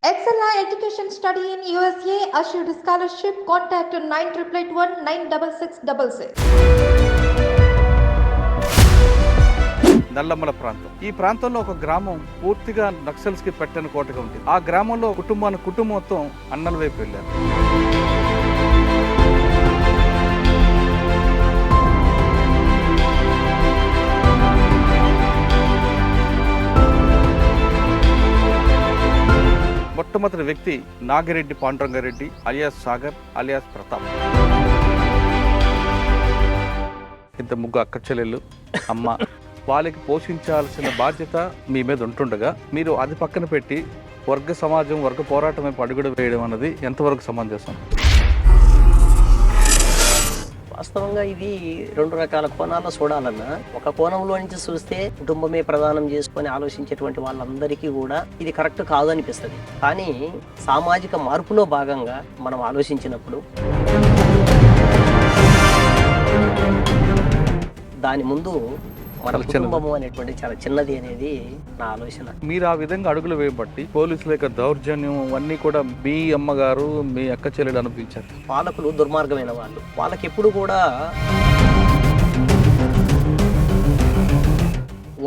Excella Education Study in USA assured scholarship. Contact 9881 96666. Nallamala ప్రాంతం. ఈ ప్రాంతంలో ఒక గ్రామం పూర్తిగా నక్సల్స్ కి పెట్టని కోటగా ఉంటుంది. ఆ గ్రామంలో కుటుంబం మొత్తం అన్నల వైపు వెళ్ళారు. మొట్టమొదటి వ్యక్తి నాగిరెడ్డి పాండురంగారెడ్డి అలియాస్ సాగర్ అలియాస్ ప్రతాప్. ఇంత ముగ్గు అక్క చెల్లెళ్ళు, అమ్మ, వాళ్ళకి పోషించాల్సిన బాధ్యత మీ మీద ఉంటుండగా మీరు అది పక్కన పెట్టి వర్గ సమాజం వర్గ పోరాటం వైపు అడుగుడు వేయడం అన్నది ఎంతవరకు సమంజసం? వాస్తవంగా ఇది రెండు రకాల కోణాల్లో చూడాలన్నా, ఒక కోణంలో నుంచి చూస్తే కుటుంబమే ప్రధానం చేసుకొని ఆలోచించేటువంటి వాళ్ళందరికీ కూడా ఇది కరెక్ట్ కాదనిపిస్తుంది. కానీ సామాజిక మార్పులో భాగంగా మనం ఆలోచించినప్పుడు దాని ముందు మన కుటుంబము అనేటువంటి చాలా చిన్నది అనేది నా ఆలోచన. మీరు ఆ విధంగా అడుగులు వేయబట్టి పోలీసుల యొక్క దౌర్జన్యం అన్నీ కూడా మీ అమ్మగారు మీ అక్క చెల్లెలు అనిపించారు. పాలకులు దుర్మార్గమైన వాళ్ళు. వాళ్ళకి ఎప్పుడు కూడా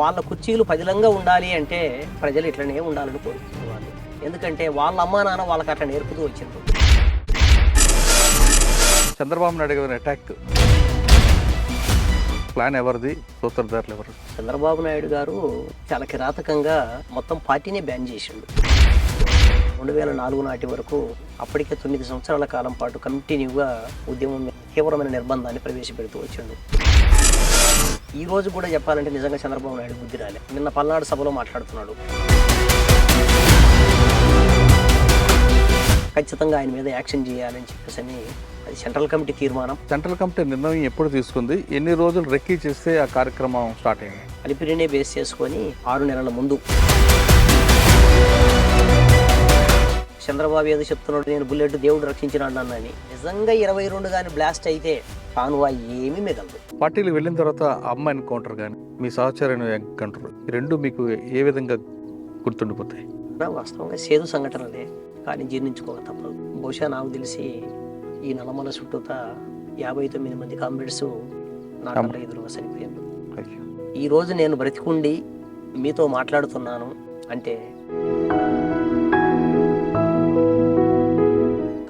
వాళ్ళ కుర్చీలు పదిలంగా ఉండాలి అంటే ప్రజలు ఇట్లనే ఉండాలని కోరుకునే వాళ్ళు. ఎందుకంటే వాళ్ళ అమ్మా నాన్న వాళ్ళకి అట్లా నేర్పుతూ వచ్చింది. చంద్రబాబు నాయుడు గారి అటాక్ ప్లాన్ ఎవరిది? సూత్రధారులు ఎవరు? చంద్రబాబు నాయుడు గారు చాలా కిరాతకంగా మొత్తం పార్టీని బ్యాన్ చేసిండు. 2004 నాటి వరకు అప్పటికే 9 సంవత్సరాల కాలం పాటు కంటిన్యూగా ఉద్యమం తీవ్రమైన నిర్బంధాన్ని ప్రవేశపెడుతూ వచ్చిండు. ఈ రోజు కూడా చెప్పాలంటే నిజంగా చంద్రబాబు నాయుడు బుద్ధి రాలే. నిన్న పల్నాడు సభలో మాట్లాడుతున్నాడు. ఖచ్చితంగా ఆయన మీద యాక్షన్ చేయాలని చెప్పేసి అని అది సెంట్రల్ కమిటీ తీర్మానం. సెంట్రల్ కమిటీ నిర్ణయం ఎప్పుడు తీసుకుంది? ఎన్ని రోజులు రెక్కీ చేస్తే ఆ కార్యక్రమం స్టార్ట్ అయింది? అలిపిరినే బేస్ చేసుకొని 6 నెలల ముందు చంద్రబాబు ఏదో చెప్తున్నాడు, నేను బుల్లెట్ దేవుడు రక్షించినాడు అన్నని. నిజంగా 22 కానీ బ్లాస్ట్ అయితే కానువా ఏమీ మిగలదు. పార్టీలు వెళ్ళిన తర్వాత అమ్మ ఎన్కౌంటర్ కానీ మీ సహచర్య ఎన్కౌంటర్, ఈ రెండు మీకు ఏ విధంగా గుర్తుండిపోతాయి? వాస్తవంగా సేదు సంఘటనలే, కానీ జీర్ణించుకోక తప్పదు. బహుశా నాకు తెలిసి ఈ నల్లమల చుట్టూత 59 మంది కామ్రేడ్స్ నా కళ్ళ ఎదురుగా చనిపోయారు. ఈ రోజు నేను బ్రతికుండి మీతో మాట్లాడుతున్నాను అంటే,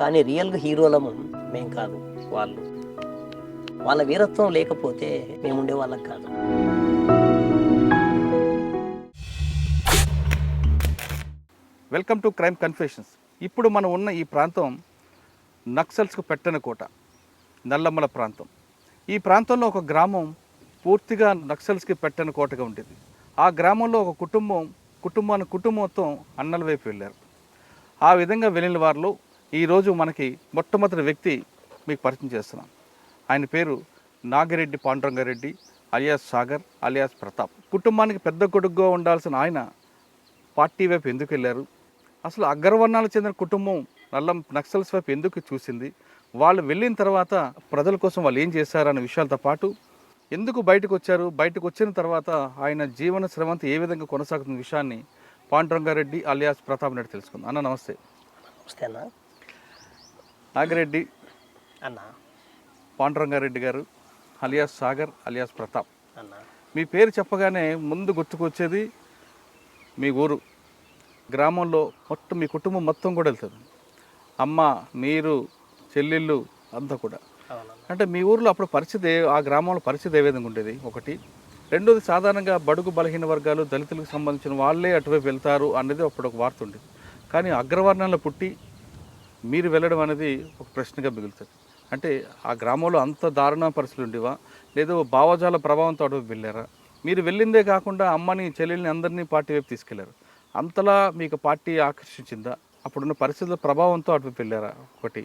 కానీ రియల్గా హీరోలము మేం కాదు, వాళ్ళు. వాళ్ళ వీరత్వం లేకపోతే మేము ఉండే వాళ్ళం కాదు. Welcome to crime confessions. ఇప్పుడు మనం ఉన్న ఈ ప్రాంతం నక్సల్స్కు పెట్టని కోట, నల్లమల ప్రాంతం. ఈ ప్రాంతంలో ఒక గ్రామం పూర్తిగా నక్సల్స్కి పెట్టని కోటగా ఉంటుంది. ఆ గ్రామంలో ఒక కుటుంబం మొత్తం అన్నల వైపు వెళ్ళారు. ఆ విధంగా వెళ్ళిన వారిలో ఈరోజు మనకి మొట్టమొదటి వ్యక్తి మీకు పరిచయం చేస్తున్నాం. ఆయన పేరు నాగిరెడ్డి పాండురంగారెడ్డి అలియాస్ సాగర్ అలియాస్ ప్రతాప్. కుటుంబానికి పెద్ద కొడుకుగా ఉండాల్సిన ఆయన పార్టీ వైపు ఎందుకు వెళ్ళారు? అసలు అగ్రవర్ణాలకు చెందిన కుటుంబం నక్సల్స్ వైపు ఎందుకు చూసింది? వాళ్ళు వెళ్ళిన తర్వాత ప్రజల కోసం వాళ్ళు ఏం చేశారన్న విషయాలతో పాటు ఎందుకు బయటకు వచ్చారు, బయటకు వచ్చిన తర్వాత ఆయన జీవన శ్రమంతా ఏ విధంగా కొనసాగుతున్న విషయాన్ని పాండురంగారెడ్డి అలియాస్ ప్రతాప్ నాయుడు తెలుసుకుందాం. అన్న నమస్తే. నమస్తే అన్న. నాగిరెడ్డి అన్న పాండురంగారెడ్డి గారు అలియాస్ సాగర్ అలియాస్ ప్రతాప్ అన్న, మీ పేరు చెప్పగానే ముందు గుర్తుకొచ్చేది మీ ఊరు. గ్రామంలో మొత్తం మీ కుటుంబం మొత్తం కూడా వెళ్తుంది. అమ్మ, మీరు, చెల్లెళ్ళు అంతా కూడా. అంటే మీ ఊర్లో అప్పుడు పరిస్థితి, ఆ గ్రామంలో పరిస్థితి ఏ విధంగా ఉండేది? ఒకటి. రెండోది, సాధారణంగా బడుగు బలహీన వర్గాలు దళితులకు సంబంధించిన వాళ్ళే అటువైపు వెళ్తారు అనేది అప్పుడు ఒక వార్త ఉండేది. కానీ అగ్రవర్ణంలో పుట్టి మీరు వెళ్ళడం అనేది ఒక ప్రశ్నగా మిగులుతుంది. అంటే ఆ గ్రామంలో అంత దారుణ పరిస్థితులు ఉండేవా, లేదో భావజాల ప్రభావంతో అటువైపు వెళ్ళారా? మీరు వెళ్ళిందే కాకుండా అమ్మని చెల్లెల్ని అందరినీ పార్టీ వైపు తీసుకెళ్లారు. అంతలా మీకు పార్టీ ఆకర్షించిందా? అప్పుడున్న పరిస్థితుల ప్రభావంతో అటువైపు వెళ్ళారా? ఒకటి.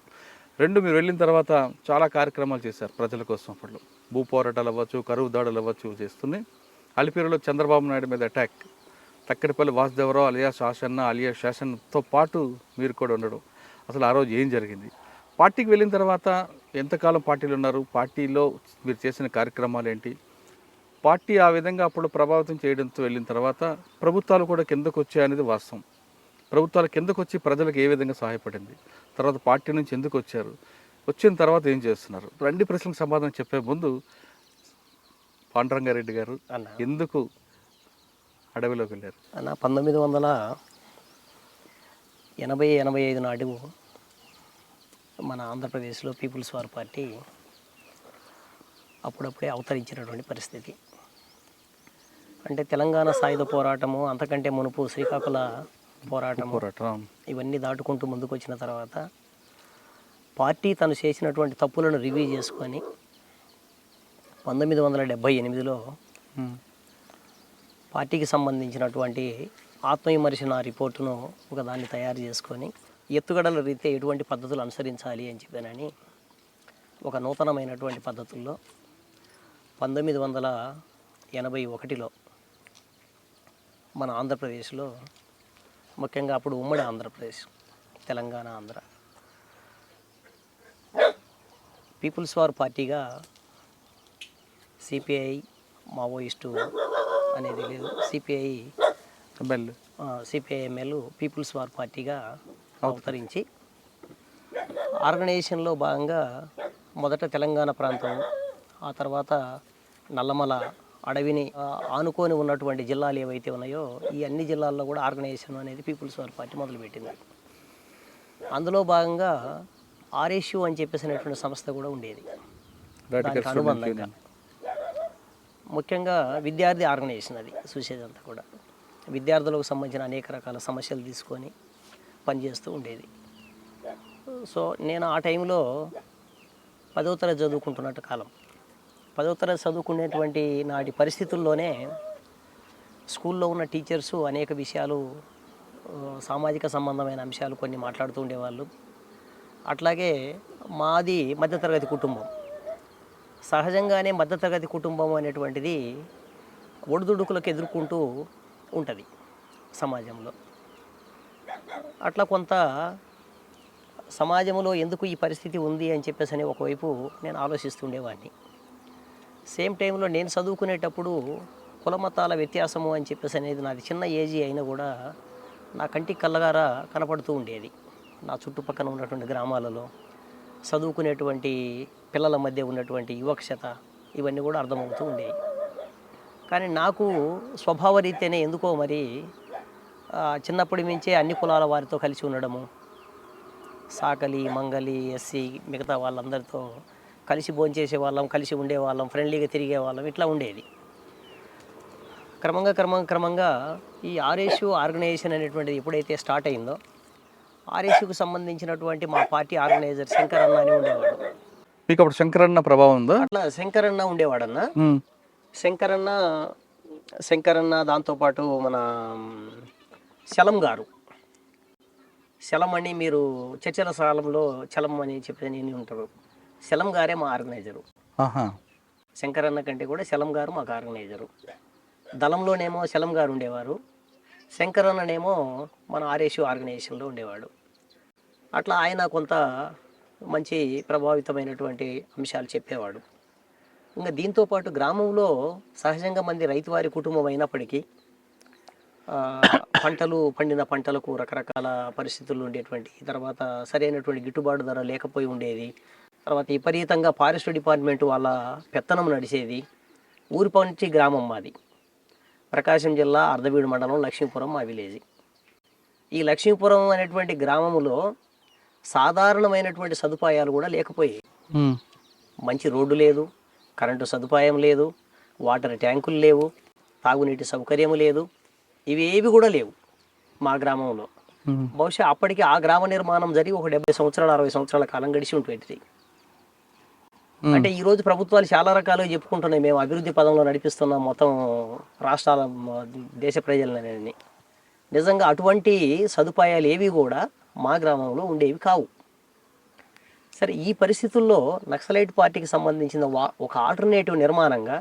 రెండు, మీరు వెళ్ళిన తర్వాత చాలా కార్యక్రమాలు చేశారు ప్రజల కోసం. అప్పట్లో భూ పోరాటాలు అవ్వచ్చు, కరువు దాడులు అవ్వచ్చు చేస్తున్నాయి. అలిపిరిలో చంద్రబాబు నాయుడు మీద attack, Thakkadipalli Vasudevarao alias Ashanna alias శాసన్తో పాటు మీరు కూడా ఉండడం, అసలు ఆ రోజు ఏం జరిగింది? పార్టీకి వెళ్ళిన తర్వాత ఎంతకాలం పార్టీలో ఉన్నారు? పార్టీలో మీరు చేసిన కార్యక్రమాలు ఏంటి? పార్టీ ఆ విధంగా అప్పుడు ప్రభావితం చేయడంతో వెళ్ళిన తర్వాత ప్రభుత్వాలు కూడా కిందకు వచ్చాయనేది వాస్తవం. ప్రభుత్వాల కిందకు వచ్చి ప్రజలకు ఏ విధంగా సహాయపడింది, తర్వాత పార్టీ నుంచి ఎందుకు వచ్చారు, వచ్చిన తర్వాత ఏం చేస్తున్నారు, రెండు ప్రశ్నలకు సమాధానం చెప్పే ముందు పాండురంగారెడ్డి గారు అన్న ఎందుకు అడవిలోకి వెళ్ళారు? అన్న 1985 నాడు మన ఆంధ్రప్రదేశ్లో పీపుల్స్ వార్ పార్టీ అప్పుడప్పుడే అవతరించినటువంటి పరిస్థితి. అంటే తెలంగాణ సాయుధ పోరాటము, అంతకంటే మునుపు శ్రీకాకుళ పోరాటం ఇవన్నీ దాటుకుంటూ ముందుకు వచ్చిన తర్వాత పార్టీ తను చేసినటువంటి తప్పులను రివ్యూ చేసుకొని 1978లో పార్టీకి సంబంధించినటువంటి ఆత్మవిమర్శన రిపోర్టును ఒకదాన్ని తయారు చేసుకొని ఎత్తుగడల రీత్యా ఎటువంటి పద్ధతులు అనుసరించాలి అని చెప్పానని ఒక నూతనమైనటువంటి పద్ధతుల్లో 1981లో మన ఆంధ్రప్రదేశ్లో, ముఖ్యంగా అప్పుడు ఉమ్మడి ఆంధ్రప్రదేశ్, తెలంగాణ, ఆంధ్ర, పీపుల్స్ వార్ పార్టీగా సిపిఐ మావోయిస్టు అనేది లేదు, సిపిఐఎంఎల్ పీపుల్స్ వార్ పార్టీగా అవతరించి ఆర్గనైజేషన్లో భాగంగా మొదట తెలంగాణ ప్రాంతం, ఆ తర్వాత నల్లమల అడవిని ఆనుకొని ఉన్నటువంటి జిల్లాలు ఏవైతే ఉన్నాయో ఈ అన్ని జిల్లాల్లో కూడా ఆర్గనైజేషన్ అనేది పీపుల్స్ వార్ పార్టీ మొదలుపెట్టింది. అందులో భాగంగా ఆర్ఎస్యు అని చెప్పేసినటువంటి సంస్థ కూడా ఉండేది. దానికి అనుబంధంగా ముఖ్యంగా విద్యార్థి ఆర్గనైజేషన్ అది చూసేదంతా కూడా విద్యార్థులకు సంబంధించిన అనేక రకాల సమస్యలు తీసుకొని పనిచేస్తూ ఉండేది. సో నేను ఆ టైంలో 10వ తరగతి చదువుకుంటున్నట్టు కాలం, 10వ తరగతి చదువుకునేటువంటి నాటి పరిస్థితుల్లోనే స్కూల్లో ఉన్న టీచర్సు అనేక విషయాలు, సామాజిక సంబంధమైన అంశాలు కొన్ని మాట్లాడుతూ ఉండేవాళ్ళు. అట్లాగే మాది మధ్యతరగతి కుటుంబం. సహజంగానే మధ్యతరగతి కుటుంబం అనేటువంటిది ఒడిదుడుకులకు ఎదుర్కొంటూ ఉంటుంది సమాజంలో. అట్లా కొంత సమాజంలో ఎందుకు ఈ పరిస్థితి ఉంది అని చెప్పేసి అని ఒకవైపు నేను ఆలోచిస్తుండేవాడిని. సేమ్ టైంలో నేను చదువుకునేటప్పుడు కులమతాల వ్యత్యాసము అని చెప్పేసి అనేది నాది చిన్న ఏజీ అయినా కూడా నా కంటికి కళ్ళగారా కనపడుతూ ఉండేది. నా చుట్టుపక్కల ఉన్నటువంటి గ్రామాలలో చదువుకునేటువంటి పిల్లల మధ్య ఉన్నటువంటి యువక్షత ఇవన్నీ కూడా అర్థమవుతూ ఉండేవి. కానీ నాకు స్వభావరీత్యానే ఎందుకో మరి చిన్నప్పటి నుంచే అన్ని కులాల వారితో కలిసి ఉండడము, సాకలి, మంగలి, ఎస్సీ మిగతా వాళ్ళందరితో కలిసి భోంచేసే వాళ్ళం, కలిసి ఉండేవాళ్ళం, ఫ్రెండ్లీగా తిరిగే వాళ్ళం, ఇట్లా ఉండేది. క్రమంగా ఈ ఆర్ఎస్యు ఆర్గనైజేషన్ అనేటువంటిది ఎప్పుడైతే స్టార్ట్ అయిందో ఆర్ఎస్యుకు సంబంధించినటువంటి మా పార్టీ ఆర్గనైజర్ శంకరన్న అని ఉండేవాడు. మీకు అప్పుడు శంకరన్న ప్రభావం ఉందా? అట్లా శంకరన్న ఉండేవాడన్న. శంకరన్న దాంతోపాటు మన శలం అని మీరు చర్చల స్థలంలో చలం అని చెప్పి నేను ఉంటారు. శలం గారే మా ఆర్గనైజరు. శంకరన్న కంటే కూడా శలం గారు మాకు ఆర్గనైజరు. దళంలోనేమో శలం గారు ఉండేవారు, శంకరన్ననేమో మన ఆర్ఎస్యు ఆర్గనైజేషన్లో ఉండేవాడు. అట్లా ఆయన కొంత మంచి ప్రభావితమైనటువంటి అంశాలు చెప్పేవాడు. ఇంకా దీంతోపాటు గ్రామంలో సహజంగా మంది రైతువారి కుటుంబం అయినప్పటికీ పండిన పంటలకు రకరకాల పరిస్థితులు ఉండేటువంటి, తర్వాత సరైనటువంటి గిట్టుబాటు ధర లేకపోయి ఉండేది, తర్వాత విపరీతంగా ఫారెస్ట్ డిపార్ట్మెంట్ వాళ్ళ పెత్తనం నడిచేది. ఊరిపంచి గ్రామం మాది, ప్రకాశం జిల్లా అర్ధవీడు మండలం, లక్ష్మీపురం మా విలేజ్. ఈ లక్ష్మీపురం అనేటువంటి గ్రామంలో సాధారణమైనటువంటి సదుపాయాలు కూడా లేకపోయాయి. మంచి రోడ్డు లేదు, కరెంటు సదుపాయం లేదు, వాటర్ ట్యాంకులు లేవు, తాగునీటి సౌకర్యం లేదు, ఇవేవి కూడా లేవు మా గ్రామంలో. బహుశా అప్పటికి ఆ గ్రామ నిర్మాణం జరిగి ఒక 70 సంవత్సరాలు 60 సంవత్సరాల కాలం గడిచి ఉంటుంది. అంటే ఈరోజు ప్రభుత్వాలు చాలా రకాలుగా చెప్పుకుంటున్నాయి, మేము అభివృద్ధి పదంలో నడిపిస్తున్నాం మొత్తం రాష్ట్రాల దేశ ప్రజలని. నిజంగా అటువంటి సదుపాయాలు ఏవి కూడా మా గ్రామంలో ఉండేవి కావు. సరే, ఈ పరిస్థితుల్లో నక్సలైట్ పార్టీకి సంబంధించిన ఒక ఆల్టర్నేటివ్ నిర్మాణంగా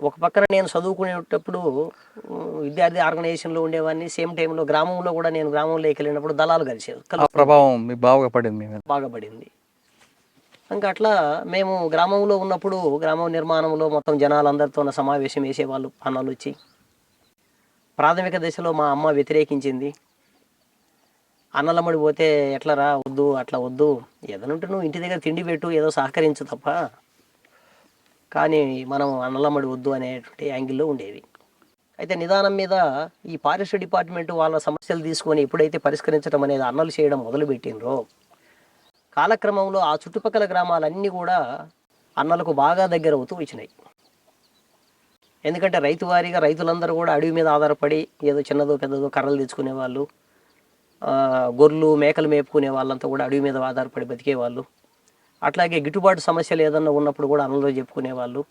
ఒక పక్కన నేను చదువుకునేటప్పుడు విద్యార్థి ఆర్గనైజేషన్లో ఉండేవాడిని, సేమ్ టైంలో గ్రామంలో కూడా నేను గ్రామంలోకి వెళ్ళినప్పుడు దళాలు కలిసేది. ప్రభావం మీకు బాగా పడింది? బాగా పడింది. ఇంకా అట్లా మేము గ్రామంలో ఉన్నప్పుడు గ్రామం నిర్మాణంలో మొత్తం జనాలందరితో సమావేశం వేసేవాళ్ళు. పనులు వచ్చి ప్రాథమిక దశలో మా అమ్మ వ్యతిరేకించింది. అన్నలమ్మడి పోతే ఎట్లా రా వద్దు అట్లా వద్దు, ఏదనుంటే నువ్వు ఇంటి దగ్గర తిండి పెట్టు, ఏదో సహకరించు తప్ప, కానీ మనం అన్నలమ్మడి వద్దు అనేటువంటి యాంగిల్లో ఉండేది. అయితే నిదానం మీద ఈ ఫారెస్ట్ డిపార్ట్మెంట్ వాళ్ళ సమస్యలు తీసుకొని ఎప్పుడైతే పరిష్కరించడం అనేది అన్నలు చేయడం మొదలుపెట్టినరో, కాలక్రమంలో ఆ చుట్టుపక్కల గ్రామాలన్నీ కూడా అన్నలకు బాగా దగ్గర అవుతూ వచ్చినాయి. ఎందుకంటే రైతు వారీగా రైతులందరూ కూడా అడవి మీద ఆధారపడి ఏదో చిన్నదో పెద్దదో కర్రలు తెచ్చుకునే వాళ్ళు, గొర్రెలు మేకలు మేపుకునే వాళ్ళంతా కూడా అడవి మీద ఆధారపడి బతికేవాళ్ళు. అట్లాగే గిట్టుబాటు సమస్యలు ఏదన్నా ఉన్నప్పుడు కూడా అన్నలో చెప్పుకునేవాళ్ళు.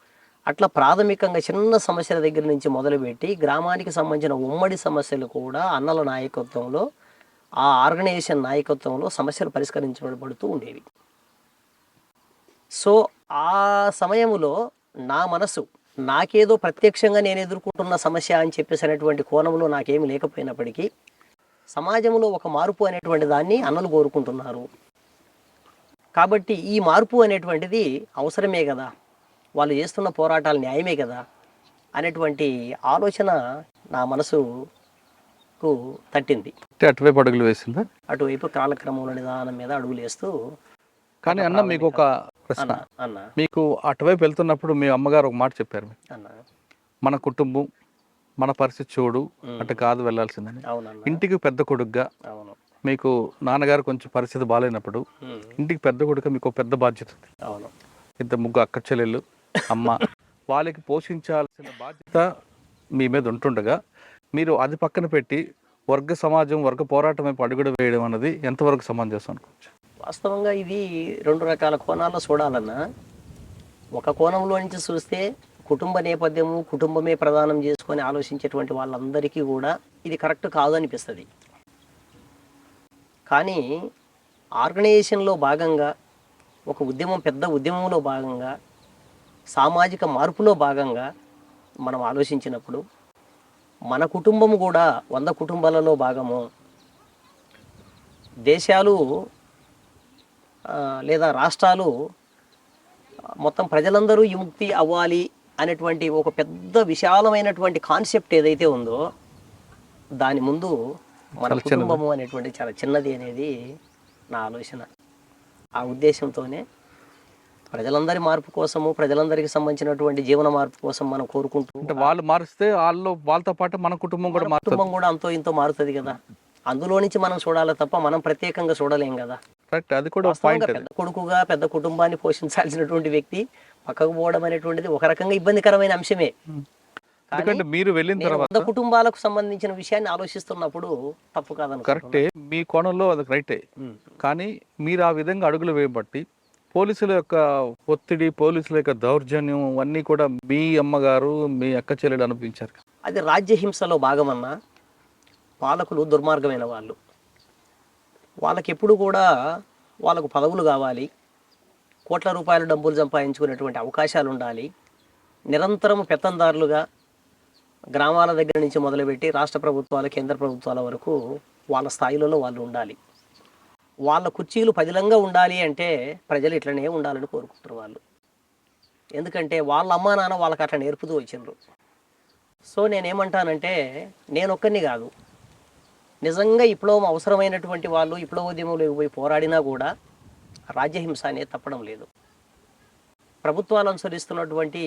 అట్లా ప్రాథమికంగా చిన్న సమస్యల దగ్గర నుంచి మొదలుపెట్టి గ్రామానికి సంబంధించిన ఉమ్మడి సమస్యలు కూడా అన్నల నాయకత్వంలో, ఆ ఆర్గనైజేషన్ నాయకత్వంలో సమస్యలు పరిష్కరించబడుతూ ఉండేవి. సో ఆ సమయంలో నా మనసు నాకేదో ప్రత్యక్షంగా నేను ఎదుర్కొంటున్న సమస్య అని చెప్పేసి అనేటువంటి కోణంలో నాకేమి లేకపోయినప్పటికీ, సమాజంలో ఒక మార్పు అనేటువంటి దాన్ని అన్నలు కోరుకుంటున్నారు కాబట్టి ఈ మార్పు అనేటువంటిది అవసరమే కదా, వాళ్ళు చేస్తున్న పోరాటాలు న్యాయమే కదా అనేటువంటి ఆలోచన నా మనసుకు తట్టింది. అటువైపు అడుగులు వేసిందా? అటువైపు కాలక్రమంలో నిదానం మీద అడుగులు వేస్తూ. కానీ అన్న మీకు ఒక ప్రశ్న, అన్న మీకు అటువైపు వెళ్తున్నప్పుడు మీ అమ్మగారు ఒక మాట చెప్పారు, అన్న మన కుటుంబం మన పరిస్థితి చూడు, అటు కాదు వెళ్ళాల్సిందని. అవునన్న. ఇంటికి పెద్ద కొడుకుగా అవును. మీకు నాన్నగారు కొంచెం పరిస్థితి బాగాలేనప్పుడు ఇంటికి పెద్ద కొడుకు మీకు పెద్ద బాధ్యత ఉంది. అవును. ఇద్దరు ముగ్గురు అక్క చెల్లెళ్ళు, అమ్మ, వాళ్ళకి పోషించాల్సిన బాధ్యత మీ మీద ఉంటుండగా మీరు అది పక్కన పెట్టి వర్గ సమాజం, వర్గ పోరాటం వైపు అడుగుడు వేయడం అన్నది ఎంతవరకు సమంజసం అనుకోవచ్చు? వాస్తవంగా ఇది రెండు రకాల కోణాల్లో చూడాలన్నా, ఒక కోణంలో నుంచి చూస్తే కుటుంబ నేపథ్యము, కుటుంబమే ప్రధానం చేసుకొని ఆలోచించేటువంటి వాళ్ళందరికీ కూడా ఇది కరెక్ట్ కాదు అనిపిస్తుంది. కానీ ఆర్గనైజేషన్లో భాగంగా, ఒక ఉద్యమం, పెద్ద ఉద్యమంలో భాగంగా, సామాజిక మార్పులో భాగంగా మనం ఆలోచించినప్పుడు మన కుటుంబము కూడా 100 కుటుంబాలలో భాగము, దేశాలు లేదా రాష్ట్రాలు మొత్తం ప్రజలందరూ విముక్తి అవ్వాలి అనేటువంటి ఒక పెద్ద విశాలమైనటువంటి కాన్సెప్ట్ ఏదైతే ఉందో దాని ముందు మన కుటుంబము అనేటువంటి చాలా చిన్నది అనేది నా ఆలోచన. ఆ ఉద్దేశంతోనే ప్రజలందరి మార్పు కోసము, ప్రజలందరికీ సంబంధించినటువంటి జీవన మార్పు కోసం మనం కోరుకుంటూ, అంటే వాళ్ళు మారిస్తే వాళ్ళతో పాటు మన కుటుంబం కూడా కుటుంబం కూడా అంతో ఇంతో మారుతుంది కదా, అందులో నుంచి మనం చూడాలి తప్ప మనం ప్రత్యేకంగా చూడలేం కదా. కరెక్ట్, అది కూడా పాయింట్. పెద్ద కొడుకుగా పెద్ద కుటుంబాన్ని పోషించాల్సినటువంటి వ్యక్తి పక్కకు పోవడం అనేటువంటిది ఒక రకంగా ఇబ్బందికరమైన అంశమే. ఎందుకంటే మీరు వెళ్ళిన తర్వాత కుటుంబాలకు సంబంధించిన విషయాన్ని ఆలోచిస్తున్నప్పుడు తప్పు కాదని. కరెక్టే, మీ కోణంలో అది రైటే. కానీ మీరు ఆ విధంగా అడుగులు వేయబట్టి పోలీసుల యొక్క ఒత్తిడి, పోలీసుల యొక్క దౌర్జన్యం అన్నీ కూడా మీ అమ్మగారు, మీ అక్క చెల్లెలు అనిపించారు. అది రాజ్యహింసలో భాగమన్నా, పాలకులు దుర్మార్గమైన వాళ్ళు. వాళ్ళకి ఎప్పుడు కూడా వాళ్ళకు పదవులు కావాలి, కోట్ల రూపాయల డబ్బులు సంపాదించుకునేటువంటి అవకాశాలు ఉండాలి. నిరంతరం పెత్తందారులుగా గ్రామాల దగ్గర నుంచి మొదలుపెట్టి రాష్ట్ర ప్రభుత్వాలు, కేంద్ర ప్రభుత్వాల వరకు వాళ్ళ స్థాయిలలో వాళ్ళు ఉండాలి. వాళ్ళ కుర్చీలు పదిలంగా ఉండాలి అంటే ప్రజలు ఇట్లనే ఉండాలని కోరుకుంటారు వాళ్ళు. ఎందుకంటే వాళ్ళ అమ్మా నాన్న వాళ్ళకి అట్లా నేర్పుతూ వచ్చిండ్రు. సో నేనేమంటానంటే, నేను ఒక్కరిని కాదు, నిజంగా విప్లవం అవసరమైనటువంటి వాళ్ళు విప్లవోద్యమంలోకి పోయి పోరాడినా కూడా రాజ్యహింస అనేది తప్పడం లేదు. ప్రభుత్వాలు అనుసరిస్తున్నటువంటి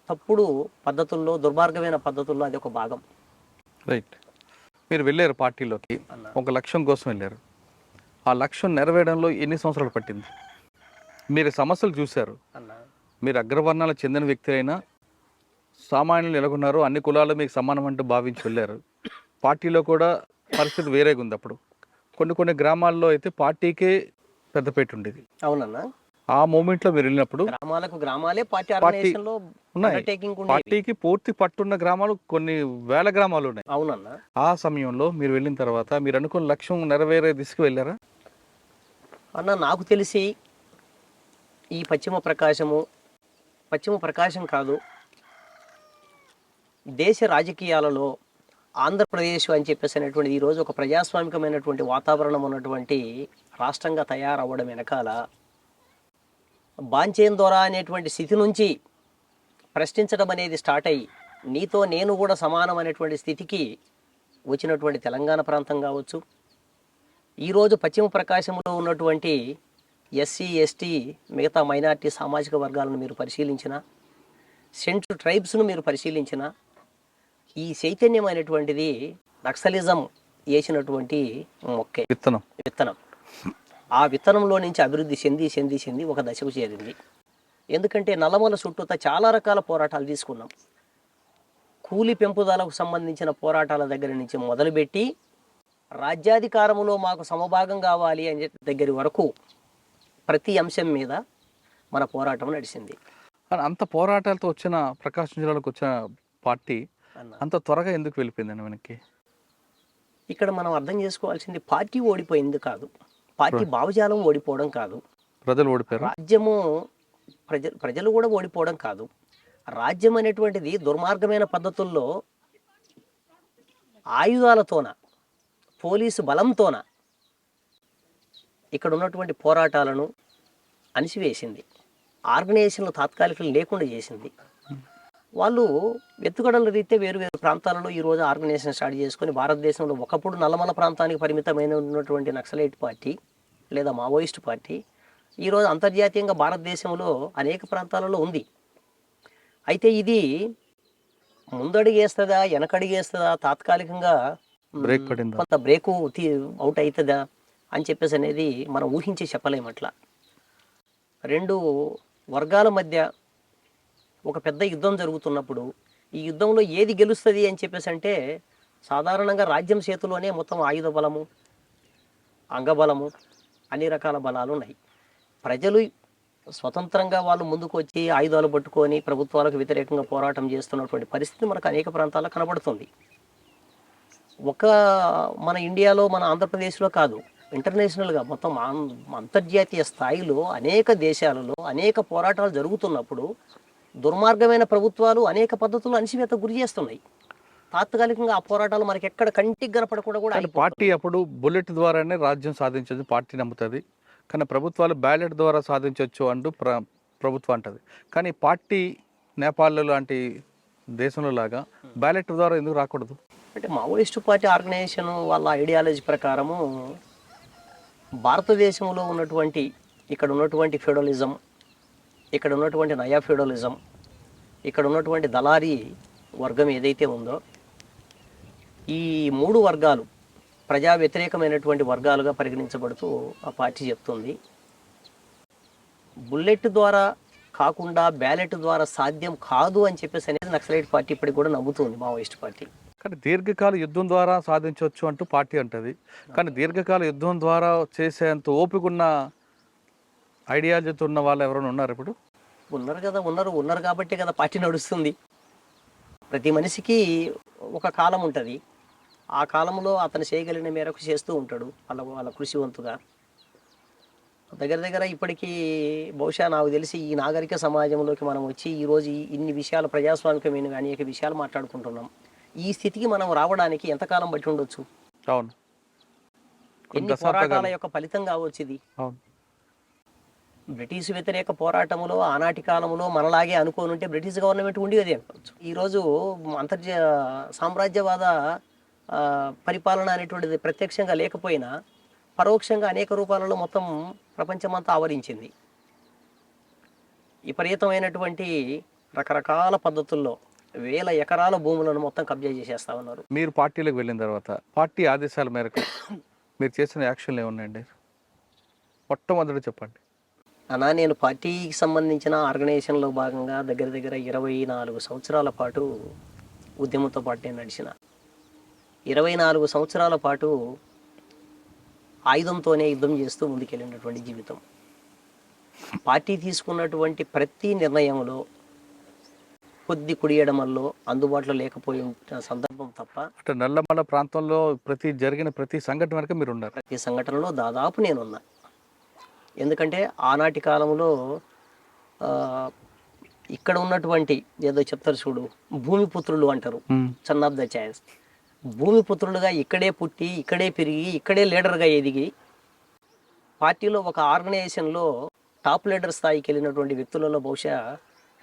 తప్పుడు పద్ధతుల్లో, దుర్మార్గమైన పద్ధతుల్లో అది ఒక భాగం. రైట్. మీరు వెళ్ళారు పార్టీలోకి, ఒక లక్ష్యం కోసం వెళ్ళారు. ఆ లక్ష్యం నెరవేయడంలో ఎన్ని సంవత్సరాలు పట్టింది? మీరు సమస్యలు చూశారు, మీరు అగ్రవర్ణాలకు చెందిన వ్యక్తి అయినా సామాన్యులు ఎలాగున్నారు, అన్ని కులాలు మీకు సమానం అంటూ భావించి వెళ్ళారు. పార్టీలో కూడా పరిస్థితి వేరేగా ఉంది. అప్పుడు కొన్ని గ్రామాల్లో అయితే పార్టీకే పెద్దపేట ఉండేది. అవునన్నా. ఆ మూమెంట్లో మీరు వెళ్ళినప్పుడు గ్రామాలే పార్టీ ఉన్నాయి. పార్టీకి పూర్తి పట్టున్న గ్రామాలు కొన్ని వేల గ్రామాలు ఉన్నాయి. అవునన్నా. ఆ సమయంలో మీరు వెళ్ళిన తర్వాత మీరు అనుకున్న లక్ష్యం నెరవేరే దిశకు వెళ్ళారా? అన్న, నాకు తెలిసి ఈ పశ్చిమ ప్రకాశం కాదు, దేశ రాజకీయాలలో ఆంధ్రప్రదేశ్ అని చెప్పేసి అనేటువంటిది ఈరోజు ఒక ప్రజాస్వామికమైనటువంటి వాతావరణం ఉన్నటువంటి రాష్ట్రంగా తయారవ్వడం వెనకాల బాంచేన్ దొర అనేటువంటి స్థితి నుంచి ప్రశ్నించడం అనేది స్టార్ట్ అయ్యి, నీతో నేను కూడా సమానం అనేటువంటి స్థితికి వచ్చినటువంటి తెలంగాణ ప్రాంతం కావచ్చు, ఈరోజు పశ్చిమ ప్రకాశంలో ఉన్నటువంటి ఎస్సీ ఎస్టీ మిగతా మైనారిటీ సామాజిక వర్గాలను మీరు పరిశీలించిన, సెంట్రల్ ట్రైబ్స్ను మీరు పరిశీలించిన, ఈ చైతన్యమైనటువంటిది నక్సలిజం వేసినటువంటి మొక్కే, విత్తనం. ఆ విత్తనంలో నుంచి అభివృద్ధి చెంది ఒక దశకు చేరింది. ఎందుకంటే నల్లమల చుట్టూతా చాలా రకాల పోరాటాలు తీసుకున్నాం. కూలి పెంపుదలకు సంబంధించిన పోరాటాల దగ్గర నుంచి మొదలుపెట్టి రాజ్యాధికారంలో మాకు సమభాగం కావాలి అని దగ్గర వరకు ప్రతి అంశం మీద మన పోరాటం నడిచింది. అంత పోరాటాలతో వచ్చిన ప్రకాశం జిల్లాలోకి వచ్చిన పార్టీ అంత త్వరగా ఎందుకు వెళ్ళిపోయిందండి వెనక్కి? ఇక్కడ మనం అర్థం చేసుకోవాల్సింది పార్టీ ఓడిపోయింది కాదు, పార్టీ భావజాలం ఓడిపోవడం కాదు, ప్రజలు ఓడిపోయారు, రాజ్యము ప్రజలు కూడా ఓడిపోవడం కాదు. రాజ్యం అనేటువంటిది దుర్మార్గమైన పద్ధతుల్లో ఆయుధాలతోన, పోలీసు బలంతోన ఇక్కడ ఉన్నటువంటి పోరాటాలను అణిసివేసింది. ఆర్గనైజేషన్లు తాత్కాలికలు లేకుండా చేసింది. వాళ్ళు ఎత్తుగడల రీత్యా వేరు వేరు ప్రాంతాలలో ఈరోజు ఆర్గనైజేషన్ స్టార్ట్ చేసుకొని భారతదేశంలో ఒకప్పుడు నల్లమల ప్రాంతానికి పరిమితమైన ఉన్నటువంటి నక్సలైట్ పార్టీ లేదా మావోయిస్ట్ పార్టీ ఈరోజు అంతర్జాతీయంగా భారతదేశంలో అనేక ప్రాంతాలలో ఉంది. అయితే ఇది ముందడుగేస్తుందా వెనకడుగేస్తుందా, తాత్కాలికంగా కొంత బ్రేకు అవుట్ అవుతుందా అని చెప్పేసి అనేది మనం ఊహించి చెప్పలేము. అట్లా రెండు వర్గాల మధ్య ఒక పెద్ద యుద్ధం జరుగుతున్నప్పుడు ఈ యుద్ధంలో ఏది గెలుస్తుంది అని చెప్పేసి అంటే సాధారణంగా రాజ్యం చేతిలోనే మొత్తం ఆయుధ బలము, అంగబలము, అన్ని రకాల బలాలు ఉన్నాయి. ప్రజలు స్వతంత్రంగా వాళ్ళు ముందుకు వచ్చి ఆయుధాలు పట్టుకొని ప్రభుత్వాలకు వ్యతిరేకంగా పోరాటం చేస్తున్నటువంటి పరిస్థితి మనకు అనేక ప్రాంతాల్లో కనబడుతుంది. మన ఇండియాలో, మన ఆంధ్రప్రదేశ్లో కాదు, ఇంటర్నేషనల్గా మొత్తం అంతర్జాతీయ స్థాయిలో అనేక దేశాలలో అనేక పోరాటాలు జరుగుతున్నప్పుడు దుర్మార్గమైన ప్రభుత్వాలు అనేక పద్ధతులు అణిచివేత గురి చేస్తున్నాయి. తాత్కాలికంగా ఆ పోరాటాలు మనకి ఎక్కడ కంటికి కనపడకుండా కూడా పార్టీ అప్పుడు బుల్లెట్ ద్వారానే రాజ్యం సాధించదు పార్టీ నమ్ముతుంది, కానీ ప్రభుత్వాలు బ్యాలెట్ ద్వారా సాధించవచ్చు అంటూ ప్రభుత్వం అంటది. కానీ పార్టీ నేపాల్లో లాంటి దేశంలో లాగా బ్యాలెట్ ద్వారా ఎందుకు రాకూడదు? అంటే మావోయిస్టు పార్టీ ఆర్గనైజేషన్ వాళ్ళ ఐడియాలజీ ప్రకారము భారతదేశంలో ఉన్నటువంటి ఇక్కడ ఉన్నటువంటి ఫ్యూడలిజం, ఇక్కడ ఉన్నటువంటి నయా ఫ్యూడలిజం, ఇక్కడ ఉన్నటువంటి దళారీ వర్గం ఏదైతే ఉందో ఈ మూడు వర్గాలు ప్రజా వ్యతిరేకమైనటువంటి వర్గాలుగా పరిగణించబడుతూ ఆ పార్టీ చెప్తుంది. బుల్లెట్ ద్వారా కాకుండా బ్యాలెట్ ద్వారా సాధ్యం కాదు అని చెప్పేసి అనేది నక్సలైట్ పార్టీ ఇప్పటికి కూడా నమ్ముతుంది, మావోయిస్ట్ పార్టీ. కానీ దీర్ఘకాల యుద్ధం ద్వారా సాధించవచ్చు అంటూ పార్టీ అంటది. కానీ దీర్ఘకాల యుద్ధం ద్వారా చేసేంత ఓపిక ఉన్న ఐడియాలజీతో ఉన్న వాళ్ళు ఎవరైనా ఉన్నారు ఇప్పుడు? ఉన్నారు కదా, ఉన్నారు కాబట్టి కదా పార్టీ నడుస్తుంది. ప్రతి మనిషికి ఒక కాలం ఉంటుంది. ఆ కాలంలో అతను చేయగలిగిన మేరకు చేస్తూ ఉంటాడు వాళ్ళ కృషివంతుగా. దగ్గర ఇప్పటికీ బహుశా నాకు తెలిసి ఈ నాగరిక సమాజంలోకి మనం వచ్చి ఈరోజు ఇన్ని విషయాలు, ప్రజాస్వామికమైన అనేక విషయాలు మాట్లాడుకుంటున్నాం. ఈ స్థితికి మనం రావడానికి ఎంతకాలం బట్టి ఉండొచ్చు? అవును, ఎన్ని పోరాటాల యొక్క ఫలితం కావచ్చు ఇది. బ్రిటిష్ వ్యతిరేక పోరాటంలో ఆనాటి కాలంలో మనలాగే అనుకోని ఉంటే బ్రిటిష్ గవర్నమెంట్ ఉండేది అనుకోవచ్చు. ఈరోజు సామ్రాజ్యవాద పరిపాలన అనేటువంటిది ప్రత్యక్షంగా లేకపోయినా పరోక్షంగా అనేక రూపాలలో మొత్తం ప్రపంచమంతా ఆవరించింది. విపరీతమైనటువంటి రకరకాల పద్ధతుల్లో వేల ఎకరాల భూములను మొత్తం కబ్జా చేసేస్తా ఉన్నారు. మీరు పార్టీలోకి వెళ్ళిన తర్వాత పార్టీ ఆదేశాల మేరకు మీరు చేసిన యాక్షన్లు ఏమున్నాయండి? మొట్టమొదటి చెప్పండి. నేను పార్టీకి సంబంధించిన ఆర్గనైజేషన్లో భాగంగా దగ్గర 24 సంవత్సరాల పాటు ఉద్యమంతో పాటు నేను నడిచిన. 24 సంవత్సరాల పాటు ఆయుధంతోనే యుద్ధం చేస్తూ ముందుకెళ్ళినటువంటి జీవితం. పార్టీ తీసుకున్నటువంటి ప్రతి నిర్ణయంలో కొద్ది కుడియడమల్లో అందుబాటులో లేకపోయిన సందర్భం తప్ప అంటే నల్లమల ప్రాంతంలో జరిగిన ప్రతి సంఘటన వరకు మీరు ఉన్నారు. ప్రతి సంఘటనలో దాదాపు నేనున్నా. ఎందుకంటే ఆనాటి కాలంలో ఇక్కడ ఉన్నటువంటి ఏదో చెప్తారు చూడు, భూమిపుత్రులు అంటారు, సన్ ఆఫ్ ద ఛాన్స్. భూమిపుత్రులుగా ఇక్కడే పుట్టి, ఇక్కడే పెరిగి, ఇక్కడే లీడర్గా ఎదిగి పార్టీలో ఒక ఆర్గనైజేషన్లో టాప్ లీడర్ స్థాయికి వెళ్ళినటువంటి వ్యక్తులలో బహుశా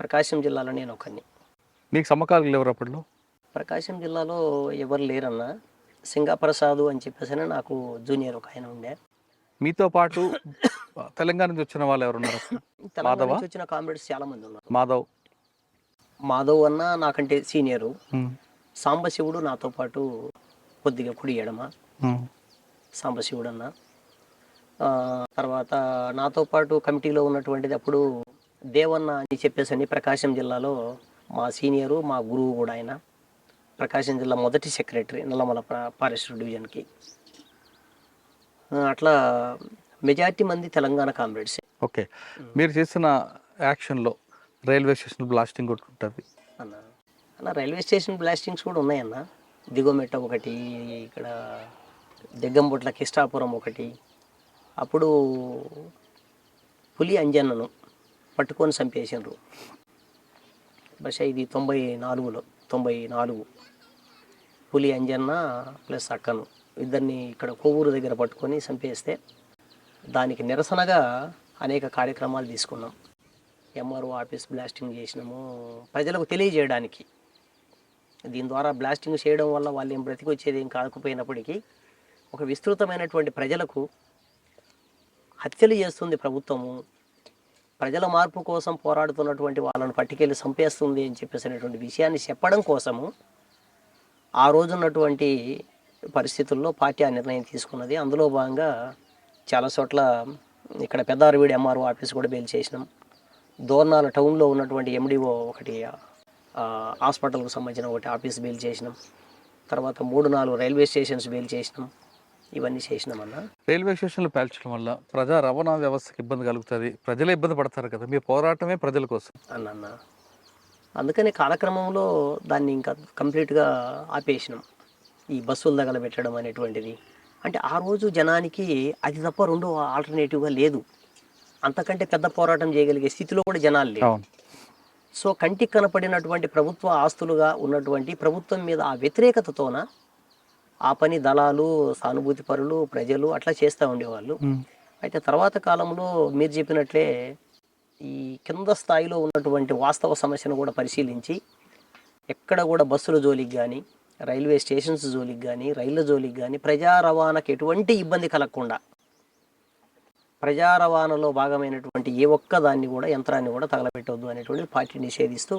ప్రకాశం జిల్లాలో నేను ఒకరిని. మీకు సమకాలీకులు ఎవరు అప్పట్లో? ప్రకాశం జిల్లాలో ఎవరు లేరన్నా. సింగాప్రసాద్ అని చెప్పేసి నాకు జూనియర్ ఒక ఆయన ఉండే. మీతో పాటు తెలంగాణ నుంచి వచ్చిన వాళ్ళు ఎవరున్నారు? తెలంగాణ మాధవ? నుంచి వచ్చిన కామ్రేడ్స్ చాలా మంది ఉన్నారు. మాధవ్. మాధవ్ అన్న నాకంటే సీనియరు. ఉమ్, సాంబశివుడు నాతో పాటు కొద్దిగా కుడి ఎడమ. ఉమ్, సాంబశివుడు అన్న. తర్వాత నాతో పాటు కమిటీలో ఉన్నటువంటిది అప్పుడు దేవన్న అని చెప్పేసి ప్రకాశం జిల్లాలో మా సీనియరు, మా గురువు కూడా ఆయన. ప్రకాశం జిల్లా మొదటి సెక్రటరీ నల్లమల ఫారెస్ట్ డివిజన్కి. అట్లా మెజారిటీ మంది తెలంగాణ కామ్రేడ్స్. ఓకే. మీరు చేసిన యాక్షన్లో రైల్వే స్టేషన్ బ్లాస్టింగ్ కూడా ఉంటుంది అన్న రైల్వే స్టేషన్ బ్లాస్టింగ్స్ కూడా ఉన్నాయన్న. దిగోమెట్ట ఒకటి, ఇక్కడ దగ్గంబొట్ల కిష్టాపురం ఒకటి. అప్పుడు పులి అంజన్నను పట్టుకొని చంపేసినారు. బహుశా ఇది 94 పులి అంజన్న ప్లస్ అక్కను ఇద్దరిని ఇక్కడ కొవ్వూరు దగ్గర పట్టుకొని చంపేస్తే దానికి నిరసనగా అనేక కార్యక్రమాలు తీసుకున్నాం. ఎంఆర్ఓ ఆఫీస్ బ్లాస్టింగ్ చేసినాము ప్రజలకు తెలియజేయడానికి. దీని ద్వారా బ్లాస్టింగ్ చేయడం వల్ల వాళ్ళు ఏం బ్రతికొచ్చేది ఏం కాకపోయినప్పటికీ ఒక విస్తృతమైనటువంటి ప్రజలకు హత్యలు చేస్తుంది ప్రభుత్వము, ప్రజల మార్పు కోసం పోరాడుతున్నటువంటి వాళ్ళను పట్టుకెళ్ళి చంపేస్తుంది అని చెప్పేసినటువంటి విషయాన్ని చెప్పడం కోసము ఆ రోజున్నటువంటి పరిస్థితుల్లో పార్టీ ఆ నిర్ణయం తీసుకున్నది. అందులో భాగంగా చాలా చోట్ల ఇక్కడ పెద్దారవీడి ఎంఆర్ఓ ఆఫీస్ కూడా బెయిల్ చేసినాం. దోర్నాల టౌన్లో ఉన్నటువంటి ఎండిఓ ఒకటి హాస్పిటల్కు సంబంధించిన ఒకటి ఆఫీస్ బెయిల్ చేసినాం. తర్వాత 3-4 రైల్వే స్టేషన్స్ బెయిల్ చేసినాం. ఇవన్నీ చేసినామన్నా. రైల్వే స్టేషన్లు పేల్చడం వల్ల ప్రజా రవాణా వ్యవస్థకి ఇబ్బంది కలుగుతుంది, ప్రజలే ఇబ్బంది పడతారు కదా. మీ పోరాటమే ప్రజల కోసం అన్న. అందుకని కాలక్రమంలో దాన్ని ఇంకా కంప్లీట్గా ఆపేసినాం. ఈ బస్సుల దగ్గర పెట్టడం అనేటువంటిది అంటే ఆ రోజు జనానికి అది తప్ప రెండో ఆల్టర్నేటివ్గా లేదు. అంతకంటే పెద్ద పోరాటం చేయగలిగే స్థితిలో కూడా జనాలు లేవు. సో కంటికి కనపడినటువంటి ప్రభుత్వ ఆస్తులుగా ఉన్నటువంటి ప్రభుత్వం మీద ఆ వ్యతిరేకతతోన ఆ పని దళాలు, సానుభూతి పరులు, ప్రజలు అట్లా చేస్తూ ఉండేవాళ్ళు. అయితే తర్వాత కాలంలో మీరు చెప్పినట్లే ఈ కింద స్థాయిలో ఉన్నటువంటి వాస్తవ సమస్యను కూడా పరిశీలించి ఎక్కడ కూడా బస్సుల జోలికి కానీ, రైల్వే స్టేషన్స్ జోలికి కానీ, రైళ్ళ జోలికి కానీ ప్రజా రవాణాకు ఎటువంటి ఇబ్బంది కలగకుండా ప్రజా రవాణాలో భాగమైనటువంటి ఏ ఒక్క దాన్ని కూడా యంత్రాన్ని కూడా తగలబెట్టవద్దు అనేటువంటి పార్టీ నిషేధిస్తూ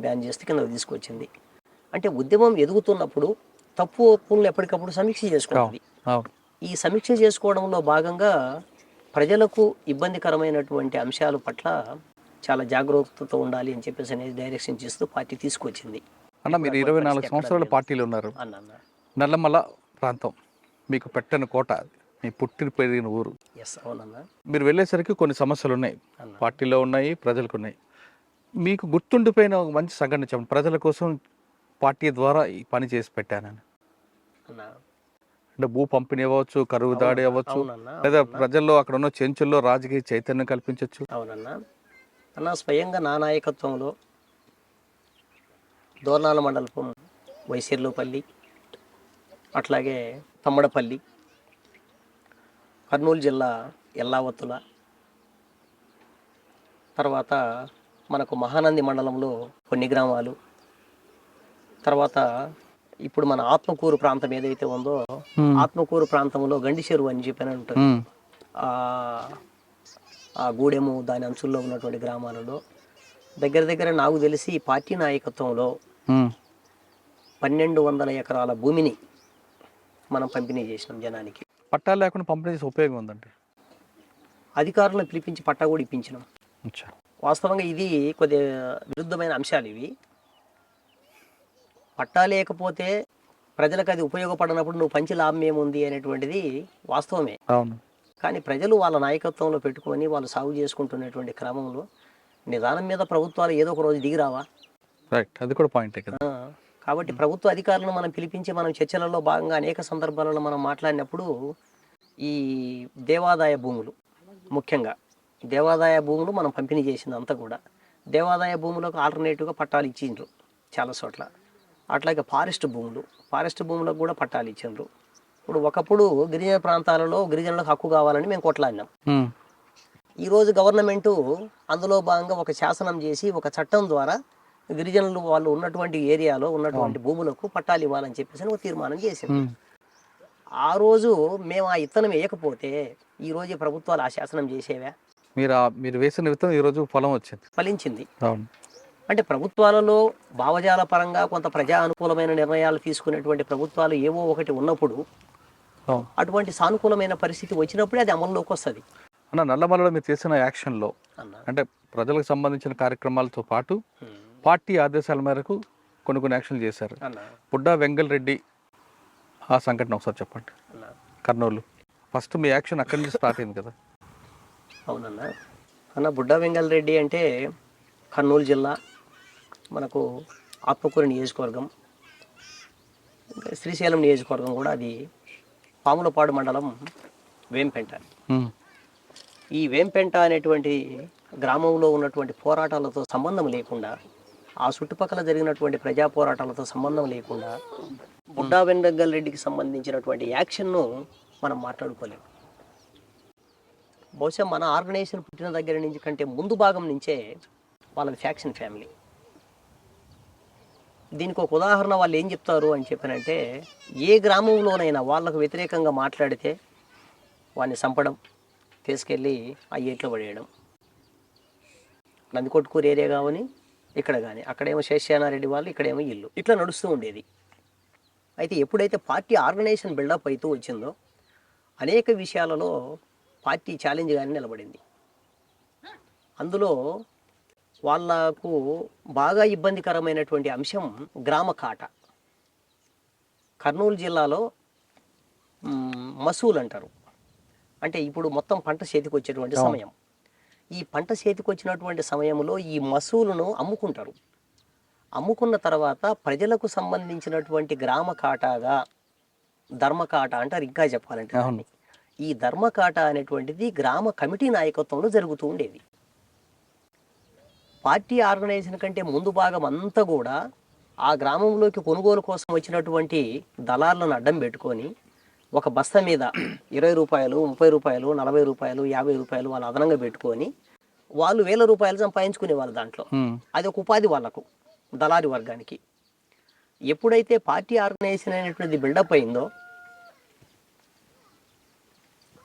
బ్యాన్ చేస్తే కిందకు తీసుకొచ్చింది. అంటే ఉద్యమం ఎదుగుతున్నప్పుడు తప్పు ఒప్పులను ఎప్పటికప్పుడు సమీక్ష చేసుకోవాలి. ఈ సమీక్ష చేసుకోవడంలో భాగంగా ప్రజలకు ఇబ్బందికరమైనటువంటి అంశాల పట్ల చాలా జాగ్రత్తతో ఉండాలి అని చెప్పేసి అనేది డైరెక్షన్ చేస్తూ పార్టీ తీసుకొచ్చింది. అన్న మీరు 24 సంవత్సరాల పార్టీలో ఉన్నారు. నల్లమల ప్రాంతం మీకు పెట్టని కోట, మీ పుట్టిన పెరిగిన ఊరు. అవునన్నా. మీరు వెళ్ళేసరికి కొన్ని సమస్యలు ఉన్నాయి, పార్టీలో ఉన్నాయి, ప్రజలకు ఉన్నాయి. మీకు గుర్తుండిపోయిన ఒక మంచి సంఘటన చెప్పండి. ప్రజల కోసం పార్టీ ద్వారా ఈ పని చేసి పెట్టానని. అంటే భూ పంపిణీ అవ్వచ్చు, కరువు దాడి అవ్వచ్చు, లేదా ప్రజల్లో అక్కడ ఉన్న చెంచుల్లో రాజకీయ చైతన్యం కల్పించవచ్చు. అవునన్నా. అన్న స్వయంగా నా నాయకత్వంలో దోర్నాల మండలం వైసీర్లోపల్లి, అట్లాగే తమ్మడపల్లి, కర్నూలు జిల్లా ఎల్లావత్తుల, తర్వాత మనకు మహానంది మండలంలో కొన్ని గ్రామాలు, తర్వాత ఇప్పుడు మన ఆత్మకూరు ప్రాంతం ఏదైతే ఉందో ఆత్మకూరు ప్రాంతంలో గండి చెరువు అని చెప్పని ఉంటుంది. ఆ గూడెము దాని అంచుల్లో ఉన్నటువంటి గ్రామాలలో దగ్గర నాకు తెలిసి పార్టీ నాయకత్వంలో 1200 ఎకరాల భూమిని మనం పంపిణీ చేసినాం జనానికి. పట్టాలు లేకుండా పంపిణీ చేసే ఉపయోగం ఉందండి. అధికారులను పిలిపించి పట్టా కూడా ఇప్పించినాం. వాస్తవంగా ఇది కొద్దిగా విరుద్ధమైన అంశాలు ఇవి. పట్టా లేకపోతే ప్రజలకు అది ఉపయోగపడినప్పుడు నువ్వు పంచి లాభం ఏముంది అనేటువంటిది వాస్తవమే. కానీ ప్రజలు వాళ్ళ నాయకత్వంలో పెట్టుకొని వాళ్ళు సాగు చేసుకుంటున్నటువంటి క్రమంలో నిదానం మీద ప్రభుత్వాలు ఏదో ఒక రోజు దిగిరావా? అది కూడా పాయింటే కదా. కాబట్టి ప్రభుత్వ అధికారులను మనం పిలిపించి మనం చర్చలలో భాగంగా అనేక సందర్భాలలో మనం మాట్లాడినప్పుడు ఈ దేవాదాయ భూములు, ముఖ్యంగా దేవాదాయ భూములు మనం పంపిణీ చేసింది అంతా కూడా దేవాదాయ భూములకు ఆల్టర్నేటివ్గా పట్టాలు ఇచ్చిండ్రు చాలా చోట్ల. అట్లాగే ఫారెస్ట్ భూములకు కూడా పట్టాలు ఇచ్చిండ్రు. ఇప్పుడు ఒకప్పుడు గిరిజన ప్రాంతాలలో గిరిజనులకు హక్కు కావాలని మేము కొట్లాడినాం. ఈరోజు గవర్నమెంటు అందులో భాగంగా ఒక శాసనం చేసి ఒక చట్టం ద్వారా గిరిజనులు వాళ్ళు ఉన్నటువంటి ఏరియాలో ఉన్నటువంటి భూములకు పట్టాలు ఇవ్వాలని చెప్పేసి ఒక తీర్మానం చేసింది. ఆ రోజు మేము ఆ విత్తనం వేయకపోతే ఈ రోజు ప్రభుత్వాలు ఆ శాసనం చేసేవా? మీరు వేసిన విత్తనం ఈరోజు ఫలం వచ్చింది, ఫలించింది. అవును. అంటే ప్రభుత్వాలలో భావజాల పరంగా కొంత ప్రజా అనుకూలమైన నిర్ణయాలు తీసుకునేటువంటి ప్రభుత్వాలు ఏవో ఒకటి ఉన్నప్పుడు అటువంటి సానుకూలమైన పరిస్థితి వచ్చినప్పుడే అది అమల్లోకి వస్తుంది. అన్న, నల్లమలలో మీరు చేసిన యాక్షన్లో అన్న అంటే ప్రజలకు సంబంధించిన కార్యక్రమాలతో పాటు పార్టీ ఆదేశాల మేరకు కొన్ని యాక్షన్లు చేశారు. అన్న బుడ్డా వెంగల్ రెడ్డి ఆ సంఘటన ఒకసారి చెప్పండి. అన్న కర్నూలు ఫస్ట్ మీ యాక్షన్ అక్కడి నుంచి స్టార్ట్ అయింది కదా? అవునన్నా. అన్న బుడ్డా వెంగల్ రెడ్డి అంటే కర్నూలు జిల్లా, మనకు ఆత్మకూరు నియోజకవర్గం, ఇంకా శ్రీశైలం నియోజకవర్గం కూడా అది పాములపాడు మండలం వేంపెంట. ఈ వేంపెంట అనేటువంటి గ్రామంలో ఉన్నటువంటి పోరాటాలతో సంబంధం లేకుండా, ఆ చుట్టుపక్కల జరిగినటువంటి ప్రజా పోరాటాలతో సంబంధం లేకుండా బుడ్డా వెంగల్ రెడ్డికి సంబంధించినటువంటి యాక్షన్ను మనం మాట్లాడుకోలేము. బహుశా మన ఆర్గనైజేషన్ పుట్టిన దగ్గర నుంచి కంటే ముందు భాగం నుంచే వాళ్ళది ఫ్యాక్షన్ ఫ్యామిలీ. దీనికి ఒక ఉదాహరణ వాళ్ళు ఏం చెప్తారు అని చెప్పానంటే, ఏ గ్రామంలోనైనా వాళ్ళకు వ్యతిరేకంగా మాట్లాడితే వాడిని చంపడం, తీసుకెళ్ళి ఆ ఏట్లో పడేయడం. నందికొట్కూరు ఏరియా కావని ఇక్కడ కానీ, అక్కడేమో శేషానారెడ్డి వాళ్ళు, ఇక్కడేమో ఇల్లు, ఇట్లా నడుస్తూ ఉండేది. అయితే ఎప్పుడైతే పార్టీ ఆర్గనైజేషన్ బిల్డప్ అవుతూ వచ్చిందో అనేక విషయాలలో పార్టీ ఛాలెంజ్గానే నిలబడింది. అందులో వాళ్ళకు బాగా ఇబ్బందికరమైనటువంటి అంశం గ్రామ కాట. కర్నూలు జిల్లాలో మసూలు అంటారు. అంటే ఇప్పుడు మొత్తం పంట చేతికి వచ్చేటువంటి సమయం. ఈ పంట చేతికి వచ్చినటువంటి సమయంలో ఈ మసూలును అమ్ముకుంటారు. అమ్ముకున్న తర్వాత ప్రజలకు సంబంధించినటువంటి గ్రామ కాటాగా ధర్మకాట అంటారు. ఇంకా చెప్పాలంటే ఈ ధర్మకాట అనేటువంటిది గ్రామ కమిటీ నాయకత్వంలో జరుగుతూ ఉండేది. పార్టీ ఆర్గనైజేషన్ కంటే ముందు భాగం అంతా కూడా ఆ గ్రామంలోకి కొనుగోలు కోసం వచ్చినటువంటి దళాలను అడ్డం పెట్టుకొని ఒక బస్తా మీద 20 రూపాయలు, 30 రూపాయలు, 40 రూపాయలు, 50 రూపాయలు వాళ్ళు అదనంగా పెట్టుకొని వాళ్ళు 1000 రూపాయలు సంపాదించుకునే వాళ్ళు. దాంట్లో అది ఒక ఉపాధి వాళ్ళకు, దళారి వర్గానికి. ఎప్పుడైతే పార్టీ ఆర్గనైజేషన్ అనేటువంటిది బిల్డప్ అయిందో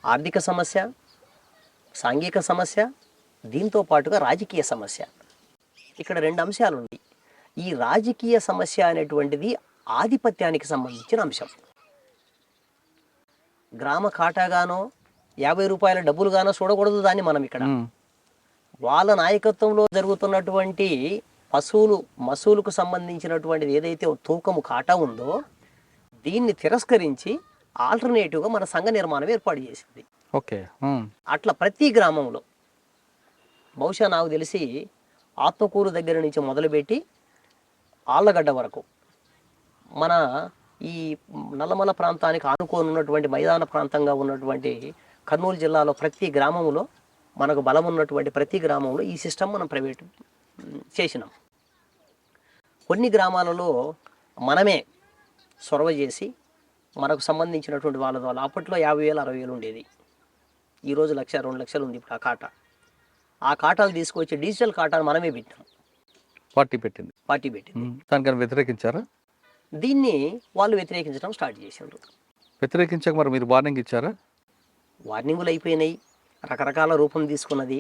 ఆర్థిక సమస్య, సాంఘిక సమస్య, దీంతో పాటుగా రాజకీయ సమస్య, ఇక్కడ 2 అంశాలు ఉన్నాయి. ఈ రాజకీయ సమస్య అనేటువంటిది ఆధిపత్యానికి సంబంధించిన అంశం. గ్రామ కాటాగానో 50 రూపాయల డబ్బులుగానో చూడకూడదు దాన్ని మనం ఇక్కడ. వాళ్ళ నాయకత్వంలో జరుగుతున్నటువంటి మసూలుకు సంబంధించినటువంటిది ఏదైతే తూకము కాటా ఉందో దీన్ని తిరస్కరించి ఆల్టర్నేటివ్గా మన సంఘ నిర్మాణం ఏర్పాటు చేసింది. ఓకే. అట్లా ప్రతి గ్రామంలో బహుశా నాకు తెలిసి ఆత్మకూరు దగ్గర నుంచి మొదలుపెట్టి ఆళ్ళగడ్డ వరకు మన ఈ నల్లమల ప్రాంతానికి ఆనుకొని ఉన్నటువంటి మైదాన ప్రాంతంగా ఉన్నటువంటి కర్నూలు జిల్లాలో ప్రతి గ్రామంలో మనకు బలం ఉన్నటువంటి ప్రతి గ్రామంలో ఈ సిస్టమ్ మనం ప్రైవేట్ చేసినాం. కొన్ని గ్రామాలలో మనమే చొరవ చేసి మనకు సంబంధించినటువంటి వాళ్ళ ద్వారా అప్పట్లో 50,000 60,000 ఉండేది. ఈరోజు 1,00,000 2 లక్షలు ఉంది ఇప్పుడు ఆ కాటా. ఆ కాటాలు తీసుకొచ్చి డిజిటల్ కాటాను మనమే పెట్టాం. పార్టీ పెట్టింది. దానికన్నా వ్యతిరేకించారా? దీన్ని వాళ్ళు వ్యతిరేకించడం స్టార్ట్ చేశారు. వ్యతిరేకించాక మరి మీరు వార్నింగ్ ఇచ్చారా? వార్నింగులు అయిపోయినాయి, రకరకాల రూపం తీసుకున్నది.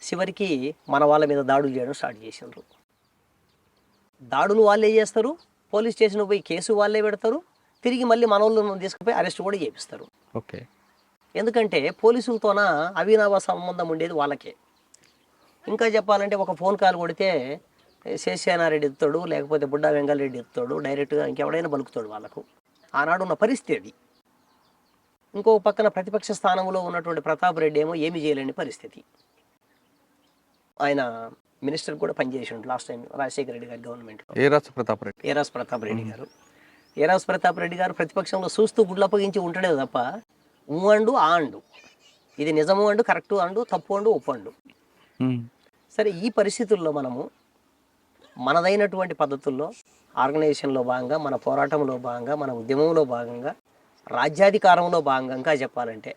చివరికి మన వాళ్ళ మీద దాడులు చేయడం స్టార్ట్ చేశారు. దాడులు వాళ్ళే చేస్తారు, పోలీస్ స్టేషన్ పోయి కేసు వాళ్ళే పెడతారు, తిరిగి మళ్ళీ మన వాళ్ళను తీసుకుపోయి అరెస్ట్ కూడా చేపిస్తారు. ఓకే. ఎందుకంటే పోలీసులతోన అవినాభ సంబంధం ఉండేది వాళ్ళకే. ఇంకా చెప్పాలంటే ఒక ఫోన్ కాల్ కొడితే శేషానారెడ్డి ఎత్తాడు, లేకపోతే బుడ్డా వెంగల్ రెడ్డి ఎత్తాడు, డైరెక్ట్గా ఇంకెవడైనా బలుకుతాడు వాళ్ళకు. ఆనాడు ఉన్న పరిస్థితి అది. ఇంకో పక్కన ప్రతిపక్ష స్థానంలో ఉన్నటువంటి ప్రతాప్ రెడ్డి ఏమో ఏమీ చేయలేని పరిస్థితి. ఆయన మినిస్టర్ కూడా పనిచేసిండు లాస్ట్ టైం రాజశేఖర రెడ్డి గారి గవర్నమెంట్లో. ఏరాస్ ప్రతాప్ రెడ్డి గారు ప్రతిపక్షంలో చూస్తూ గుడ్లప్పగించి ఉంటాడే తప్ప అండు ఆ అండు, ఇది నిజము అండు, కరెక్టు అండు, తప్పు అండు, ఒప్పు అండు. సరే, ఈ పరిస్థితుల్లో మనము మనదైనటువంటి పద్ధతుల్లో ఆర్గనైజేషన్లో భాగంగా, మన పోరాటంలో భాగంగా, మన ఉద్యమంలో భాగంగా, రాజ్యాధికారంలో భాగంగా చెప్పాలంటే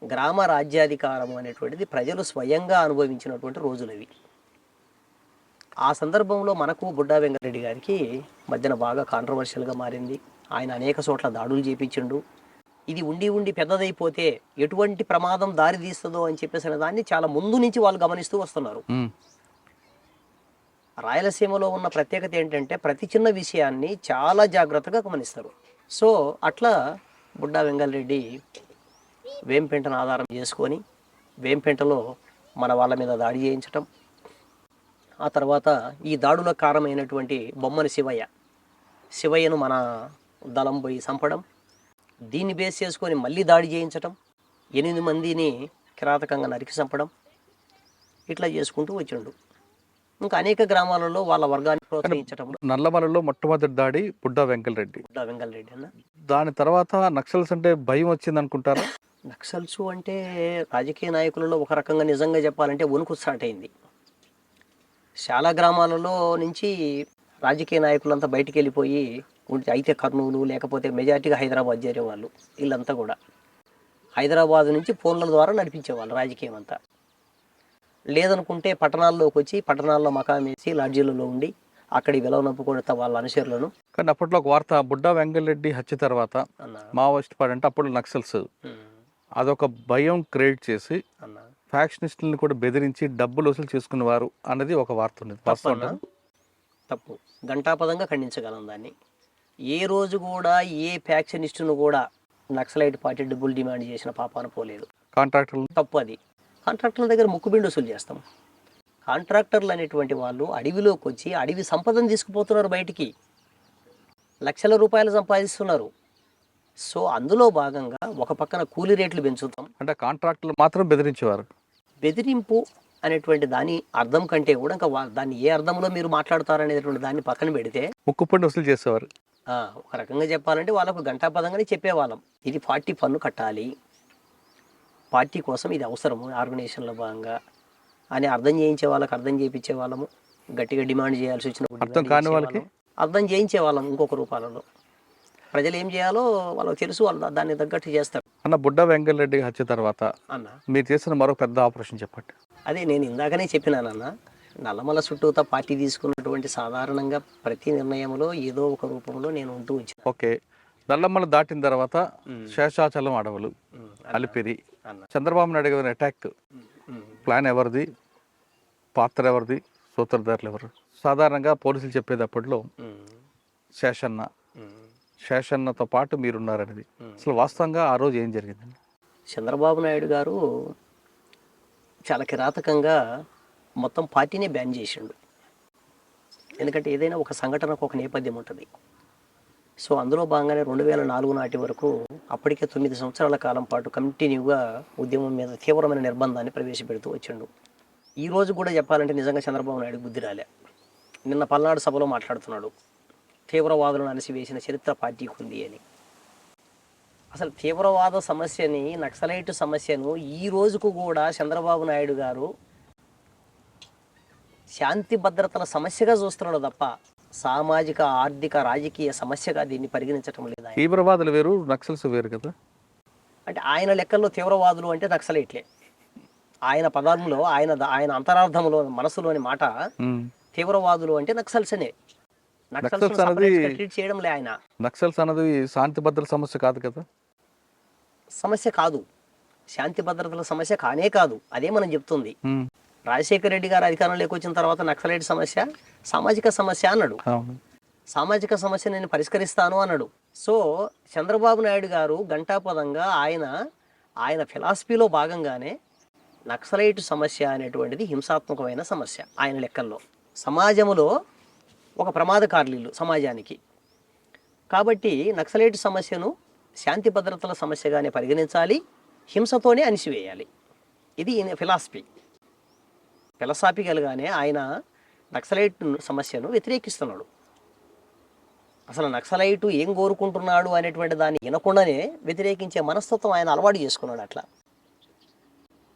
గ్రామ రాజ్యాధికారం అనేటువంటిది ప్రజలు స్వయంగా అనుభవించినటువంటి రోజులు అవి. ఆ సందర్భంలో మనకు బుడ్డా వెంకటరెడ్డి గారికి మధ్యన బాగా కాంట్రవర్షియల్గా మారింది. ఆయన అనేక చోట్ల దాడులు చేపించిండు. ఇది ఉండి ఉండి పెద్దదైపోతే ఎటువంటి ప్రమాదం దారి తీస్తుందో అని చెప్పేసిన దాన్ని చాలా ముందు నుంచి వాళ్ళు గమనిస్తూ వస్తున్నారు. రాయలసీమలో ఉన్న ప్రత్యేకత ఏంటంటే ప్రతి చిన్న విషయాన్ని చాలా జాగ్రత్తగా గమనిస్తారు. సో అట్లా బుడ్డా వెంగళరెడ్డి వేంపెంటను ఆధారం చేసుకొని వేంపెంటలో మన వాళ్ళ మీద దాడి చేయించటం, ఆ తర్వాత ఈ దాడులకు కారణమైనటువంటి బొమ్మని శివయ్యను మన దళం పోయి చంపడం, దీన్ని బేస్ చేసుకొని మళ్ళీ దాడి చేయించటం, 8 మందిని కిరాతకంగా నరికి చంపడం, ఇట్లా చేసుకుంటూ వచ్చిండు. ఇంకా అనేక గ్రామాలలో వాళ్ళ వర్గాన్ని ప్రోత్సహించడం. నల్లమలలో మొట్టమొదటి దాడి బుడ్డా వెంకటరెడ్డి అన్న. దాని తర్వాత నక్సల్స్ అంటే భయం వచ్చింది అనుకుంటారా? నక్సల్స్ అంటే రాజకీయ నాయకులలో ఒక రకంగా నిజంగా చెప్పాలంటే వణుకు స్టార్ట్ అయింది. చాలా గ్రామాలలో నుంచి రాజకీయ నాయకులంతా బయటికి వెళ్ళిపోయి అయితే కర్నూలు లేకపోతే మెజార్టీగా హైదరాబాద్ చేరేవాళ్ళు. వీళ్ళంతా కూడా హైదరాబాద్ నుంచి ఫోన్ల ద్వారా నడిపించేవాళ్ళు రాజకీయం అంతా. లేదనుకుంటే పట్టణాల్లోకి వచ్చి పట్టణాల్లో మకాం వేసి లాడ్జీలలో ఉండి అక్కడి విలవనొప్పుకొడతా వాళ్ళ అనుచరులను. కానీ అప్పట్లో ఒక వార్త, బుడ్డా వెంకటరెడ్డి హత్య తర్వాత మావోయిస్ట్ పార్టీ అంటే అప్పుడు నక్సల్స్ అదొక భయం క్రియేట్ చేసి ఫ్యాక్షనిస్టులను కూడా బెదిరించి డబ్బులు వసూలు చేసుకునేవారు అన్నది ఒక వార్త ఉంది. తప్పు, ఘంటాపదంగా ఖండించగలం దాన్ని. ఏ రోజు కూడా ఏ ఫ్యాక్షనిస్టును కూడా నక్సలైట్ పార్టీ డబ్బులు డిమాండ్ చేసిన పాపాన పోలేదు. కాంట్రాక్టర్లు తప్పు అది. కాంట్రాక్టర్ల దగ్గర ముక్కుబిండి వసూలు చేస్తాం. కాంట్రాక్టర్లు అనేటువంటి వాళ్ళు అడవిలోకి వచ్చి అడవి సంపదను తీసుకుపోతున్నారు, బయటికి లక్షల రూపాయలు సంపాదిస్తున్నారు. సో అందులో భాగంగా ఒక పక్కన కూలీ రేట్లు పెంచుతాం అంటే కాంట్రాక్టర్లు మాత్రం బెదిరించేవారు. బెదిరింపు అనేటువంటి దాని అర్థం కంటే కూడా ఇంకా దాన్ని ఏ అర్థంలో మీరు మాట్లాడతారనేటువంటి దాన్ని పక్కన పెడితే ముక్కుపండి వసూలు చేసేవారు. ఒక రకంగా చెప్పాలంటే వాళ్ళకు ఘంటాపదంగానే చెప్పేవాళ్ళం, ఇది పార్టీ పన్ను కట్టాలి, పార్టీ కోసం ఇది అవసరము ఆర్గనైజేషన్లో భాగంగా అని అర్థం చేయించే వాళ్ళకి అర్థం చేయించే వాళ్ళము. గట్టిగా డిమాండ్ చేయాల్సి వచ్చినప్పుడు అర్థం కాని వాళ్ళకి అర్థం చేయించే వాళ్ళం. ఇంకొక రూపాలలో ప్రజలు ఏం చేయాలో వాళ్ళకి తెలుసు, వాళ్ళు దాన్ని తగ్గట్టు చేస్తారు. అన్న బుడ్డా వెంకటరెడ్డి హత్య తర్వాత అన్న మీరు చేసిన మరో పెద్ద ఆపరేషన్ చెప్పండి. అదే నేను ఇందాకనే చెప్పినానన్న, నల్లమల చుట్టూతా పార్టీ తీసుకున్నటువంటి సాధారణంగా ప్రతి నిర్ణయంలో ఏదో ఒక రూపంలో నేను ఉంటూ వచ్చాను. ఓకే, నల్లమల దాటిన తర్వాత శేషాచలం అడవులు, అలిపిరి, చంద్రబాబు నాయుడు గారి అటాక్ ప్లాన్ ఎవరిది, పాత్ర ఎవరిది, సూత్రధారులు ఎవరు? సాధారణంగా పోలీసులు చెప్పేటప్పట్లో శేషన్నతో పాటు మీరున్నారనేది. అసలు వాస్తవంగా ఆ రోజు ఏం జరిగిందండి? చంద్రబాబు నాయుడు గారు చాలా కిరాతకంగా మొత్తం పార్టీనే బ్యాన్ చేసిండు. ఎందుకంటే ఏదైనా ఒక సంఘటనకు ఒక నేపథ్యం ఉంటుంది. సో అందులో భాగంగానే 2004 నాటి వరకు అప్పటికే 9 సంవత్సరాల కాలం పాటు కంటిన్యూగా ఉద్యమం మీద తీవ్రమైన నిర్బంధాన్ని ప్రవేశపెడుతూ వచ్చిండు. ఈ రోజు కూడా చెప్పాలంటే నిజంగా చంద్రబాబు నాయుడు బుద్ధి రాలే. నిన్న పల్నాడు సభలో మాట్లాడుతున్నాడు, తీవ్రవాదులను అణిసివేసిన చరిత్ర పార్టీకి ఉంది అని. అసలు తీవ్రవాద సమస్యని, నక్సలైట్ సమస్యను ఈ రోజుకు కూడా చంద్రబాబు నాయుడు గారు శాంతి భద్రతల సమస్యగా చూస్తున్నాడు తప్ప సామాజిక, ఆర్థిక, రాజకీయ సమస్యగా దీన్ని పరిగణించడం లేదు. తీవ్రవాదులు వేరు, నక్సల్స్ వేరు కదా. అంటే ఆయన లెక్కల్లో తీవ్రవాదులు అంటే నక్సలైట్లే. ఆయన పదంలో, ఆయన అంతరార్థంలో, మనసులోని మాట తీవ్రవాదులు అంటే నక్సల్స్ అనే. నక్సల్స్ అనేది ట్రీట్ చేయడం లే ఆయన. నక్సల్స్ అన్నది శాంతి భద్రతల సమస్య కాదు కదా. సమస్య కాదు, శాంతి భద్రతల సమస్య కానే కాదు. అదే మనం చెప్తుంది. రాజశేఖర రెడ్డి గారు అధికారంలోకి వచ్చిన తర్వాత నక్సలైట్ సమస్య సామాజిక సమస్య అన్నాడు. సామాజిక సమస్య నేను పరిష్కరిస్తాను అన్నాడు. సో చంద్రబాబు నాయుడు గారు ఘంటాపదంగా ఆయన ఫిలాసఫీలో భాగంగానే నక్సలైట్ సమస్య అనేటువంటిది హింసాత్మకమైన సమస్య ఆయన లెక్కల్లో. సమాజంలో ఒక ప్రమాదకారులు సమాజానికి. కాబట్టి నక్సలైట్ సమస్యను శాంతి భద్రతల సమస్యగానే పరిగణించాలి, హింసతోనే అణిసివేయాలి. ఇది ఫిలాసఫికల్గానే ఆయన నక్సలైట్ సమస్యను వ్యతిరేకిస్తున్నాడు. అసలు నక్సలైటు ఏం కోరుకుంటున్నాడు అనేటువంటి దాన్ని వినకుండానే వ్యతిరేకించే మనస్తత్వం ఆయన అలవాటు చేసుకున్నాడు అట్లా.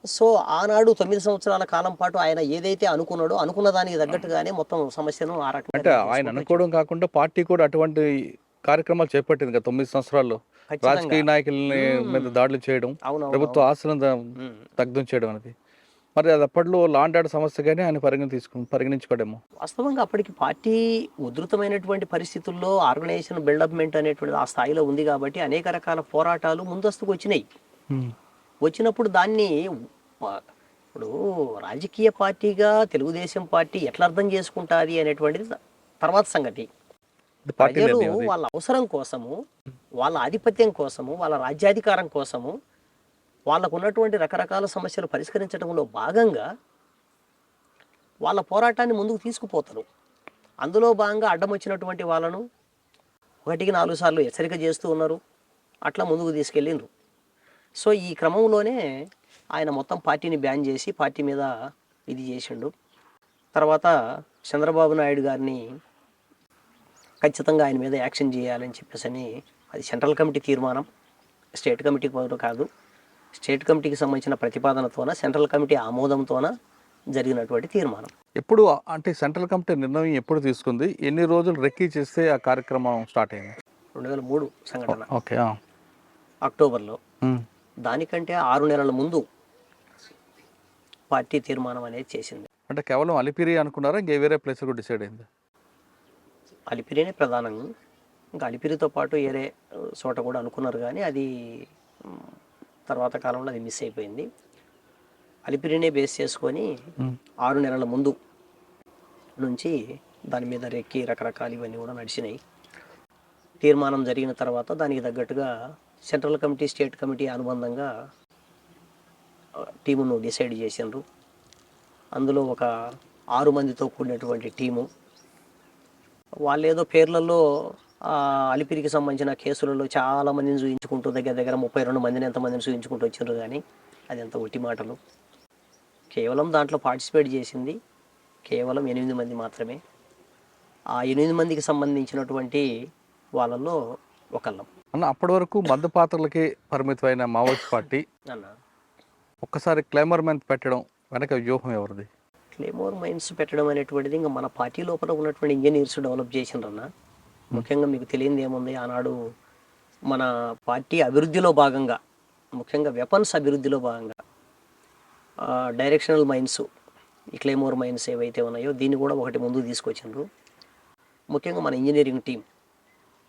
సో ఆనాడు 9 సంవత్సరాల కాలం పాటు ఆయన ఏదైతే అనుకున్నాడో అనుకున్న దానికి తగ్గట్టుగానే మొత్తం సమస్యను ఆ రకంగా అంటే ఆయన అనుకోవడం కాకుండా పార్టీ కూడా అటువంటి కార్యక్రమాలు చేపట్టింది కదా 9 సంవత్సరాల్లో. రాజకీయ నాయకులని మీద దాడులు చేయడం, ప్రభుత్వ ఆస్తులను దగ్ధం చేయడం అనేది. మరి అది అప్పట్లో లాండ్ ఆర్డర్ సమస్యగానే ఆయన పరిగణించుకోడేమో. వాస్తవంగా అప్పటికి పార్టీ ఉధృతమైనటువంటి పరిస్థితుల్లో ఆర్గనైజేషన్ బిల్డప్మెంట్ అనేటువంటి ఆ స్థాయిలో ఉంది కాబట్టి అనేక రకాల పోరాటాలు ముందస్తుకు వచ్చినాయి. వచ్చినప్పుడు దాన్ని ఇప్పుడు రాజకీయ పార్టీగా తెలుగుదేశం పార్టీ ఎట్లా అర్థం చేసుకుంటుంది అనేటువంటిది తర్వాత సంగతి. ప్రజలు వాళ్ళ అవసరం కోసము, వాళ్ళ ఆధిపత్యం కోసము, వాళ్ళ రాజ్యాధికారం కోసము, వాళ్ళకు ఉన్నటువంటి రకరకాల సమస్యలు పరిష్కరించడంలో భాగంగా వాళ్ళ పోరాటాన్ని ముందుకు తీసుకుపోతారు. అందులో భాగంగా అడ్డం వచ్చినటువంటి వాళ్ళను 1కి 4 సార్లు హెచ్చరిక చేస్తూ ఉన్నారు, అట్లా ముందుకు తీసుకెళ్ళిండ్రు. సో ఈ క్రమంలోనే ఆయన మొత్తం పార్టీని బ్యాన్ చేసి పార్టీ మీద ఇది చేసిండు. తర్వాత చంద్రబాబు నాయుడు గారిని ఖచ్చితంగా ఆయన మీద యాక్షన్ చేయాలని చెప్పేసి అది సెంట్రల్ కమిటీ తీర్మానం, స్టేట్ కమిటీ కాదు. స్టేట్ కమిటీకి సంబంధించిన ప్రతిపాదనతోన సెంట్రల్ కమిటీ ఆమోదంతోన జరిగినటువంటి తీర్మానం. ఎప్పుడు అంటే సెంట్రల్ కమిటీ నిర్ణయం ఎప్పుడు తీసుకుంది, ఎన్ని రోజులు రెక్కీ చేస్తే ఆ కార్యక్రమం స్టార్ట్ అయింది? 2003 సంఘటన. ఓకే, అక్టోబర్లో. దానికంటే 6 నెలల ముందు పార్టీ తీర్మానం అనేది చేసింది. అంటే కేవలం అలిపిరి అనుకున్నారా, ఇంకే వేరే ప్లేస్ కూడా డిసైడ్ అయింది? అలిపిరినే ప్రధానంగా, ఇంకా అలిపిరితో పాటు వేరే చోట కూడా అనుకున్నారు, కానీ అది తర్వాత కాలంలో అది మిస్ అయిపోయింది. అలిపిరినే బేస్ చేసుకొని 6 నెలల ముందు నుంచి దాని మీద రెక్కి రకరకాలు ఇవన్నీ కూడా నడిచినాయి. తీర్మానం జరిగిన తర్వాత దానికి తగ్గట్టుగా సెంట్రల్ కమిటీ, స్టేట్ కమిటీ అనుబంధంగా టీమును డిసైడ్ చేసిండ్రు. అందులో ఒక 6 మందితో కూడినటువంటి టీము. వాళ్ళు ఏదో పేర్లలో అలిపిరికి సంబంధించిన కేసులలో చాలా మందిని చూపించుకుంటూ దగ్గర 32 మందిని ఎంతమందిని చూపించుకుంటూ వచ్చిండ్రు, కానీ అది ఎంత ఒట్టి మాటలు. కేవలం దాంట్లో పార్టిసిపేట్ చేసింది కేవలం 8 మంది మాత్రమే. ఆ 8 మందికి సంబంధించినటువంటి వాళ్ళల్లో ఒకళ్ళం. అన్న, అప్పటి వరకు మద్దు పాత్రలకే పరిమితమైన మావోయిస్ట్ పార్టీ అన్న ఒక్కసారి క్లైమర్ మైన్స్ పెట్టడం వెనక వ్యూహం ఎవరిది? క్లేమోర్ మైన్స్ పెట్టడం అనేటువంటిది ఇంకా మన పార్టీ లోపల ఉన్నటువంటి ఇంజనీర్స్ డెవలప్ చేసిండ్రన్న. ముఖ్యంగా మీకు తెలియంది ఏముంది, ఆనాడు మన పార్టీ అభివృద్ధిలో భాగంగా, ముఖ్యంగా వెపన్స్ అభివృద్ధిలో భాగంగా డైరెక్షనల్ మైన్స్, ఈ క్లేమోర్ మైన్స్ ఏవైతే ఉన్నాయో దీన్ని కూడా ఒకటి ముందుకు తీసుకొచ్చిండ్రు. ముఖ్యంగా మన ఇంజనీరింగ్ టీం,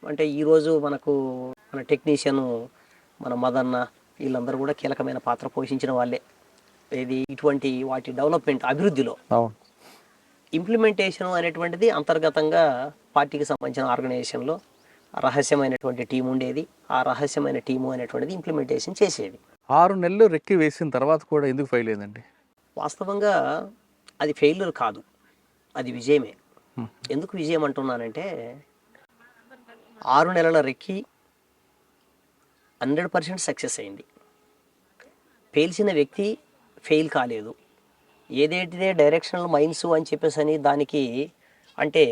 అంటే ఈరోజు మనకు మన టెక్నీషియన్, మన మదన్న, వీళ్ళందరూ కూడా కీలకమైన పాత్ర పోషించిన వాళ్ళే. ఇది ఇటువంటి వాటి డెవలప్మెంట్ అభివృద్ధిలో. ఇంప్లిమెంటేషన్ అనేటువంటిది అంతర్గతంగా పార్టీకి సంబంధించిన ఆర్గనైజేషన్లో రహస్యమైనటువంటి టీం ఉండేది. ఆ రహస్యమైన టీము అనేటువంటిది ఇంప్లిమెంటేషన్ చేసేది. 6 నెలలు రెక్కి వేసిన తర్వాత కూడా ఎందుకు ఫెయిల్ అయిందండి? వాస్తవంగా అది ఫెయిల్యూర్ కాదు, అది విజయమే. ఎందుకు విజయం అంటున్నానంటే 6 నెలల రెక్కి 100% సక్సెస్ అయింది. పేల్చిన వ్యక్తి ఫెయిల్ కాలేదు. ఏదైతే డైరెక్షనల్ మైన్స్ అని చెప్పేసి దానికి అంటే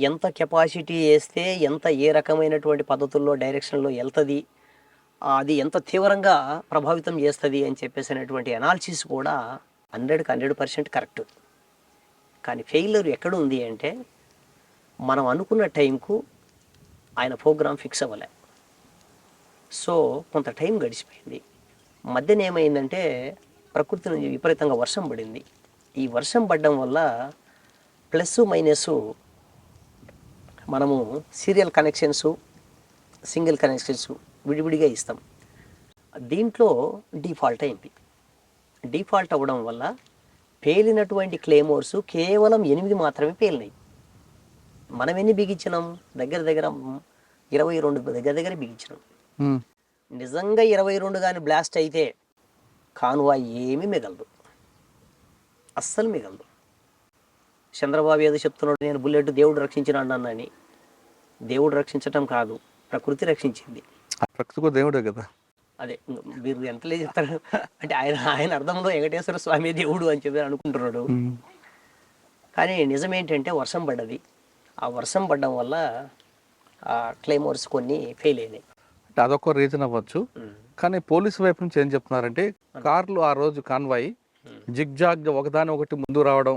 ఎంత కెపాసిటీ వేస్తే ఎంత ఏ రకమైనటువంటి పద్ధతుల్లో డైరెక్షన్లో వెళ్తుంది, అది ఎంత తీవ్రంగా ప్రభావితం చేస్తుంది అని చెప్పేసి అనేటువంటి అనాలిసిస్ కూడా 100కి 100% కరెక్ట్. కానీ ఫెయిల్యూర్ ఎక్కడ ఉంది అంటే మనం అనుకున్న టైంకు ఆయన ప్రోగ్రామ్ ఫిక్స్ అవ్వలే. సో కొంత టైం గడిచిపోయింది. మధ్యన ఏమైందంటే ప్రకృతి నుంచి విపరీతంగా వర్షం పడింది. ఈ వర్షం పడడం వల్ల ప్లస్ మైనస్ మనము సీరియల్ కనెక్షన్స్, సింగిల్ కనెక్షన్స్ విడివిడిగా ఇస్తాం. దీంట్లో డిఫాల్ట్ అయింది. డిఫాల్ట్ అవ్వడం వల్ల పేలినటువంటి క్లేమోర్స్ కేవలం 8 మాత్రమే పేలినాయి. మనం ఎన్ని బిగించినాం? దగ్గర 22 దగ్గర బిగించినాం. నిజంగా 22 కానీ బ్లాస్ట్ అయితే కాన్వాయ్ ఏమీ మిగలదు, అస్సలు మిగలదు. చంద్రబాబు ఏదో చెప్తున్నాడు, నేను బుల్లెట్ దేవుడు రక్షించినాడు అన్నని. దేవుడు రక్షించటం కాదు, ప్రకృతి రక్షించింది. ప్రకృతి దేవుడే కదా. అదే మీరు ఎంతలే చెప్తారు అంటే ఆయన అర్థంలో వెంకటేశ్వర స్వామి దేవుడు అని చెప్పి అనుకుంటున్నాడు. కానీ నిజమేంటంటే వర్షం పడ్డది. ఆ వర్షం పడడం వల్ల ఆ క్లైమోర్స్ కొన్ని ఫెయిల్ అయినాయి. అంటే అదొక రీజన్ అవ్వచ్చు. కానీ పోలీసు వైపు నుంచి ఏం చెప్తున్నారంటే కార్లు ఆ రోజు కాన్వాయ్ జిగ్జాగ్ ఒకదాని ఒకటి ముందు రావడం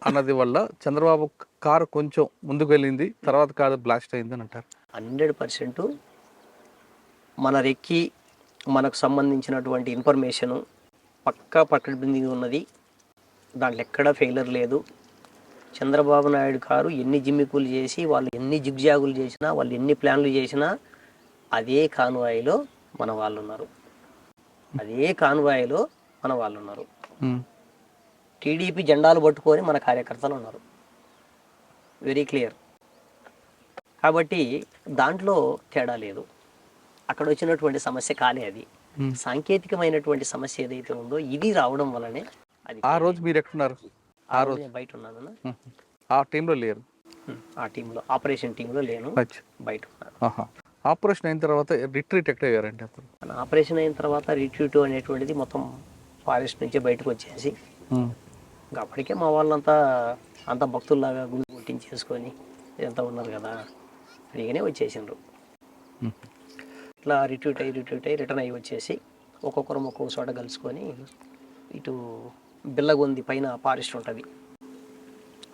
అన్నది వల్ల చంద్రబాబు కారు కొంచెం ముందుకు వెళ్ళింది, తర్వాత కాదు బ్లాస్ట్ అయింది అని అంటారు. 100% మన రెక్కి మనకు సంబంధించినటువంటి ఇన్ఫర్మేషను పక్కా పక్కన ఉన్నది. దాంట్లో ఎక్కడా ఫెయిలర్ లేదు. చంద్రబాబు నాయుడు గారు ఎన్ని జిమ్మికులు చేసి, వాళ్ళు ఎన్ని జిగ్జాగులు చేసినా, వాళ్ళు ఎన్ని ప్లాన్లు చేసినా, అదే కాన్వాయిలో మన వాళ్ళు ఉన్నారు. అదే కాన్వాయిలో మన వాళ్ళు ఉన్నారు. టీడీపీ జెండాలు పట్టుకొని మన కార్యకర్తలు ఉన్నారు. Very clear. కాబట్టి దాంట్లో తేడా లేదు. అక్కడ వచ్చినటువంటి సమస్య కాలే అది. సాంకేతికమైనటువంటి సమస్య ఏదైతే ఉందో ఇది రావడం వల్లనే అది. ఆ రోజు మీరు ఎక్కడున్నారు? ఆ రోజు నేను బయట ఉన్నాను. ఆ టీంలో లేరు? ఆ టీంలో, ఆపరేషన్ టీంలో లేను, బయట ఉన్నాను. ఆపరేషన్ అయిన తర్వాత రిట్రీట్ ఎక్కడ అయ్యారంటే అప్పుడు? ఆపరేషన్ అయిన తర్వాత రిట్రీట్ అనేటువంటిది మొత్తం ఫారెస్ట్ నుంచి బయటకు వచ్చేసి, ఇంకా అప్పటికే మా వాళ్ళంతా అంత భక్తుల్లాగా గుండు కొట్టించేసుకొని ఇదంతా ఉన్నారు కదా, ఫ్రీగానే వచ్చేసిండ్రు. ఇట్లా రిట్రీట్ అయ్యి రిటర్న్ అయ్యి వచ్చేసి ఒక్కొక్కరం ఒక్కొక్క చోట కలుసుకొని ఇటు బిల్లగొంది పైన ఫారెస్ట్ ఉంటుంది,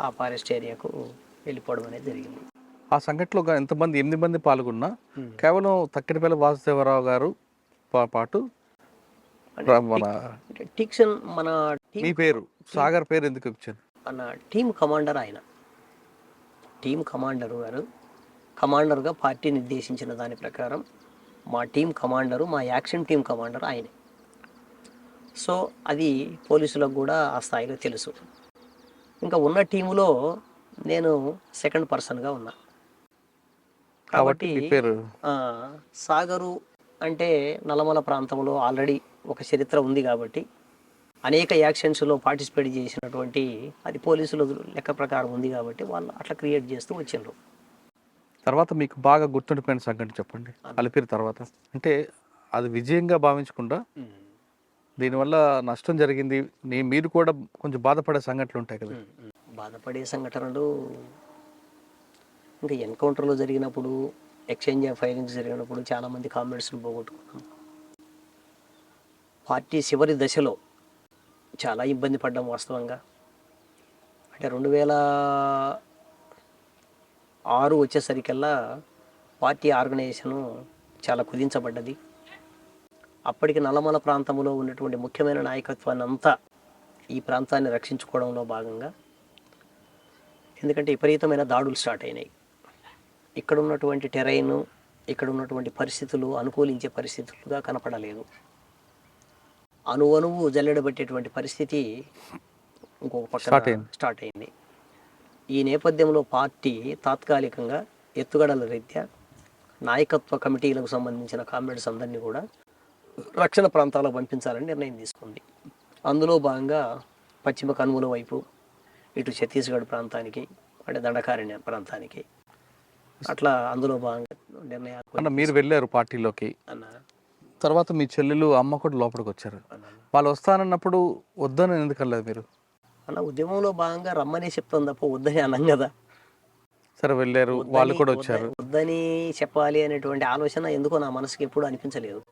ఆ ఫారెస్ట్ ఏరియాకు వెళ్ళిపోవడం అనేది జరిగింది. ఆ సంఘటనలో ఎంతమంది? 8 మంది పాల్గొన్నా కేవలం తక్కినపల్లి వాసుదేవరావు గారు పాటు మన టిక్సన్ మన మీ పేరు సాగర్ పేరు ఎందుకు వచ్చింది? మన టీం కమాండర్ ఆయన, టీం కమాండరు గారు, కమాండర్గా పార్టీ నిర్దేశించిన దాని ప్రకారం మా టీం కమాండరు, మా యాక్షన్ టీం కమాండర్ ఆయనే. సో అది పోలీసులకు కూడా ఆ స్థాయిలో తెలుసు. ఇంకా ఉన్న టీములో నేను సెకండ్ పర్సన్గా ఉన్నా కాబట్టి సాగరు అంటే నల్లమల ప్రాంతంలో ఆల్రెడీ ఒక చరిత్ర ఉంది కాబట్టి అనేక యాక్షన్స్లో పార్టిసిపేట్ చేసినటువంటి అది పోలీసుల లెక్క ప్రకారం ఉంది కాబట్టి వాళ్ళు అట్లా క్రియేట్ చేస్తూ వచ్చిండ్రు. తర్వాత మీకు బాగా గుర్తుండిపోయిన సంఘటన చెప్పండి అలిపిరి తర్వాత. అంటే అది విజయంగా భావించకుండా దీనివల్ల నష్టం జరిగింది, మీరు కూడా కొంచెం బాధపడే సంఘటనలు ఉంటాయి కదా? బాధపడే సంఘటనలు ఇంకా ఎన్కౌంటర్లో జరిగినప్పుడు, ఎక్స్చేంజ్ ఆఫ్ ఫైరింగ్స్ జరిగినప్పుడు చాలామంది కామ్రేడ్స్ని పోగొట్టుకున్నాం. పార్టీ చివరి దశలో చాలా ఇబ్బంది పడ్డాం వాస్తవంగా. అంటే 2006 వచ్చేసరికల్లా పార్టీ ఆర్గనైజేషను చాలా కుదించబడ్డది. అప్పటికి నల్లమల ప్రాంతంలో ఉన్నటువంటి ముఖ్యమైన నాయకత్వాన్ని అంతా ఈ ప్రాంతాన్ని రక్షించుకోవడంలో భాగంగా, ఎందుకంటే విపరీతమైన దాడులు స్టార్ట్ అయినాయి. ఇక్కడ ఉన్నటువంటి టెరైను, ఇక్కడ ఉన్నటువంటి పరిస్థితులు అనుకూలించే పరిస్థితులుగా కనపడలేదు. అణువణువు జల్లెడబట్టేటువంటి పరిస్థితి ఇంకొక పక్కన స్టార్ట్ అయింది. ఈ నేపథ్యంలో పార్టీ తాత్కాలికంగా ఎత్తుగడల రీత్యా నాయకత్వ కమిటీలకు సంబంధించిన కామ్రేడ్స్ అందరినీ కూడా రక్షణ ప్రాంతాలకు పంపించాలని నిర్ణయం తీసుకుంది. అందులో భాగంగా పశ్చిమ కనుమల వైపు, ఇటు ఛత్తీస్గఢ్ ప్రాంతానికి, అంటే దండకారణ్య ప్రాంతానికి, అట్లా అందులో భాగంగా నిర్ణయాలు. మీరు వెళ్ళారు పార్టీలోకి అన్న తర్వాత మీ చెల్లెలు అమ్మ కూడా లోపలికి వచ్చారు. వాళ్ళు వస్తానన్నప్పుడు వద్దని ఎందుకు అనలేదు మీరు? అన్న ఉద్యమంలో భాగంగా రమ్మనే చెప్తాం తప్ప వద్దని అనం కదా. సరే వెళ్ళారు, వాళ్ళు కూడా వచ్చారు. వద్దని చెప్పాలి అనేటువంటి ఆలోచన ఎందుకో నా మనసుకి ఎప్పుడు అనిపించలేదు.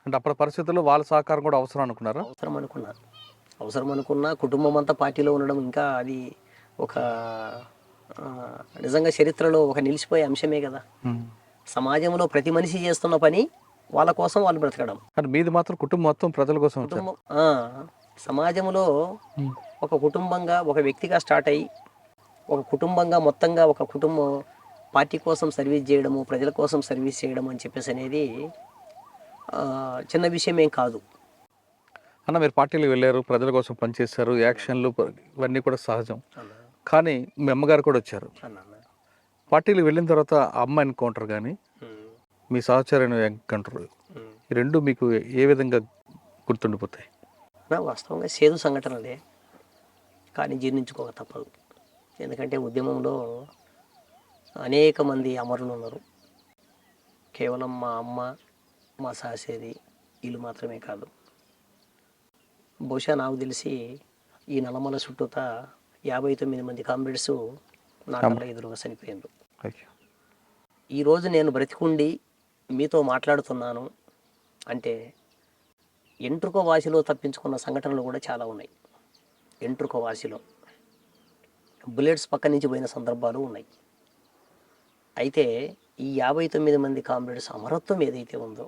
అంటే అప్పటి పరిస్థితుల్లో వాళ్ళ సహకారం కూడా అవసరం అనుకున్నారా? అవసరం అనుకున్నా కుటుంబం అంతా పార్టీలో ఉండడం ఇంకా అది ఒక నిజంగా చరిత్రలో ఒక నిలిచిపోయే అంశమే కదా. సమాజంలో ప్రతి మనిషి చేస్తున్న పని వాళ్ళ కోసం వాళ్ళు బ్రతకడం. కానీ మీది మాత్రం కుటుంబం మొత్తం ప్రజల కోసం. కుటుంబం సమాజంలో ఒక కుటుంబంగా, ఒక వ్యక్తిగా స్టార్ట్ అయ్యి ఒక కుటుంబంగా మొత్తంగా ఒక కుటుంబం పార్టీ కోసం సర్వీస్ చేయడము, ప్రజల కోసం సర్వీస్ చేయడం అని చెప్పేసి అనేది చిన్న విషయం ఏం కాదు అన్న. మీరు పార్టీలకు వెళ్ళారు, ప్రజల కోసం పనిచేశారు, యాక్షన్లు ఇవన్నీ కూడా సహజం. కానీ మీ అమ్మగారు కూడా వచ్చారు. పార్టీలకు వెళ్ళిన తర్వాత అమ్మ ఎన్కౌంటర్ కానీ మీ సహచర్య ఎన్కౌంటర్, ఈ రెండు మీకు ఏ విధంగా గుర్తుండిపోతాయి? వాస్తవంగా సేదు సంఘటనలే, కానీ జీర్ణించుకోక తప్పదు. ఎందుకంటే ఉద్యమంలో అనేక మంది అమరులు ఉన్నారు. కేవలం మా అమ్మ, మా సహసేది వీళ్ళు మాత్రమే కాదు. బహుశా నాకు తెలిసి ఈ నల్లమల చుట్టూత 59 మంది కామ్రేడ్స్ నా కళ్ళ ఎదురుగా చనిపోయారు. ఈరోజు నేను బ్రతికుండి మీతో మాట్లాడుతున్నాను అంటే ఎంట్రుక వాసిలో తప్పించుకున్న సంఘటనలు కూడా చాలా ఉన్నాయి. ఎంట్రుక వాసిలో బుల్లెట్స్ పక్క నుంచి పోయిన సందర్భాలు ఉన్నాయి. అయితే ఈ 59 మంది కామ్రేడ్స్ అమరత్వం ఏదైతే ఉందో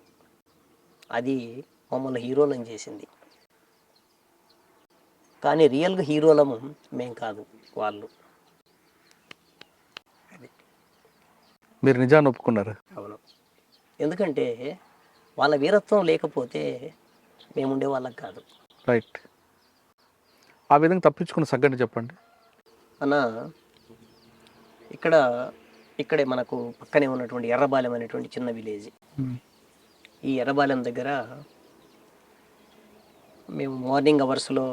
అది మమ్మల్ని హీరోలను చేసింది. కానీ రియల్గా హీరోలము మేం కాదు, వాళ్ళు. మీరు నిజాన్ని ఒప్పుకున్నారు. అవును. ఎందుకంటే వాళ్ళ వీరత్వం లేకపోతే మేము ఉండే వాళ్ళం కాదు. రైట్. ఆ విధంగా తప్పించుకున్న సంఘటన చెప్పండి. అన్న, ఇక్కడే మనకు పక్కనే ఉన్నటువంటి ఎర్రబాలెం అనేటువంటి చిన్న విలేజ్. ఈ ఎర్రబాలెం దగ్గర మేము మార్నింగ్ అవర్స్లో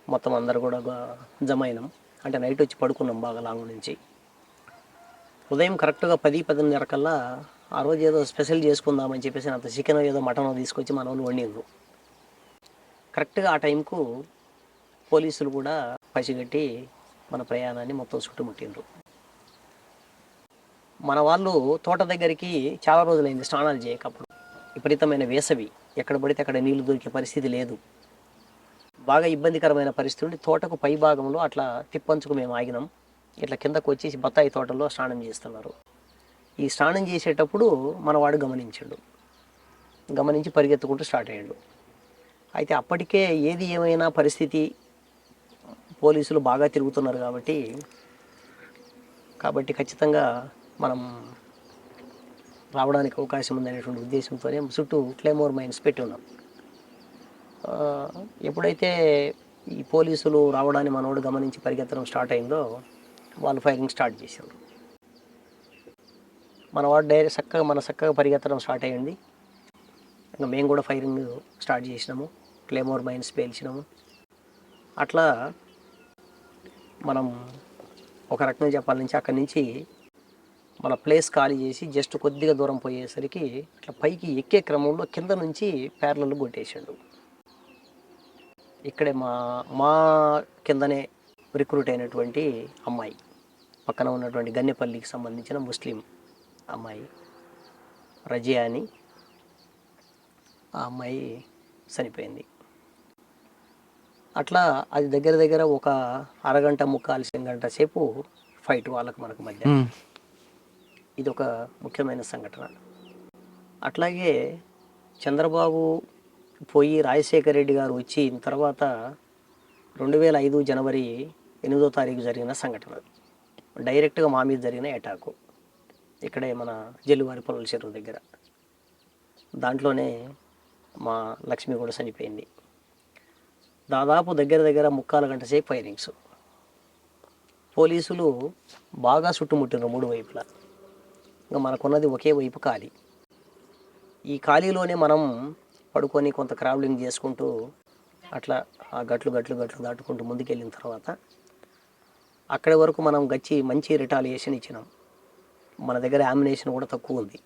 మొత్తం అందరు కూడా జమ అయినాం. అంటే నైట్ వచ్చి పడుకున్నాం బాగా లాంగ్ నుంచి. ఉదయం కరెక్ట్గా 10-10:30 కల్లా ఆ రోజు ఏదో స్పెషల్ చేసుకుందామని చెప్పేసి అంత చికెన్ ఏదో మటన్ తీసుకొచ్చి మన వాళ్ళు వండిండ్రు. కరెక్ట్గా ఆ టైంకు పోలీసులు కూడా పసిగట్టి మన ప్రయాణాన్ని మొత్తం చుట్టుముట్టిండ్రు. మన వాళ్ళు తోట దగ్గరికి చాలా రోజులైంది స్నానాలు చేయకప్పుడు. విపరీతమైన వేసవి, ఎక్కడ పడితే అక్కడ నీళ్లు దొరికే పరిస్థితి లేదు. బాగా ఇబ్బందికరమైన పరిస్థితి ఉండి తోటకు పై భాగంలో అట్లా తిప్పంచుకు మేము ఆగినాం. ఇట్లా కిందకు వచ్చేసి బత్తాయి తోటలో స్నానం చేస్తున్నారు. ఈ స్నానం చేసేటప్పుడు మనవాడు గమనించి పరిగెత్తుకుంటూ స్టార్ట్ అయ్యాడు. అయితే అప్పటికే ఏది ఏమైనా పరిస్థితి, పోలీసులు బాగా తిరుగుతున్నారు కాబట్టి ఖచ్చితంగా మనం రావడానికి అవకాశం ఉందనేటువంటి ఉద్దేశంతోనే చుట్టూ క్లేమోర్ మైన్స్ పెట్టి ఉన్నాం. ఎప్పుడైతే ఈ పోలీసులు రావడాన్ని మనోడు గమనించి పరిగెత్తడం స్టార్ట్ అయిందో వాళ్ళు ఫైరింగ్ స్టార్ట్ చేశారు. మనవాడు డైరెక్ట్ చక్కగా పరిగెత్తడం స్టార్ట్ అయ్యింది. ఇంకా మేము కూడా ఫైరింగ్ స్టార్ట్ చేసినాము, క్లేమోర్ మైన్స్ పేల్చినాము. అట్లా మనం ఒక రకంగా చెప్పాలంటే అక్కడి నుంచి మన ప్లేస్ ఖాళీ చేసి జస్ట్ కొద్దిగా దూరం పోయేసరికి ఇట్లా పైకి ఎక్కే క్రమంలో కింద నుంచి ప్యారలల్ కొట్టేసాడు. ఇక్కడే మా కిందనే రిక్రూట్ అయినటువంటి అమ్మాయి, పక్కన ఉన్నటువంటి గన్నెపల్లికి సంబంధించిన ముస్లిం అమ్మాయి రజియా అని, ఆ అమ్మాయి చనిపోయింది. అట్లా అది దగ్గర ఒక అరగంట 3/4 గంట సేపు ఫైట్ వాళ్ళకు మనకు మధ్య. ఇది ఒక ముఖ్యమైన సంఘటన. అట్లాగే చంద్రబాబు పోయి రాజశేఖర రెడ్డి గారు వచ్చిన తర్వాత 2005 జనవరి 8వ తారీఖు జరిగిన సంఘటన, డైరెక్ట్గా మా మీద జరిగిన అటాకు ఇక్కడే మన జల్లువారి పొలాల చెరువు దగ్గర. దాంట్లోనే మా లక్ష్మి కూడా చనిపోయింది. దాదాపు దగ్గర 3/4 గంట సేపు ఫైరింగ్స్. పోలీసులు బాగా చుట్టుముట్టినారు 3 వైపులా. ఇంకా మనకున్నది ఒకే వైపు ఖాళీ. ఈ ఖాళీలోనే మనం పడుకొని కొంత క్రావలింగ్ చేసుకుంటూ అట్లా ఆ గట్లు దాటుకుంటూ ముందుకెళ్ళిన తర్వాత అక్కడి వరకు మనం మంచి రిటాలియేషన్ ఇచ్చినాం. మన దగ్గర యామినేషన్ కూడా తక్కువ ఉంది.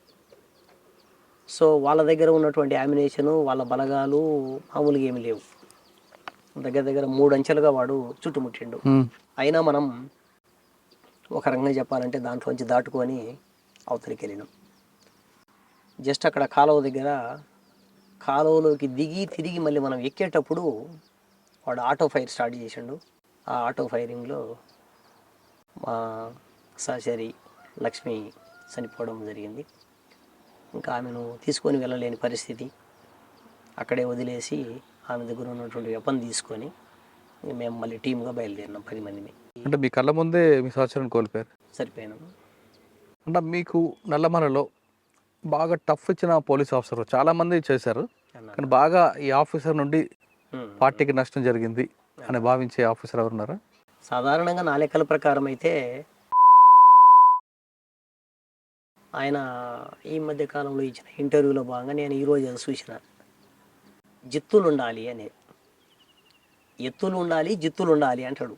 సో వాళ్ళ దగ్గర ఉన్నటువంటి యామినేషను, వాళ్ళ బలగాలు మామూలుగా ఏమి లేవు. దగ్గర 3 అంచెలుగా వాడు చుట్టుముట్టిండు. అయినా మనం ఒక రకంగా చెప్పాలంటే దాంట్లోంచి దాటుకొని అవతలికి వెళ్ళినాం. జస్ట్ అక్కడ కాలువలోకి దిగి తిరిగి మళ్ళీ మనం ఎక్కేటప్పుడు వాడు ఆటో ఫైర్ స్టార్ట్ చేసిండు. ఆ ఆటో ఫైరింగ్లో మా సహచరి లక్ష్మి చనిపోవడం జరిగింది. ఇంకా ఆమెను తీసుకొని వెళ్ళలేని పరిస్థితి. అక్కడే వదిలేసి ఆమె దగ్గర ఉన్నటువంటి వెపన్ తీసుకొని మేము మళ్ళీ టీమ్గా బయలుదేరినాం 10 మందిని. అంటే మీ కళ్ళ ముందే మీ సహచరుని కోల్పోయారు. సరిపోయినాము. అంటే మీకు నల్లమలలో బాగా టఫ్ ఇచ్చిన పోలీస్ ఆఫీసర్ చాలామంది చేశారు, కానీ బాగా ఈ ఆఫీసర్ నుండి పార్టీకి నష్టం జరిగింది అని భావించే ఆఫీసర్ ఎవరున్నారా? సాధారణంగా నా లెక్కల ప్రకారం అయితే ఆయన ఈ మధ్య కాలంలో ఇచ్చిన ఇంటర్వ్యూలో భాగంగా నేను ఈరోజు అది చూసిన, జిత్తులు ఉండాలి జిత్తులు ఉండాలి అంటాడు.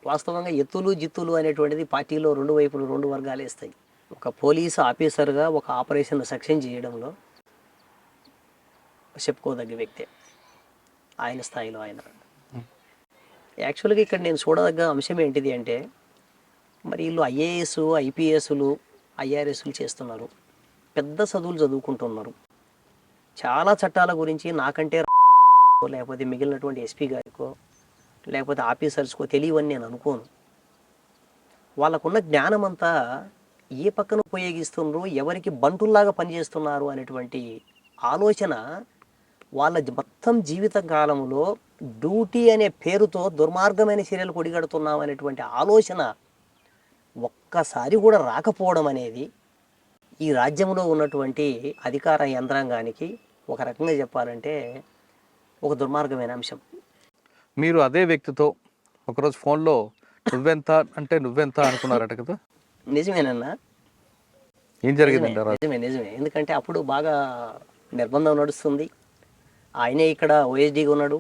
వాస్తవంగా ఎత్తులు జిత్తులు అనేటువంటిది పార్టీలో 2 వైపులు 2 వర్గాలు ఇస్తాయి. ఒక పోలీసు ఆఫీసర్గా ఒక ఆపరేషన్ సక్సెస్ చేయడంలో చెప్పుకోదగ్గ వ్యక్తే ఆయన స్థాయిలో ఆయన. యాక్చువల్గా ఇక్కడ నేను చూడదగ్గ అంశం ఏంటిది అంటే, మరి వీళ్ళు ఐఏఎస్, ఐపీఎస్లు, ఐఆర్ఎస్లు చేస్తున్నారు, పెద్ద చదువులు చదువుకుంటున్నారు. చాలా చట్టాల గురించి నాకంటే లేకపోతే మిగిలినటువంటి ఎస్పీ గారికో లేకపోతే ఆఫీసర్స్కో తెలియవని నేను అనుకోను. వాళ్ళకున్న జ్ఞానం అంతా ఏ పక్కన ఉపయోగిస్తున్నారు, ఎవరికి బంటుల్లాగా పనిచేస్తున్నారు అనేటువంటి ఆలోచన వాళ్ళ మొత్తం జీవిత కాలంలో డ్యూటీ అనే పేరుతో దుర్మార్గమైన చర్యలు కొడిగడుతున్నాం అనేటువంటి ఆలోచన ఒక్కసారి కూడా రాకపోవడం అనేది ఈ రాజ్యంలో ఉన్నటువంటి అధికార యంత్రాంగానికి ఒక రకంగా చెప్పాలంటే ఒక దుర్మార్గమైన అంశం. మీరు అదే వ్యక్తితో ఒకరోజు ఫోన్లో నువ్వెంత అంటే నువ్వెంత అనుకున్నారట కదా? నిజమేనన్నా, ఏం జరిగిందండి ఆ రోజు? నిజమే. ఎందుకంటే అప్పుడు బాగా నిర్బంధం నడుస్తుంది. ఆయనే ఇక్కడ ఓఎస్డీగా ఉన్నాడు.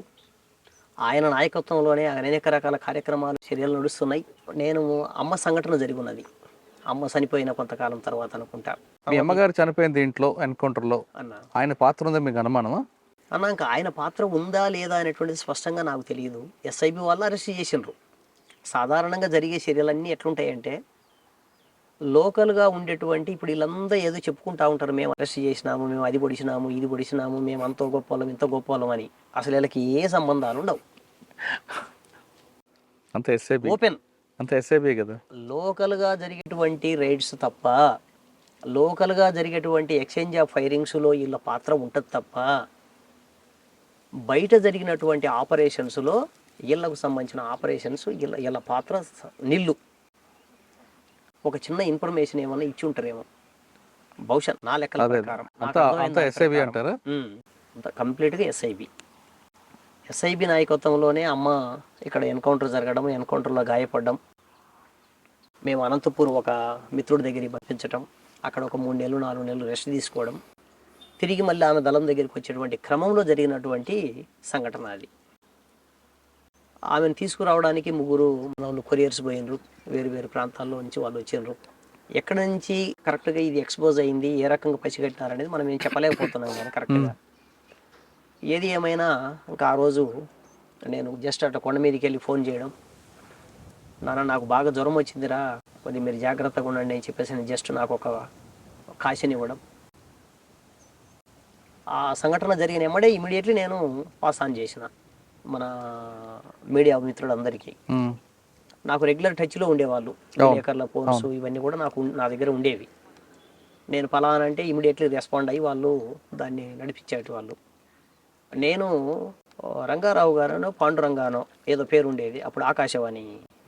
ఆయన నాయకత్వంలోనే అనేక రకాల కార్యక్రమాలు చర్యలు నడుస్తున్నాయి. నేను అమ్మ సంఘటన జరిగి ఉన్నది, అమ్మ చనిపోయిన కొంతకాలం తర్వాత అనుకుంటా. మీ అమ్మగారు చనిపోయింది ఇంట్లో ఎన్కౌంటర్లో, అన్న ఆయన పాత్ర ఉందని మీకు అనుమానమా? ఇంకా ఆయన పాత్ర ఉందా లేదా అనేటువంటిది స్పష్టంగా నాకు తెలియదు. ఎస్ఐబి వాళ్ళు అరెస్ట్ చేసిండ్రు. సాధారణంగా జరిగే చర్యలన్నీ ఎట్లుంటాయంటే లోకల్గా ఉండేటువంటి ఇప్పుడు వీళ్ళంతా ఏదో చెప్పుకుంటా ఉంటారు, మేము అరెస్ట్ చేసినాము, మేము అది పొడిచినాము, ఇది పొడిచినాము, మేము అంత గొప్ప వాళ్ళం ఇంత గొప్ప వాళ్ళం అని. అసలు వీళ్ళకి ఏ సంబంధాలు ఉండవు. అంత ఎస్ఐబి, ఓపెన్ అంత ఎస్ఐబి కదా. లోకల్గా జరిగేటువంటి రైడ్స్ తప్ప, లోకల్గా జరిగేటువంటి ఎక్స్చేంజ్ ఆఫ్ ఫైరింగ్స్లో వీళ్ళ పాత్ర ఉంటుంది తప్ప, బయట జరిగినటువంటి ఆపరేషన్స్లో వీళ్ళకు సంబంధించిన ఆపరేషన్స్ వీళ్ళ పాత్ర నిల్లు. ఒక చిన్న ఇన్ఫర్మేషన్ ఏమన్నా ఇచ్చి ఉంటారేమో బహుశా, నా లెక్కల ప్రకారం. ఎస్ఐబి అంటారా? కంప్లీట్గా ఎస్ఐబి నాయకత్వంలోనే అమ్మ ఇక్కడ ఎన్కౌంటర్ జరగడం, ఎన్కౌంటర్లో గాయపడడం, మేము అనంతపూర్ ఒక మిత్రుడి దగ్గరికి పంపించడం, అక్కడ ఒక 3 నెలలు 4 నెలలు రెస్ట్ తీసుకోవడం, తిరిగి మళ్ళీ ఆమె దళం దగ్గరికి వచ్చేటువంటి క్రమంలో జరిగినటువంటి సంఘటన అది. ఆమెను తీసుకురావడానికి 3 వాళ్ళు కొరియర్స్ పోయినరు, వేరు వేరు ప్రాంతాల్లో నుంచి వాళ్ళు వచ్చిండ్రు. ఎక్కడి నుంచి కరెక్ట్గా ఇది ఎక్స్పోజ్ అయింది, ఏ రకంగా పసిగట్టినారనేది మనం ఏం చెప్పలేకపోతున్నాం. కానీ కరెక్ట్గా ఏది ఏమైనా ఇంకా ఆ రోజు నేను జస్ట్ అట్లా కొండ మీదకి వెళ్ళి ఫోన్ చేయడం, నాన్న నాకు బాగా జ్వరం వచ్చిందిరా, కొద్దిగా మీరు జాగ్రత్తగా ఉండండి అని చెప్పేసి జస్ట్ నాకు ఒక కాషన్ ఇవ్వడం. ఆ సంఘటన జరిగిన ఎమ్మడే ఇమీడియట్లీ నేను పాస్ ఆన్ చేసిన మన మీడియా మిత్రులందరికీ. నాకు రెగ్యులర్ టచ్లో ఉండేవాళ్ళు, విలేకరుల ఫోన్స్ ఇవన్నీ కూడా నా దగ్గర ఉండేవి. నేను ఫలానా అంటే ఇమీడియట్లీ రెస్పాండ్ అయ్యి వాళ్ళు దాన్ని నడిపించేటి వాళ్ళు. నేను రంగారావు గారనో పాండురంగానో ఏదో పేరు ఉండేది అప్పుడు, ఆకాశవాణి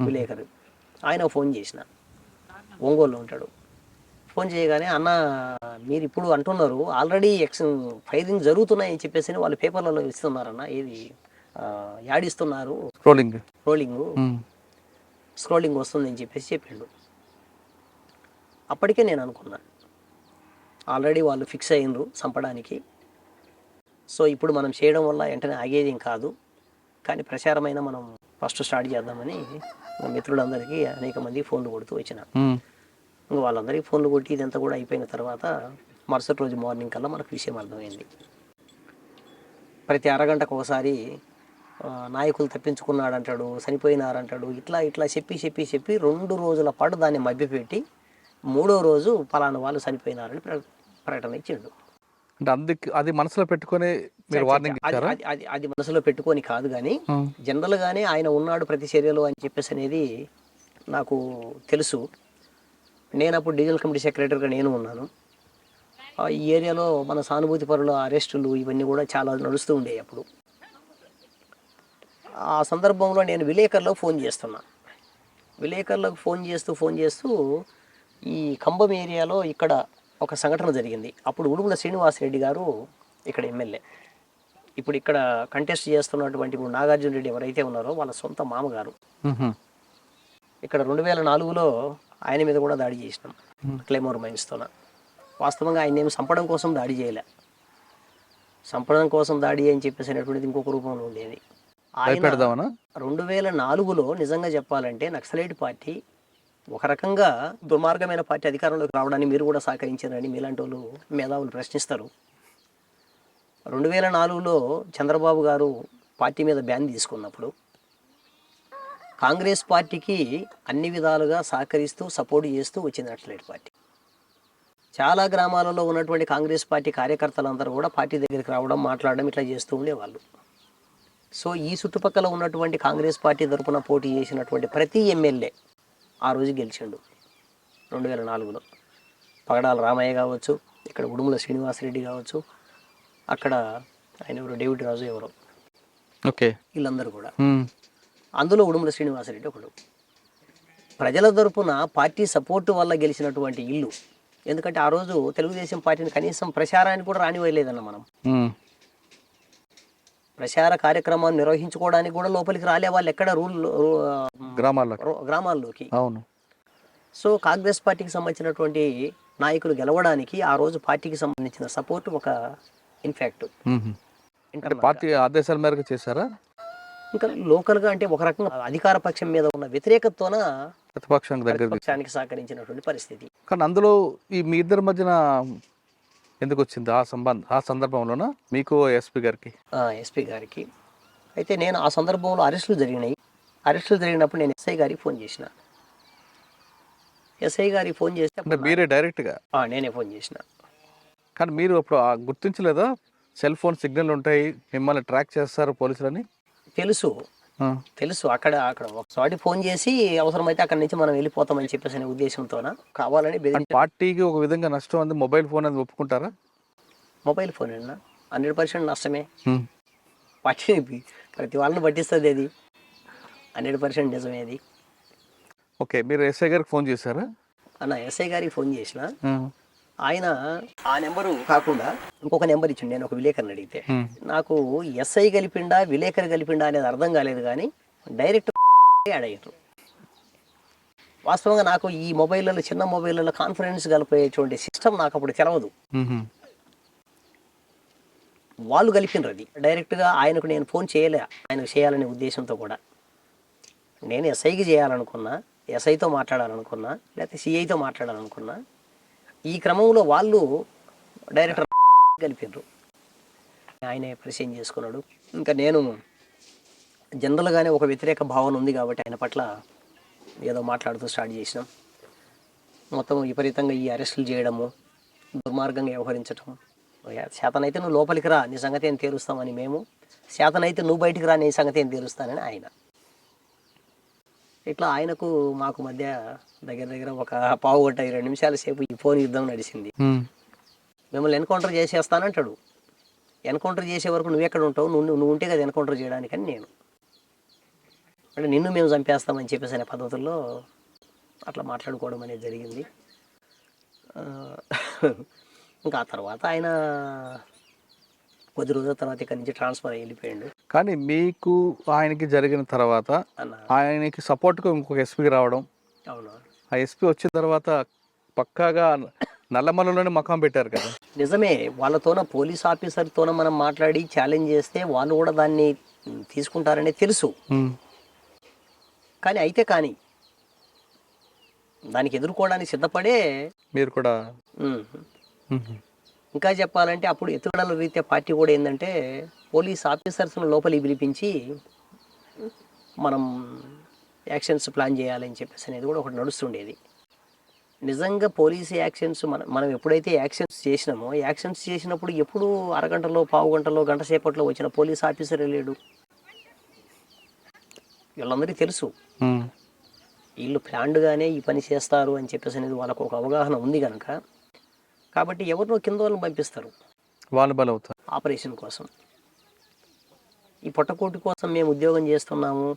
విలేకరు, ఆయన ఫోన్ చేసిన, ఒంగోలులో ఉంటాడు. ఫోన్ చేయగానే అన్న మీరు ఇప్పుడు అంటున్నారు ఆల్రెడీ ఫైరింగ్ జరుగుతున్నాయని చెప్పేసి వాళ్ళు పేపర్లలో ఇస్తున్నారన్న, ఏది యాడ్ ఇస్తున్నారు, స్క్రోలింగ్ వస్తుందని చెప్పేసి చెప్పిండు. అప్పటికే నేను అనుకున్నా ఆల్రెడీ వాళ్ళు ఫిక్స్ అయ్యిండ్రు చంపడానికి. సో ఇప్పుడు మనం చేయడం వల్ల వెంటనే ఆగేది ఏం కాదు, కానీ ప్రచారమైన మనం ఫస్ట్ స్టార్ట్ చేద్దామని మిత్రులందరికీ అనేక మంది ఫోన్లు కొడుతూ వచ్చిన. ఇంకా వాళ్ళందరికీ ఫోన్లు కొట్టి ఇదంతా కూడా అయిపోయిన తర్వాత మరుసటి రోజు మార్నింగ్ కల్లా మనకు విషయం అర్థమైంది. ప్రతి అరగంటకు ఒకసారి నాయకులు తప్పించుకున్నాడంటాడు, చనిపోయినారంటాడు, ఇట్లా చెప్పి 2 రోజుల పాటు దాన్ని మభ్యపెట్టి 3వ రోజు పలానా వాళ్ళు చనిపోయినారని ప్రకటన ఇచ్చిండు. అంటే అందుకు అది మనసులో పెట్టుకొని మీరు వార్నింగ్ ఇచ్చారా? అది మనసులో పెట్టుకొని కాదు, కానీ జనరల్గానే ఆయన ఉన్నాడు ప్రతి చర్యలో అని చెప్పేసి అనేది నాకు తెలుసు. నేను అప్పుడు డివిజనల్ కమిటీ సెక్రటరీగా నేను ఉన్నాను. ఈ ఏరియాలో మన సానుభూతి పరుల అరెస్టులు ఇవన్నీ కూడా చాలా నడుస్తూ ఉండేవి అప్పుడు. ఆ సందర్భంలో నేను విలేకరులకు ఫోన్ చేస్తున్నా. విలేకరులకు ఫోన్ చేస్తూ ఈ ఖమ్మం ఏరియాలో ఇక్కడ ఒక సంఘటన జరిగింది. అప్పుడు ఉడుమల శ్రీనివాసరెడ్డి గారు ఇక్కడ ఎమ్మెల్యే, ఇప్పుడు ఇక్కడ కంటెస్ట్ చేస్తున్నటువంటి ఇప్పుడు నాగార్జున రెడ్డి ఎవరైతే ఉన్నారో వాళ్ళ సొంత మామగారు. ఇక్కడ 2004లో ఆయన మీద కూడా దాడి చేసినాం క్లైమోర్ మైన్స్తోన. వాస్తవంగా ఆయన ఏమి చంపడం కోసం దాడి చేయలే, చంపడం కోసం దాడి అని చెప్పేసి అనేటువంటిది ఇంకొక రూపంలో ఉండేది. ఆయన 2004లో నిజంగా చెప్పాలంటే నక్సలైట్ పార్టీ ఒక రకంగా దుర్మార్గమైన పార్టీ అధికారంలోకి రావడానికి మీరు కూడా సహకరించారని మీలాంటి వాళ్ళు మేధావులు ప్రశ్నిస్తారు. 2004లో చంద్రబాబు గారు పార్టీ మీద బ్యాన్ తీసుకున్నప్పుడు కాంగ్రెస్ పార్టీకి అన్ని విధాలుగా సహకరిస్తూ సపోర్ట్ చేస్తూ వచ్చింది నక్సలైట్ పార్టీ. చాలా గ్రామాలలో ఉన్నటువంటి కాంగ్రెస్ పార్టీ కార్యకర్తలందరూ కూడా పార్టీ దగ్గరికి రావడం, మాట్లాడడం ఇట్లా చేస్తూ ఉండేవాళ్ళు. సో ఈ చుట్టుపక్కల ఉన్నటువంటి కాంగ్రెస్ పార్టీ తరఫున పోటీ చేసినటువంటి ప్రతి ఎమ్మెల్యే ఆ రోజు గెలిచిండు 2004లో. పగడాల రామయ్య కావచ్చు, ఇక్కడ ఉడుమల శ్రీనివాసరెడ్డి కావచ్చు, అక్కడ ఆయన ఎవరు డేవిడ్ రాజు ఎవరో, ఓకే. వీళ్ళందరూ కూడా. అందులో ఉడుమల శ్రీనివాసరెడ్డి ఒకడు. ప్రజల తరపున పార్టీ సపోర్టు వల్ల గెలిచినటువంటి ఇల్లు. ఎందుకంటే ఆ రోజు తెలుగుదేశం పార్టీని కనీసం ప్రచారానికి కూడా రానివ్వలేదన్న మనం. ప్రచార కార్యక్రమాన్ని నిర్వహించుకోవడానికి కూడా లోపలికి రాలే వాళ్ళు ఎక్కడ గ్రామాల్లోకి. అవును. సో కాంగ్రెస్ పార్టీకి సంబంధించినటువంటి నాయకులు గెలవడానికి ఆ రోజు పార్టీకి సంబంధించిన సపోర్ట్ ఒక ఇన్ఫాక్ట్ పార్టీ ఆదేశాల మేరకు చేశారా? ఇంకా లోకల్గా అంటే ఒక రకంగా అధికార పక్షం మీద ఉన్న వ్యతిరేకతతోన ప్రతిపక్షానికి సహకరించినటువంటి పరిస్థితి. కానీ అందులో ఈ మీ ఇద్దరి మధ్యన ఎందుకు వచ్చింది ఆ సందర్భంలోన మీకు ఎస్పీ గారికి అయితే నేను ఆ సందర్భంలో అరెస్టులు జరిగినప్పుడు నేను ఎస్ఐ గారికి ఫోన్ చేసిన. ఎస్ఐ గారికి ఫోన్ చేస్తే మీరే డైరెక్ట్గా? నేనే ఫోన్ చేసిన. కానీ మీరు అప్పుడు గుర్తించలేదా సెల్ ఫోన్ సిగ్నల్ ఉంటాయి, మిమ్మల్ని ట్రాక్ చేస్తారు పోలీసులని? తెలుసు. అక్కడ ఒకసారి ఫోన్ చేసి అవసరమైతే అక్కడి నుంచి మనం వెళ్ళిపోతామని చెప్పేసి అనే ఉద్దేశంతోన కావాలని పార్టీకి ఒక విధంగా నష్టం ఉంది. మొబైల్ ఫోన్ అది ఒప్పుకుంటారా? మొబైల్ ఫోన్ 100% నష్టమే. పార్టీ ప్రతి వాళ్ళని పట్టిస్తుంది, అది 100% నిజమే అది. ఓకే, మీరు ఎస్ఐ గారికి ఫోన్ చేశారా? ఎస్ఐ గారికి ఫోన్ చేసిన. ఆయన ఆ నెంబరు కాకుండా ఇంకొక నెంబర్ ఇచ్చిండు. నేను ఒక విలేకరిని అడిగితే నాకు ఎస్ఐ కలిపిండా విలేకరి కలిపిండా అనేది అర్థం కాలేదు, కానీ డైరెక్ట్ అడిగారు. వాస్తవంగా నాకు ఈ మొబైల్లో చిన్న మొబైల్లో కాన్ఫరెన్స్ కలిపేటువంటి సిస్టమ్ నాకు అప్పుడు తెలవదు. వాళ్ళు కలిపినరు అది డైరెక్ట్గా. ఆయనకు నేను ఫోన్ చేయలే, ఆయనకు చేయాలనే ఉద్దేశంతో కూడా. నేను ఎస్ఐకి చేయాలనుకున్నా, ఎస్ఐతో మాట్లాడాలనుకున్నా, లేకపోతే సిఐతో మాట్లాడాలనుకున్నా. ఈ క్రమంలో వాళ్ళు డైరెక్టర్ కలిపినారు. ఆయనే పరిచయం చేసుకున్నాడు. ఇంకా నేను జనరల్గానే ఒక వ్యతిరేక భావన ఉంది కాబట్టి ఆయన పట్ల ఏదో మాట్లాడుతూ స్టార్ట్ చేసినాం. మొత్తం విపరీతంగా ఈ అరెస్టులు చేయడము, దుర్మార్గంగా వ్యవహరించడం. శాతనైతే నువ్వు లోపలికి రా, నీ సంగతి ఏం తేలుస్తామని మేము, శాతనైతే నువ్వు బయటికి రా, నీ సంగతి ఏం తేలుస్తానని ఆయన. ఇట్లా ఆయనకు మాకు మధ్య దగ్గర ఒక పావు గంట 20 నిమిషాల సేపు ఈ ఫోన్ యుద్ధం నడిచింది. మిమ్మల్ని ఎన్కౌంటర్ చేసేస్తానంటాడు. ఎన్కౌంటర్ చేసే వరకు నువ్వు ఎక్కడ ఉంటావు, నువ్వు ఉంటే కదా ఎన్కౌంటర్ చేయడానికి అని నేను. అంటే నిన్ను మేము చంపేస్తామని చెప్పేసి అనే పద్ధతుల్లో అట్లా మాట్లాడుకోవడం అనేది జరిగింది. ఇంకా ఆ తర్వాత ఆయన కొద్ది రోజుల తర్వాత ఇక్కడి నుంచి ట్రాన్స్ఫర్ అయ్యి వెళ్ళిపోయాడు. కానీ మీకు ఆయనకి జరిగిన తర్వాత ఆయనకి సపోర్ట్గా ఇంకొక ఎస్పీకి రావడం. అవును. ఆ ఎస్పీ వచ్చిన తర్వాత పక్కాగా నల్లమలలోనే మకాం పెట్టారు కదా. నిజమే. వాళ్ళతోన పోలీస్ ఆఫీసర్తోన మనం మాట్లాడి ఛాలెంజ్ చేస్తే వాళ్ళు కూడా దాన్ని తీసుకుంటారనే తెలుసు. కానీ దానికి ఎదుర్కోవడానికి సిద్ధపడే మీరు కూడా. ఇంకా చెప్పాలంటే అప్పుడు ఎత్తుగడల రీత్యా పార్టీ కూడా ఏంటంటే పోలీస్ ఆఫీసర్స్ను లోపలికి పిలిపించి మనం యాక్షన్స్ ప్లాన్ చేయాలని చెప్పేసి అనేది కూడా ఒకటి నడుస్తుండేది. నిజంగా పోలీస్ యాక్షన్స్ మనం ఎప్పుడైతే యాక్షన్స్ చేసినామో, యాక్షన్స్ చేసినప్పుడు ఎప్పుడు అరగంటలో, పావు గంటలో, గంట సేపట్లో వచ్చిన పోలీస్ ఆఫీసర్ లేడు. వీళ్ళందరికీ తెలుసు వీళ్ళు ప్లాన్డ్గానే ఈ పని చేస్తారు అని చెప్పేసి అనేది వాళ్ళకు ఒక అవగాహన ఉంది కనుక, కాబట్టి ఎవరినో కింద వాళ్ళని పంపిస్తారు, వాళ్ళు బలవుతారు ఆపరేషన్ కోసం. ఈ పొట్టకోటి కోసం మేము ఉద్యోగం చేస్తున్నాము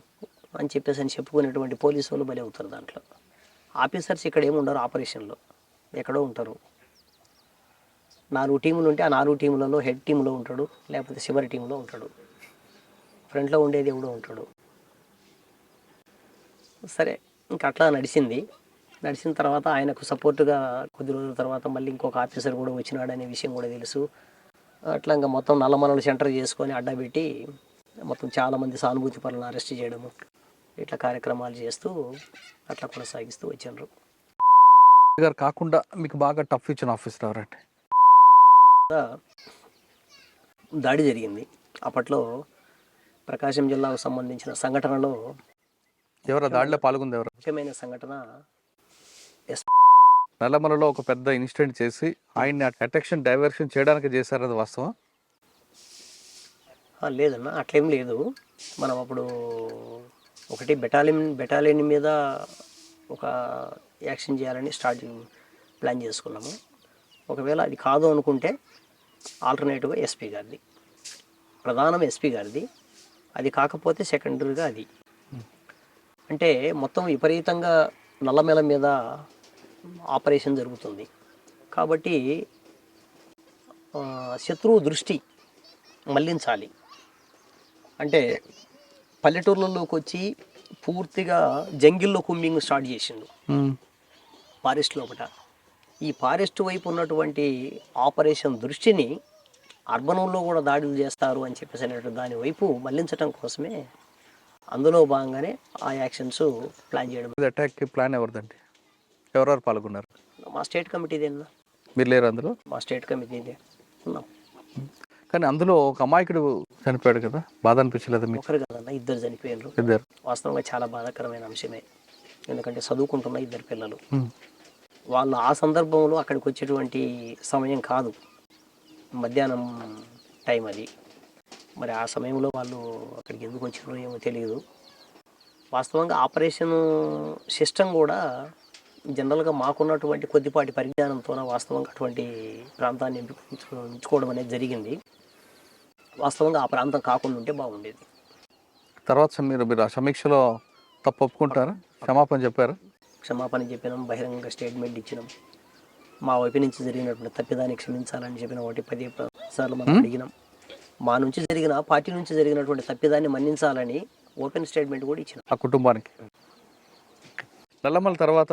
అని చెప్పేసి చెప్పుకునేటువంటి పోలీసు వాళ్ళు బలి అవుతారు. దాంట్లో ఆఫీసర్స్ ఇక్కడ ఏముండరు, ఆపరేషన్లో ఎక్కడో ఉంటారు. 4 టీములు ఉంటే ఆ 4 టీములలో హెడ్ టీంలో ఉంటాడు, లేకపోతే చివరి టీంలో ఉంటాడు, ఫ్రంట్లో ఉండేది ఎవడో ఉంటాడు. సరే, ఇంకా అట్లా నడిచిన తర్వాత ఆయనకు సపోర్టుగా కొద్ది రోజుల తర్వాత మళ్ళీ ఇంకొక ఆఫీసర్ కూడా వచ్చినాడు అనే విషయం కూడా తెలుసు. అట్లా ఇంకా మొత్తం నల్లమలలు సెంటర్ చేసుకొని అడ్డబెట్టి మొత్తం చాలామంది సానుభూతి పనులను అరెస్ట్ చేయడము, ఇట్లా కార్యక్రమాలు చేస్తూ అట్లా కొనసాగిస్తూ వచ్చారు. గారు కాకుండా మీకు బాగా టఫ్ ఇచ్చిన ఆఫీసర్ ఎవరంటే? దాడి జరిగింది అప్పట్లో ప్రకాశం జిల్లాకు సంబంధించిన సంఘటనలో. ఎవరు దాడిలో పాల్గొంది? ఎవరు? ముఖ్యమైన సంఘటన నల్లమలలో ఒక పెద్ద ఇన్సిడెంట్ చేసి ఆయన్ని అటెన్షన్ డైవర్షన్ చేయడానికి చేశారు, అది వాస్తవం? లేదన్న, అట్లేం లేదు. మనం అప్పుడు ఒకటి బెటాలియన్ మీద ఒక యాక్షన్ చేయాలని ప్లాన్ చేసుకున్నాము. ఒకవేళ అది కాదు అనుకుంటే ఆల్టర్నేటివ్గా ఎస్పీ గారిది, ప్రధానం ఎస్పీ గారిది, అది కాకపోతే సెకండరీగా అది. అంటే మొత్తం విపరీతంగా నల్లమల మీద ఆపరేషన్ జరుగుతుంది కాబట్టి శత్రువు దృష్టి మళ్లించాలి. అంటే పల్లెటూర్లలోకి వచ్చి పూర్తిగా జంగిల్లో కుమ్మింగ్ స్టార్ట్ చేసిండు ఫారెస్ట్ లోపల. ఈ ఫారెస్ట్ వైపు ఉన్నటువంటి ఆపరేషన్ దృష్టిని అర్బనంలో కూడా దాడులు చేస్తారు అని చెప్పేసి అనేటువంటి దాని వైపు మళ్లించడం కోసమే అందులో భాగంగానే ఆ యాక్షన్స్ ప్లాన్ చేయడం. అటాక్కి ప్లాన్ ఎవరిదండి? ఎవరెవరు పాల్గొన్నారు? మా స్టేట్ కమిటీదేనా? మీరు లేరు అందులో? మా స్టేట్ కమిటీదే ఉన్నాం. కానీ అందులో ఒక అమాయకుడు చనిపోయాడు కదా, బాధ అనిపించలేదు మీకు? ఒకరు కదన్న, ఇద్దరు చనిపోయారు. ఇద్దరు. వాస్తవంగా చాలా బాధాకరమైన అంశమే. ఎందుకంటే చదువుకుంటున్న ఇద్దరు పిల్లలు, వాళ్ళు ఆ సందర్భంలో అక్కడికి వచ్చేటువంటి సమయం కాదు, మధ్యాహ్నం టైం అది. మరి ఆ సమయంలో వాళ్ళు అక్కడికి ఎందుకు వచ్చారో ఏమో తెలియదు. వాస్తవంగా ఆపరేషన్ సిస్టమ్ కూడా జనరల్గా మాకున్నటువంటి కొద్దిపాటి పరిజ్ఞానంతో వాస్తవంగా అటువంటి ప్రాంతాన్ని ఎంచుకోవడం అనేది జరిగింది. వాస్తవంగా ఆ ప్రాంతం కాకుండా ఉంటే బాగుండేది. తర్వాత మీరు ఆ సమీక్షలో తప్పు ఒప్పుకుంటారా? క్షమాపణ చెప్పారా? క్షమాపణ చెప్పినాం, బహిరంగ స్టేట్మెంట్ ఇచ్చినాం. మా వైపు నుంచి జరిగినటువంటి తప్పిదాన్ని క్షమించాలని చెప్పిన 10 సార్లు మనం అడిగినాం. మా నుంచి జరిగిన పార్టీ నుంచి జరిగినటువంటి తప్పిదాన్ని మన్నించాలని ఓపెన్ స్టేట్మెంట్ కూడా ఇచ్చినాం ఆ కుటుంబానికి. నల్లమల తర్వాత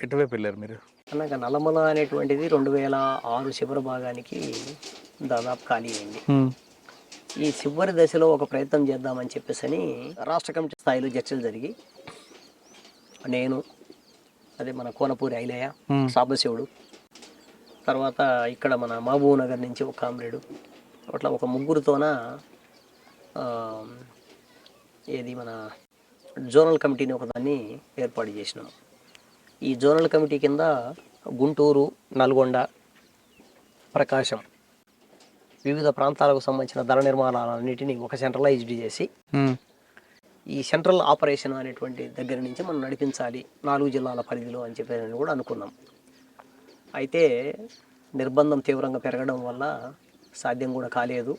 ఎటువైపు వెళ్ళారు మీరు? అన్నాక నల్లమల అనేటువంటిది 2006 చివరి భాగానికి దాదాపు ఖాళీ అయింది. ఈ చివరి దశలో ఒక ప్రయత్నం చేద్దామని చెప్పేసి రాష్ట్ర కమిటీ స్థాయిలో చర్చలు జరిగి నేను, అదే మన కోనపూరి ఐలయ్య, సాంబశివుడు, తర్వాత ఇక్కడ మన మహబూబ్ నగర్ నుంచి ఒక కామ్రేడు, అట్లా ఒక ముగ్గురుతోన ఏది మన జోనల్ కమిటీని ఒకదాన్ని ఏర్పాటు చేసినాం. ఈ జోనల్ కమిటీ కింద గుంటూరు, నల్గొండ, ప్రకాశం వివిధ ప్రాంతాలకు సంబంధించిన ధర నిర్మాణాలన్నిటినీ ఒక సెంట్రలైజ్డ్ చేసి ఈ సెంట్రల్ ఆపరేషన్ అనేటువంటి దగ్గర నుంచి మనం నడిపించాలి 4 జిల్లాల పరిధిలో అని చెప్పి కూడా అనుకున్నాం. అయితే నిర్బంధం తీవ్రంగా పెరగడం వల్ల సాధ్యం కూడా కాలేదు.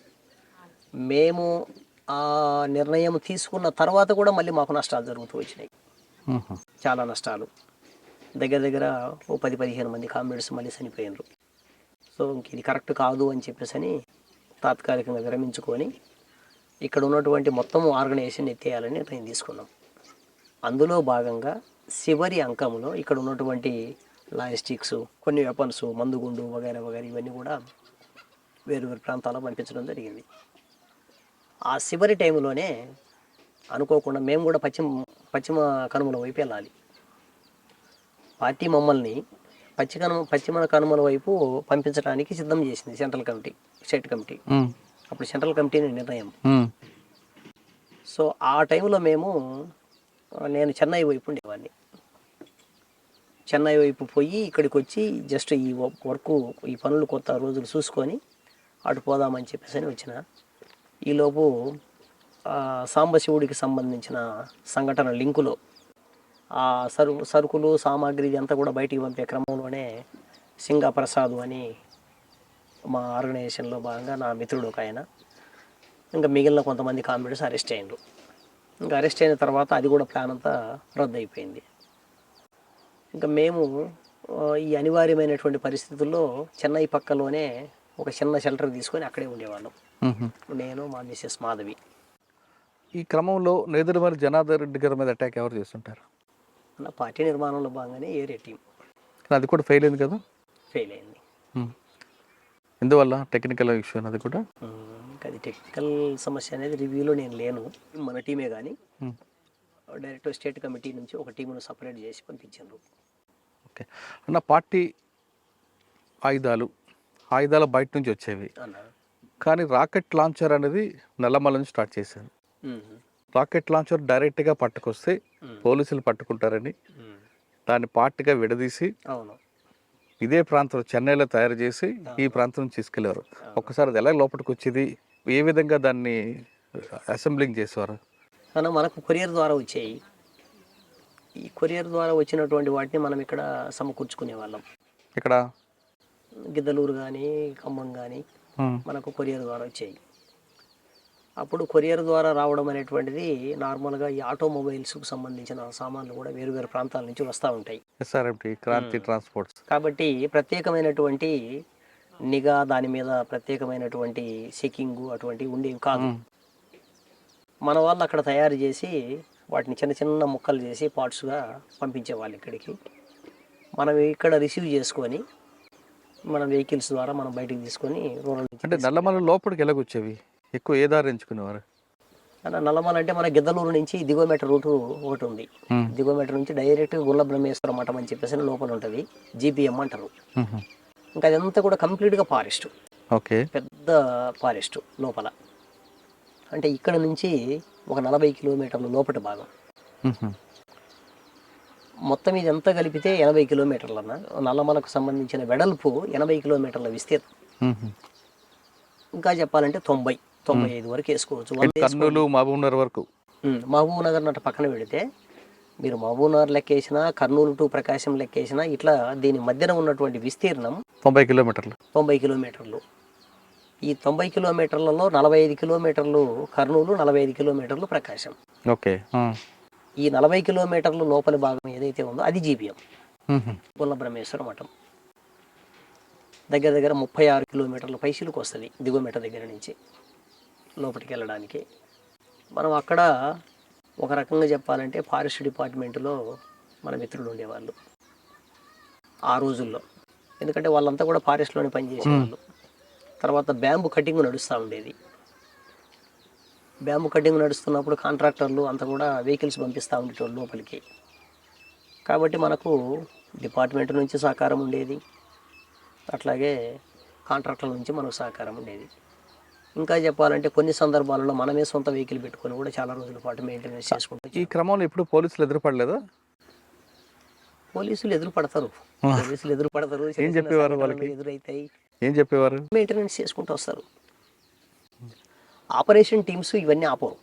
మేము ఆ నిర్ణయం తీసుకున్న తర్వాత కూడా మళ్ళీ మాకు నష్టాలు జరుగుతూ వచ్చినాయి, చాలా నష్టాలు. దగ్గర దగ్గర ఓ 10-15 మంది కామ్రేడ్స్ మళ్ళీ చనిపోయినారు. సో ఇంక ఇది కరెక్ట్ కాదు అని చెప్పేసి అని తాత్కాలికంగా విరమించుకొని ఇక్కడ ఉన్నటువంటి మొత్తం ఆర్గనైజేషన్ ఎత్తేయాలని నిర్ణయం తీసుకున్నాం. అందులో భాగంగా చివరి అంకంలో ఇక్కడ ఉన్నటువంటి లాజిస్టిక్స్, కొన్ని వెపన్స్, మందుగుండు వగైరా వగైరా ఇవన్నీ కూడా వేరు వేరు ప్రాంతాలకు పంపించడం జరిగింది. ఆ చివరి టైంలోనే అనుకోకుండా మేము కూడా పశ్చిమ కనుమల వైపు వెళ్ళాలి. పార్టీ మమ్మల్ని పశ్చిమ కనుమల వైపు పంపించడానికి సిద్ధం చేసింది సెంట్రల్ కమిటీ, స్టేట్ కమిటీ. అప్పుడు సెంట్రల్ కమిటీ నిర్ణయం. సో ఆ టైంలో నేను చెన్నై వైపు ఉండేవాడిని. చెన్నై వైపు పోయి ఇక్కడికి వచ్చి జస్ట్ ఈ ఈ పనులు కొత్త రోజులు చూసుకొని అటు పోదామని చెప్పేసి వచ్చిన. ఈలోపు సాంబశివుడికి సంబంధించిన సంఘటన లింకులో ఆ సరుకులు సామాగ్రి అంతా కూడా బయటికి పంపే క్రమంలోనే సింగాప్రసాద్ అని మా ఆర్గనైజేషన్లో భాగంగా నా మిత్రుడు ఒక ఆయన, ఇంకా మిగిలిన కొంతమంది కామ్రేడ్స్ అరెస్ట్ అయ్యారు. ఇంకా అరెస్ట్ అయిన తర్వాత అది కూడా ప్లాన్ అంతా రద్దు అయిపోయింది. ఇంకా మేము ఈ అనివార్యమైనటువంటి పరిస్థితుల్లో చెన్నై పక్కలోనే ఒక చిన్న షెల్టర్ తీసుకొని అక్కడే ఉండేవాళ్ళం, నేను, మా మిసెస్ మాధవి. ఈ క్రమంలో నేదురుమల్లి జనార్దన్ రెడ్డి గారి మీద అటాక్ ఎవరు చేస్తుంటారు? నా పార్టీ నిర్మాణంలో భాగంగానే ఏరియా టీం. అది కూడా ఫెయిల్ అయింది కదా? ఫెయిల్ అయింది. ఎందువల్ల? టెక్నికల్ ఇష్యూ అది కూడా. అది టెక్నికల్ సమస్య అనేది రివ్యూలో నేను లేను. మన టీమే కానీ డైరెక్ట్ స్టేట్ కమిటీ నుంచి ఒక టీమును సపరేట్ చేసి పంపించారు. ఓకే అన్న, పార్టీ ఆయుధాలు బయట నుంచి వచ్చేవి, కానీ రాకెట్ లాంచర్ అనేది నల్లమల నుంచి స్టార్ట్ చేశారు. రాకెట్ లాంచర్ డైరెక్ట్గా పట్టుకొస్తే పోలీసులు పట్టుకుంటారని దాన్ని పార్టీగా విడదీసి ఇదే ప్రాంతంలో చెన్నైలో తయారు చేసి ఈ ప్రాంతం నుంచి తీసుకెళ్లేవారు. ఒక్కసారి అది ఎలా లోపలికి వచ్చేది, ఏ విధంగా దాన్ని అసెంబ్లింగ్ చేసేవారు? మనకు కొరియర్ ద్వారా వచ్చాయి. ఈ కొరియర్ ద్వారా వచ్చినటువంటి వాటిని మనం ఇక్కడ సమకూర్చుకునే వాళ్ళం. ఇక్కడ గిద్దలూరు కానీ ఖమ్మం కానీ మనకు కొరియర్ ద్వారా వచ్చాయి. అప్పుడు కొరియర్ ద్వారా రావడం అనేటువంటిది నార్మల్గా ఈ ఆటోమొబైల్స్కు సంబంధించిన సామాన్లు కూడా వేరు వేరు ప్రాంతాల నుంచి వస్తూ ఉంటాయి. SRMT Kranti transports. కాబట్టి ప్రత్యేకమైనటువంటి నిఘా, దాని మీద ప్రత్యేకమైనటువంటి చెకింగ్ అటువంటివి ఉండేవి కాదు. మన వాళ్ళు అక్కడ తయారు చేసి వాటిని చిన్న చిన్న ముక్కలు చేసి పార్ట్స్గా పంపించేవాళ్ళు ఇక్కడికి. మనం ఇక్కడ రిసీవ్ చేసుకొని మన వెహికల్స్ ద్వారా మనం బయటికి తీసుకొని రూరల్ అంటే నల్లమల లోపలికి ఎలాగొచ్చేవి? ఎక్కువ ఏ దారి ఎంచుకునేవారు? నల్లమల అంటే మన గిద్దలూరు నుంచి దిగోమీటర్ రూటు ఒకటి ఉంది. దిగోమీటర్ నుంచి డైరెక్ట్ గుల్ల బ్రహ్మేశ్వర మఠం అని చెప్పేసి లోపల ఉంటుంది, జీపీఎం అంటారు. ఇంకా అదంతా కూడా కంప్లీట్గా ఫారెస్ట్. ఓకే, పెద్ద ఫారెస్ట్ లోపల. అంటే ఇక్కడ నుంచి ఒక 40 కిలోమీటర్ల లోపటి భాగం. మొత్తం ఇదంతా కలిపితే 80 కిలోమీటర్లన్న. నల్లమలకు సంబంధించిన వెడల్పు 80 కిలోమీటర్ల విస్తీర్ణం. ఇంకా చెప్పాలంటే 90-95 వరకు వేసుకోవచ్చు. కర్నూలు మహబూబ్నగర్ వరకు. మహబూబ్నగర్ నట పక్కన పెడితే మీరు మహబూబ్నగర్ లెక్కేసినా, కర్నూలు టు ప్రకాశం లెక్కేసినా, ఇట్లా దీని మధ్యన ఉన్నటువంటి విస్తీర్ణం 90 కిలోమీటర్లు. 90 కిలోమీటర్లు. ఈ 90 కిలోమీటర్లలో 45 కిలోమీటర్లు కర్నూలు, 45 కిలోమీటర్లు ప్రకాశం. ఓకే. ఈ 40 కిలోమీటర్లు లోపలి భాగం ఏదైతే ఉందో అది జీపీఎం, గుల్ల బ్రహ్మేశ్వర మఠం. దగ్గర దగ్గర 36 కిలోమీటర్ల పైసలకు వస్తుంది దిగుమేట దగ్గర నుంచి లోపలికి వెళ్ళడానికి. మనం అక్కడ ఒక రకంగా చెప్పాలంటే ఫారెస్ట్ డిపార్ట్మెంట్లో మన మిత్రులు ఉండేవాళ్ళు ఆ రోజుల్లో. ఎందుకంటే వాళ్ళంతా కూడా ఫారెస్ట్లోనే పనిచేసేవాళ్ళు. తర్వాత బ్యాంబు కటింగ్ నడుస్తూ ఉండేది. బ్యాంబు కటింగ్ నడుస్తున్నప్పుడు కాంట్రాక్టర్లు అంతా కూడా వెహికల్స్ పంపిస్తూ ఉండేటోళ్ళు లోపలికి. కాబట్టి మనకు డిపార్ట్మెంట్ నుంచి సహకారం ఉండేది, అట్లాగే కాంట్రాక్టర్ల నుంచి మనకు సహకారం ఉండేది. ఇంకా చెప్పాలంటే కొన్ని సందర్భాలలో మనమే సొంత వెహికల్ పెట్టుకొని కూడా చాలా రోజుల పాటు మెయింటెనెన్స్ చేసుకుంటాం. ఈ క్రమంలో ఎప్పుడు పోలీసులు ఎదురుపడలేదా? పోలీసులు ఎదురుపడతారు. ఏం చెప్పేవారు వాళ్ళకి? ఎదురైతాయి. ఏం చెప్పేవారు? మెయింటెనెన్స్ చేసుకుంటూ వస్తారు. ఆపరేషన్ టీమ్స్ ఇవన్నీ ఆపరు.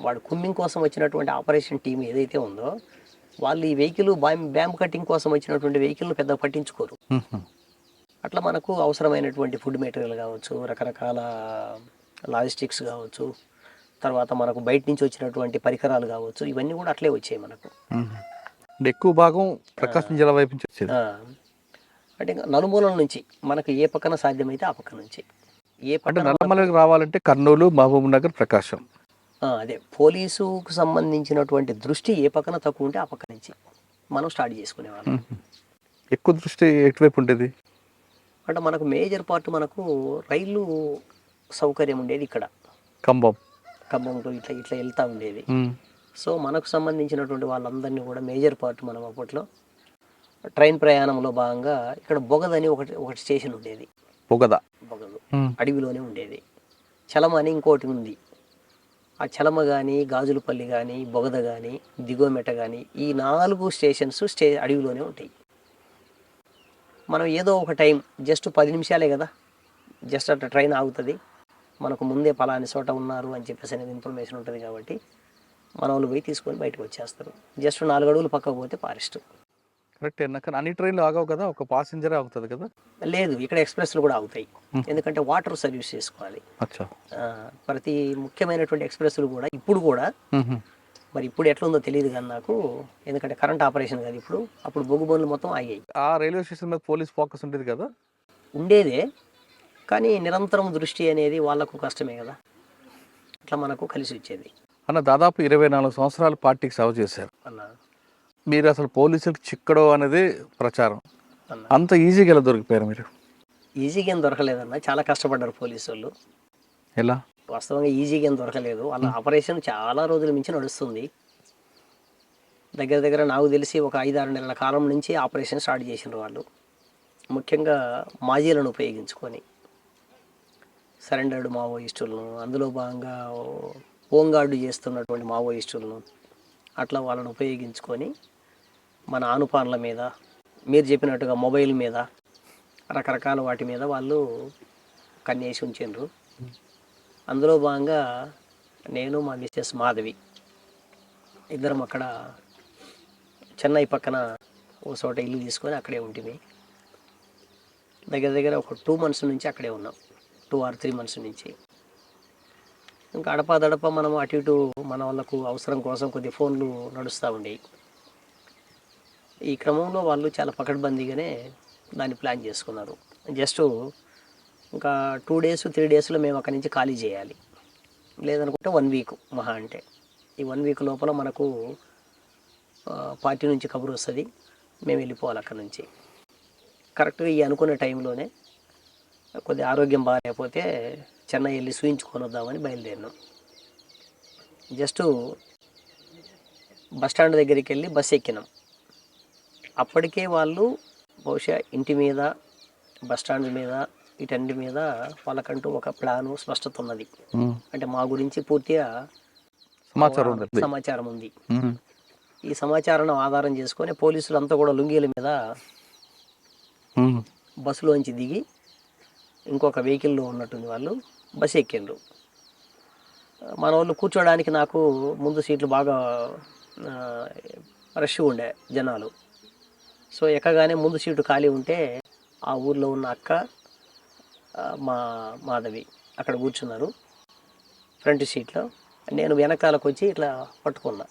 వాడు కుమ్మింగ్ కోసం వచ్చినటువంటి ఆపరేషన్ టీం ఏదైతే ఉందో వాళ్ళు ఈ వెహికల్ బ్యాంబు కటింగ్ కోసం వచ్చినటువంటి వెహికల్ను పెద్దగా పట్టించుకోరు. అట్లా మనకు అవసరమైనటువంటి ఫుడ్ మెటీరియల్ కావచ్చు, రకరకాల లాజిస్టిక్స్ కావచ్చు, తర్వాత మనకు బయట నుంచి వచ్చినటువంటి పరికరాలు కావచ్చు, ఇవన్నీ కూడా అట్లే వచ్చాయి మనకు. ఎక్కువ భాగం ప్రకాశం జిల్లా వైపు నుంచి వచ్చేది. అంటే నలుమూలల నుంచి మనకు ఏ పక్కన సాధ్యమైతే ఆ పక్క నుంచి. ఏ అంటే నల్లమలకి రావాలంటే కర్నూలు, మహబూబ్నగర్, ప్రకాశం. అదే పోలీసుకు సంబంధించినటువంటి దృష్టి ఏ పక్కన తక్కువ ఉంటే ఆ పక్క నుంచి మనం స్టార్ట్ చేసుకునేవాళ్ళం. ఎక్కువ దృష్టి ఎటువైపు ఉండేది? అంటే మనకు మేజర్ పార్ట్ మనకు రైలు సౌకర్యం ఉండేది ఇక్కడ ఖమ్మంలో ఇట్లా ఇట్లా వెళ్తూ ఉండేది. సో మనకు సంబంధించినటువంటి వాళ్ళందరినీ కూడా మేజర్ పార్ట్ మనం అప్పట్లో ట్రైన్ ప్రయాణంలో భాగంగా ఇక్కడ బొగదని ఒకటి స్టేషన్ ఉండేది. బొగదు అడవిలోనే ఉండేది. చలమ అని ఇంకోటి ఉంది. ఆ చలమ కానీ, గాజులపల్లి కానీ, బొగద కానీ, దిగోమెట కానీ, ఈ 4 స్టేషన్స్ అడవిలోనే ఉంటాయి. మనం ఏదో ఒక టైం జస్ట్ 10 నిమిషాలే కదా, జస్ట్ అట్లా ట్రైన్ ఆగుతుంది, మనకు ముందే పలాని చోట ఉన్నారు అని చెప్పేసి అనేది ఇన్ఫర్మేషన్ ఉంటుంది. కాబట్టి మన వాళ్ళు పోయి తీసుకొని బయటకు వచ్చేస్తారు. జస్ట్ 4 అడుగులు పక్కకు పోతే ఫారెస్ట్. కరెక్ట్. కానీ అన్ని ట్రైన్లు ఆగవు కదా, ఒక పాసింజరే ఆగుతుంది కదా? లేదు, ఇక్కడ ఎక్స్ప్రెస్లు కూడా ఆగుతాయి. ఎందుకంటే వాటర్ సర్వీస్ చేసుకోవాలి. ప్రతి ముఖ్యమైనటువంటి ఎక్స్ప్రెస్లు కూడా ఇప్పుడు కూడా, మరి ఇప్పుడు ఎట్లా ఉందో తెలియదు కానీ నాకు, ఎందుకంటే కరెంట్ ఆపరేషన్ కదా ఇప్పుడు, అప్పుడు బొగ్గు బండ్లు మొత్తం ఆగాయి. ఆ రైల్వే స్టేషన్ మీద పోలీస్ ఫోకస్ ఉండేది కదా? ఉండేదే, కానీ నిరంతరం దృష్టి అనేది వాళ్ళకు కష్టమే కదా, అట్లా మనకు కలిసి వచ్చేది. అన్న దాదాపు 24 సంవత్సరాలు పార్టీకి సేవ చేశారు అన్న. మీరు అసలు పోలీసులకు చిక్కడో అనేది ప్రచారం, అంత ఈజీగా ఎలా దొరికిపోయారు మీరు? ఈజీగా ఏం దొరకలేదన్న, చాలా కష్టపడ్డారు పోలీసు వాళ్ళు. ఎలా? వాస్తవంగా ఈజీగా ఏం దొరకలేదు. వాళ్ళ ఆపరేషన్ చాలా రోజుల నుంచి నడుస్తుంది. దగ్గర దగ్గర నాకు తెలిసి ఒక 5-6 నెలల కాలం నుంచి ఆపరేషన్ స్టార్ట్ చేసినారు వాళ్ళు. ముఖ్యంగా మాజీలను ఉపయోగించుకొని సరెండర్డ్ మావోయిస్టులను, అందులో భాగంగా హోంగార్డు చేస్తున్నటువంటి మావోయిస్టులను, అట్లా వాళ్ళని ఉపయోగించుకొని మన ఆనుపాన్ల మీద, మీరు చెప్పినట్టుగా మొబైల్ మీద, రకరకాల వాటి మీద వాళ్ళు కన్నేసి ఉంచిండ్రు. అందులో భాగంగా నేను, మా మిస్సెస్ మాధవి ఇద్దరం అక్కడ చెన్నై పక్కన ఓ చోట ఇల్లు తీసుకొని అక్కడే ఉంటుంది. దగ్గర దగ్గర ఒక 2 months నుంచి అక్కడే ఉన్నాం, 2 or 3 months నుంచి. ఇంకా అడపాదడప మనం అటు ఇటు మన వాళ్ళకు అవసరం కోసం కొద్ది ఫోన్లు నడుస్తూ ఉండేవి. ఈ క్రమంలో వాళ్ళు చాలా పకడ్బందీగానే దాన్ని ప్లాన్ చేసుకున్నారు. జస్ట్ ఇంకా 2 డేస్ 3 డేస్లో మేము అక్కడి నుంచి ఖాళీ చేయాలి, లేదనుకుంటే 1 వీక్ మహా అంటే. ఈ 1 వీక్ లోపల మనకు పార్టీ నుంచి కబురు వస్తుంది, మేము వెళ్ళిపోవాలి అక్కడి నుంచి. కరెక్ట్గా ఈ అనుకునే టైంలోనే కొద్ది ఆరోగ్యం బాగాలేకపోతే చెన్నై వెళ్ళి చూయించుకొని వద్దామని బయలుదేరినాం. జస్ట్ బస్టాండ్ దగ్గరికి వెళ్ళి బస్సు ఎక్కినాం. అప్పటికే వాళ్ళు బహుశా ఇంటి మీద, బస్టాండ్ మీద, వీటన్నిటి మీద వాళ్ళకంటూ ఒక ప్లాను, స్పష్టత ఉన్నది. అంటే మా గురించి పూర్తిగా సమాచారం ఉంది. ఈ సమాచారాన్ని ఆధారం చేసుకొని పోలీసులు అంతా కూడా లుంగీల మీద బస్సులోంచి దిగి ఇంకొక వెహికల్లో ఉన్నట్టుంది వాళ్ళు బస్సు ఎక్కిండ్రు. మన వాళ్ళు కూర్చోడానికి నాకు ముందు సీట్లు బాగా రష్ ఉండే జనాలు. సో ఎక్కగానే ముందు సీటు ఖాళీ ఉంటే ఆ ఊర్లో ఉన్న అక్క, మా మాధవి అక్కడ కూర్చున్నారు ఫ్రంట్ సీట్లో. నేను వెనకాలకు వచ్చి ఇట్లా పట్టుకున్నా.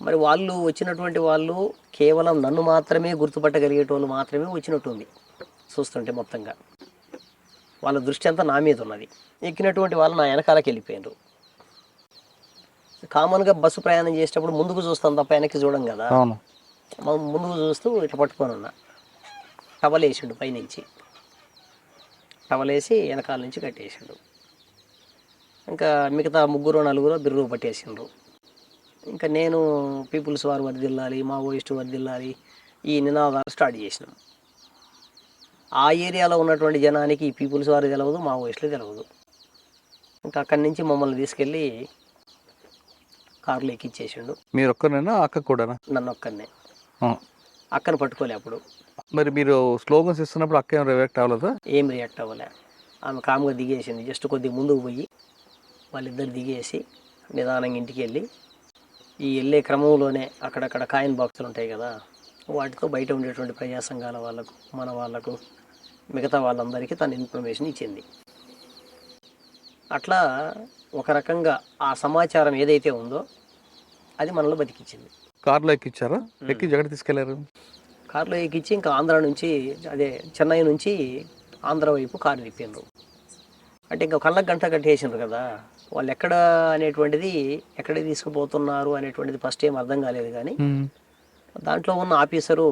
మరి వాళ్ళు వచ్చినటువంటి వాళ్ళు కేవలం నన్ను మాత్రమే గుర్తుపట్టగలిగేటోళ్ళు మాత్రమే వచ్చినట్టుంది చూస్తుంటే. మొత్తంగా వాళ్ళ దృష్టి అంతా నా మీద ఉన్నది. ఎక్కినటువంటి వాళ్ళు నా వెనకాలకి వెళ్ళిపోయినారు. కామన్గా బస్సు ప్రయాణం చేసేటప్పుడు ముందుకు చూస్తాం తప్ప వెనక్కి చూడం కదా. ముందుకు చూస్తూ ఇట్లా పట్టుకొని ఉన్నా. టవల్ వేసిండు పైనుంచి, టవల్ వేసి వెనకాల నుంచి కట్టేసిండు. ఇంకా మిగతా 3-4 బిర్రు పట్టేసిండ్రు. ఇంకా నేను పీపుల్స్ వారు వర్దిల్లాలి, మావోయిస్టు వర్దిల్లాలి ఈ నినాదాలు స్టార్ట్ చేసినాం. ఆ ఏరియాలో ఉన్నటువంటి జనానికి ఈ పీపుల్స్ వారు తెలియదు, మావోయిస్టులు తెలియదు. ఇంకా అక్కడి నుంచి మమ్మల్ని తీసుకెళ్ళి కారులో ఎక్కిచ్చేసిండు. మీరు ఒక్కరినైనా అక్క కూడా? నన్ను ఒక్కరినే. అక్కను పట్టుకోలే అప్పుడు. మరి మీరు స్లోగన్స్ ఇస్తున్నప్పుడు అక్క ఏం రియాక్ట్ అవ్వలేదా? ఏం రియాక్ట్ అవ్వలే. ఆమె కామ్గా దిగేసింది. జస్ట్ కొద్దిగా ముందుకు పోయి వాళ్ళిద్దరు దిగేసి నిదానంగా ఇంటికి వెళ్ళి ఈ వెళ్ళే క్రమంలోనే అక్కడక్కడ కాయిన్ బాక్సులు ఉంటాయి కదా, వాటితో బయట ఉండేటువంటి ప్రజా సంఘాల వాళ్ళకు, మన వాళ్ళకు, మిగతా వాళ్ళందరికీ తన ఇన్ఫర్మేషన్ ఇచ్చింది. అట్లా ఒక రకంగా ఆ సమాచారం ఏదైతే ఉందో అది మనలో బతికిచ్చింది. కార్లో ఎక్కిచ్చారా? ఎక్కించి ఎక్కడ తీసుకెళ్లారు? కారులో ఎక్కించి ఇంకా ఆంధ్ర నుంచి, అదే చెన్నై నుంచి ఆంధ్ర వైపు కారు తిప్పిండ్రు. అంటే ఇంకా కళ్ళకు గంట కట్టేసిండ్రు కదా, వాళ్ళు ఎక్కడ అనేటువంటిది, ఎక్కడికి తీసుకుపోతున్నారు అనేటువంటిది ఫస్ట్ ఏం అర్థం కాలేదు. కానీ దాంట్లో ఉన్న ఆఫీసరు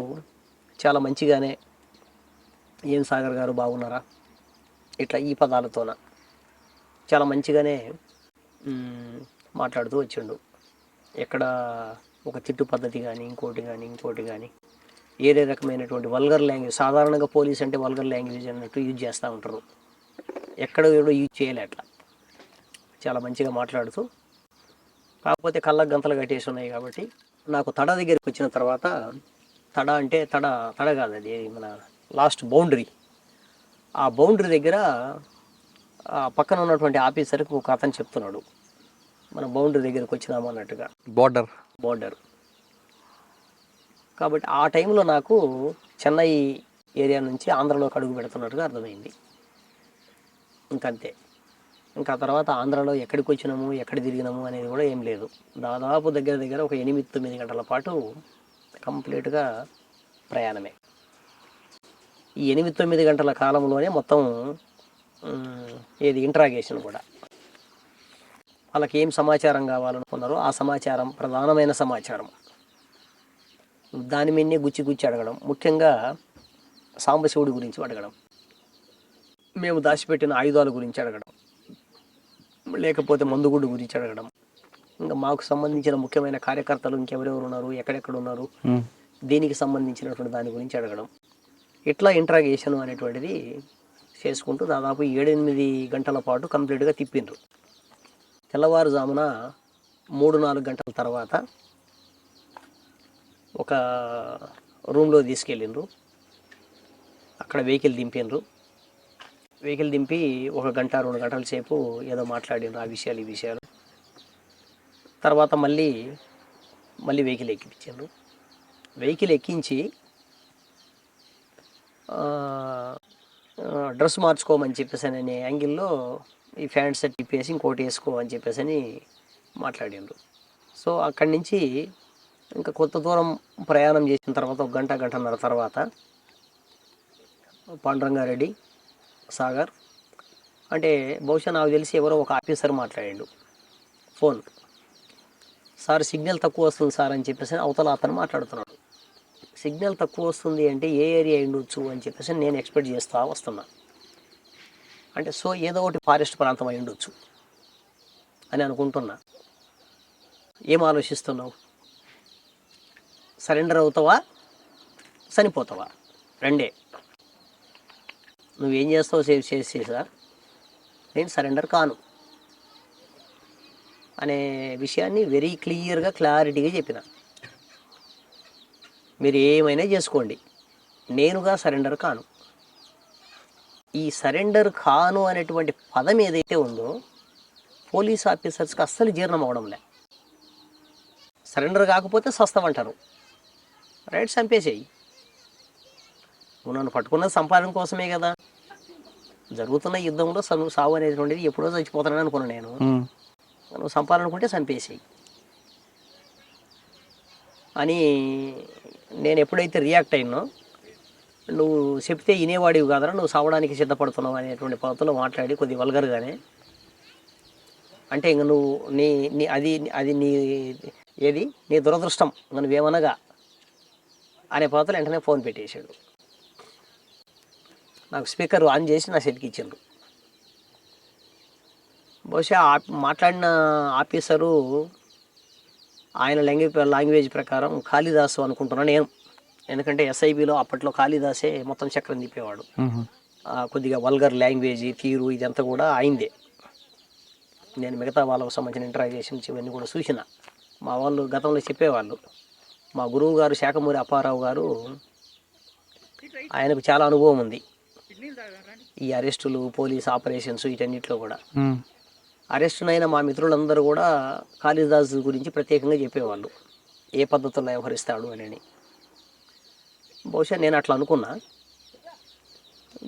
చాలా మంచిగానే, ఏం సాగర్ గారు బాగున్నారా ఇట్లా ఈ పదాలతోన చాలా మంచిగానే మాట్లాడుతూ వచ్చిండు. ఎక్కడ ఒక తిట్టు పద్ధతి కానీ ఇంకోటి కానీ ఏదే రకమైనటువంటి వల్గర్ లాంగ్వేజ్, సాధారణంగా పోలీస్ అంటే వల్గర్ లాంగ్వేజ్ అన్నట్టు యూజ్ చేస్తూ ఉంటారు, ఎక్కడ కూడా యూజ్ చేయలే. అట్లా చాలా మంచిగా మాట్లాడుతూ, కాకపోతే కళ్ళకు గంతలు కట్టేసి ఉన్నాయి కాబట్టి నాకు తడ దగ్గరికి వచ్చిన తర్వాత, తడ అంటే తడ కాదు, అది మన లాస్ట్ బౌండరీ. ఆ బౌండరీ దగ్గర ఆ పక్కన ఉన్నటువంటి ఆఫీసర్కి ఒక అతను చెప్తున్నాడు, మన బౌండరీ దగ్గరికి వచ్చినాము అన్నట్టుగా. బోర్డర్ కాబట్టి ఆ టైంలో నాకు చెన్నై ఏరియా నుంచి ఆంధ్రలోకి అడుగు పెడుతున్నట్టుగా అర్థమైంది. ఇంకంతే. ఇంకా తర్వాత ఆంధ్రాలో ఎక్కడికి వచ్చినాము, ఎక్కడ తిరిగినాము అనేది కూడా ఏం లేదు. దాదాపు దగ్గర ఒక 8-9 గంటల పాటు కంప్లీట్గా ప్రయాణమే. ఈ 8-9 గంటల కాలంలోనే మొత్తం ఇంట్రాగేషన్ కూడా. వాళ్ళకి ఏం సమాచారం కావాలనుకున్నారో ఆ సమాచారం, ప్రధానమైన సమాచారం, దాని మీదనే గుచ్చి అడగడం. ముఖ్యంగా సాంబశివుడి గురించి అడగడం, మేము దాచిపెట్టిన ఆయుధాల గురించి అడగడం, లేకపోతే మందుగుడ్డు గురించి అడగడం, ఇంకా మాకు సంబంధించిన ముఖ్యమైన కార్యకర్తలు ఇంకెవరెవరు ఉన్నారు, ఎక్కడెక్కడ ఉన్నారు, దీనికి సంబంధించినటువంటి దాని గురించి అడగడం. ఇట్లా ఇంట్రాగేషన్ అనేటువంటిది చేసుకుంటూ దాదాపు 7-8 గంటల పాటు కంప్లీట్గా తిప్పిండ్రు. తెల్లవారుజామున 3-4 గంటల తర్వాత ఒక రూమ్లో తీసుకెళ్ళిండ్రు. అక్కడ వెహికల్ దింపిండ్రు. వెహికల్ దింపి 1 గంట 2 గంటల సేపు ఏదో మాట్లాడిండ్రు, ఆ విషయాలు ఈ విషయాలు. తర్వాత మళ్ళీ వెహికల్ ఎక్కించిండ్రు. వెహికల్ ఎక్కించి డ్రెస్ మార్చుకోమని చెప్పేసి అనే యాంగిల్లో ఈ ప్యాంట్ షర్ట్ ఇప్పేసి ఇంకోటి వేసుకో అని చెప్పేసి అని మాట్లాడిండ్రు. సో అక్కడి నుంచి ఇంకా కొంత దూరం ప్రయాణం చేసిన తర్వాత ఒక గంటన్నర తర్వాత పాండురంగారెడ్డి సాగర్ అంటే బహుశా నాకు తెలిసి ఎవరో ఒక ఆఫీసర్ మాట్లాడాడు ఫోన్. సార్ సిగ్నల్ తక్కువ వస్తుంది సార్ అని చెప్పేసి అవతల అతను మాట్లాడుతున్నాడు. సిగ్నల్ తక్కువ వస్తుంది అంటే ఏ ఏరియా ఉండొచ్చు అని చెప్పేసి నేను ఎక్స్పెక్ట్ చేస్తా వస్తున్నా. అంటే సో ఏదో ఒకటి ఫారెస్ట్ ప్రాంతం అయి ఉండొచ్చు అని అనుకుంటున్నా. ఏం ఆలోచిస్తున్నావు? సరెండర్ అవుతావా, చనిపోతావా? రెండే. నువ్వేం చేస్తావు చేసి సార్, నేను సరెండర్ కాను అనే విషయాన్ని వెరీ క్లియర్గా క్లారిటీగా చెప్పిన. మీరు ఏమైనా చేసుకోండి, నేనుగా సరెండర్ కాను. ఈ సరెండర్ కాను అనేటువంటి పదం ఏదైతే ఉందో పోలీస్ ఆఫీసర్స్కి అస్సలు జీర్ణం అవడంలే. సరెండర్ కాకపోతే సస్తామంటారు. రైట్, చంపేసేయి. నువ్వు నన్ను పట్టుకున్నది సంపాదన కోసమే కదా. జరుగుతున్న యుద్ధంలో సావు అనేటువంటిది ఎప్పుడో చచ్చిపోతానని అనుకున్నాను నేను. నువ్వు సంపాదనుకుంటే చంపేసేయి అని నేను ఎప్పుడైతే రియాక్ట్ అయినో, నువ్వు చెప్తే వినేవాడివి కాదరా, నువ్వు సావడానికి సిద్ధపడుతున్నావు అనేటువంటి పద్ధతిలో మాట్లాడి కొద్ది వల్గర్గానే. అంటే ఇంక నువ్వు నీ అది నీ ఏది నీ దురదృష్టం ఇంక నువ్వేమనగా అనే పద్ధతిలో వెంటనే ఫోన్ పెట్టేశాడు. నాకు స్పీకర్ ఆన్ చేసి నా సెట్కి ఇచ్చిండ్రు. బహుశా మాట్లాడిన ఆఫీసరు ఆయన లాంగ్వేజ్ ప్రకారం కాళిదాసు అనుకుంటున్నాను నేను. ఎందుకంటే ఎస్ఐబిలో అప్పట్లో కాళిదాసే మొత్తం చక్రం తిప్పేవాడు. కొద్దిగా వల్గర్ లాంగ్వేజ్ తీరు ఇదంతా కూడా అయిందే. నేను మిగతా వాళ్ళకు సంబంధించిన ఇంటరాక్షన్స్ ఇవన్నీ కూడా చూసిన. మా వాళ్ళు గతంలో చెప్పేవాళ్ళు. మా గురువు గారు శాఖమూరి అప్పారావు గారు, ఆయనకు చాలా అనుభవం ఉంది ఈ అరెస్టులు, పోలీస్ ఆపరేషన్స్ వీటన్నిటిలో కూడా. అరెస్టునైన మా మిత్రులందరూ కూడా కాళిదాసు గురించి ప్రత్యేకంగా చెప్పేవాళ్ళు, ఏ పద్ధతుల్లో వ్యవహరిస్తాడు అని. బహుశా నేను అట్లా అనుకున్నా.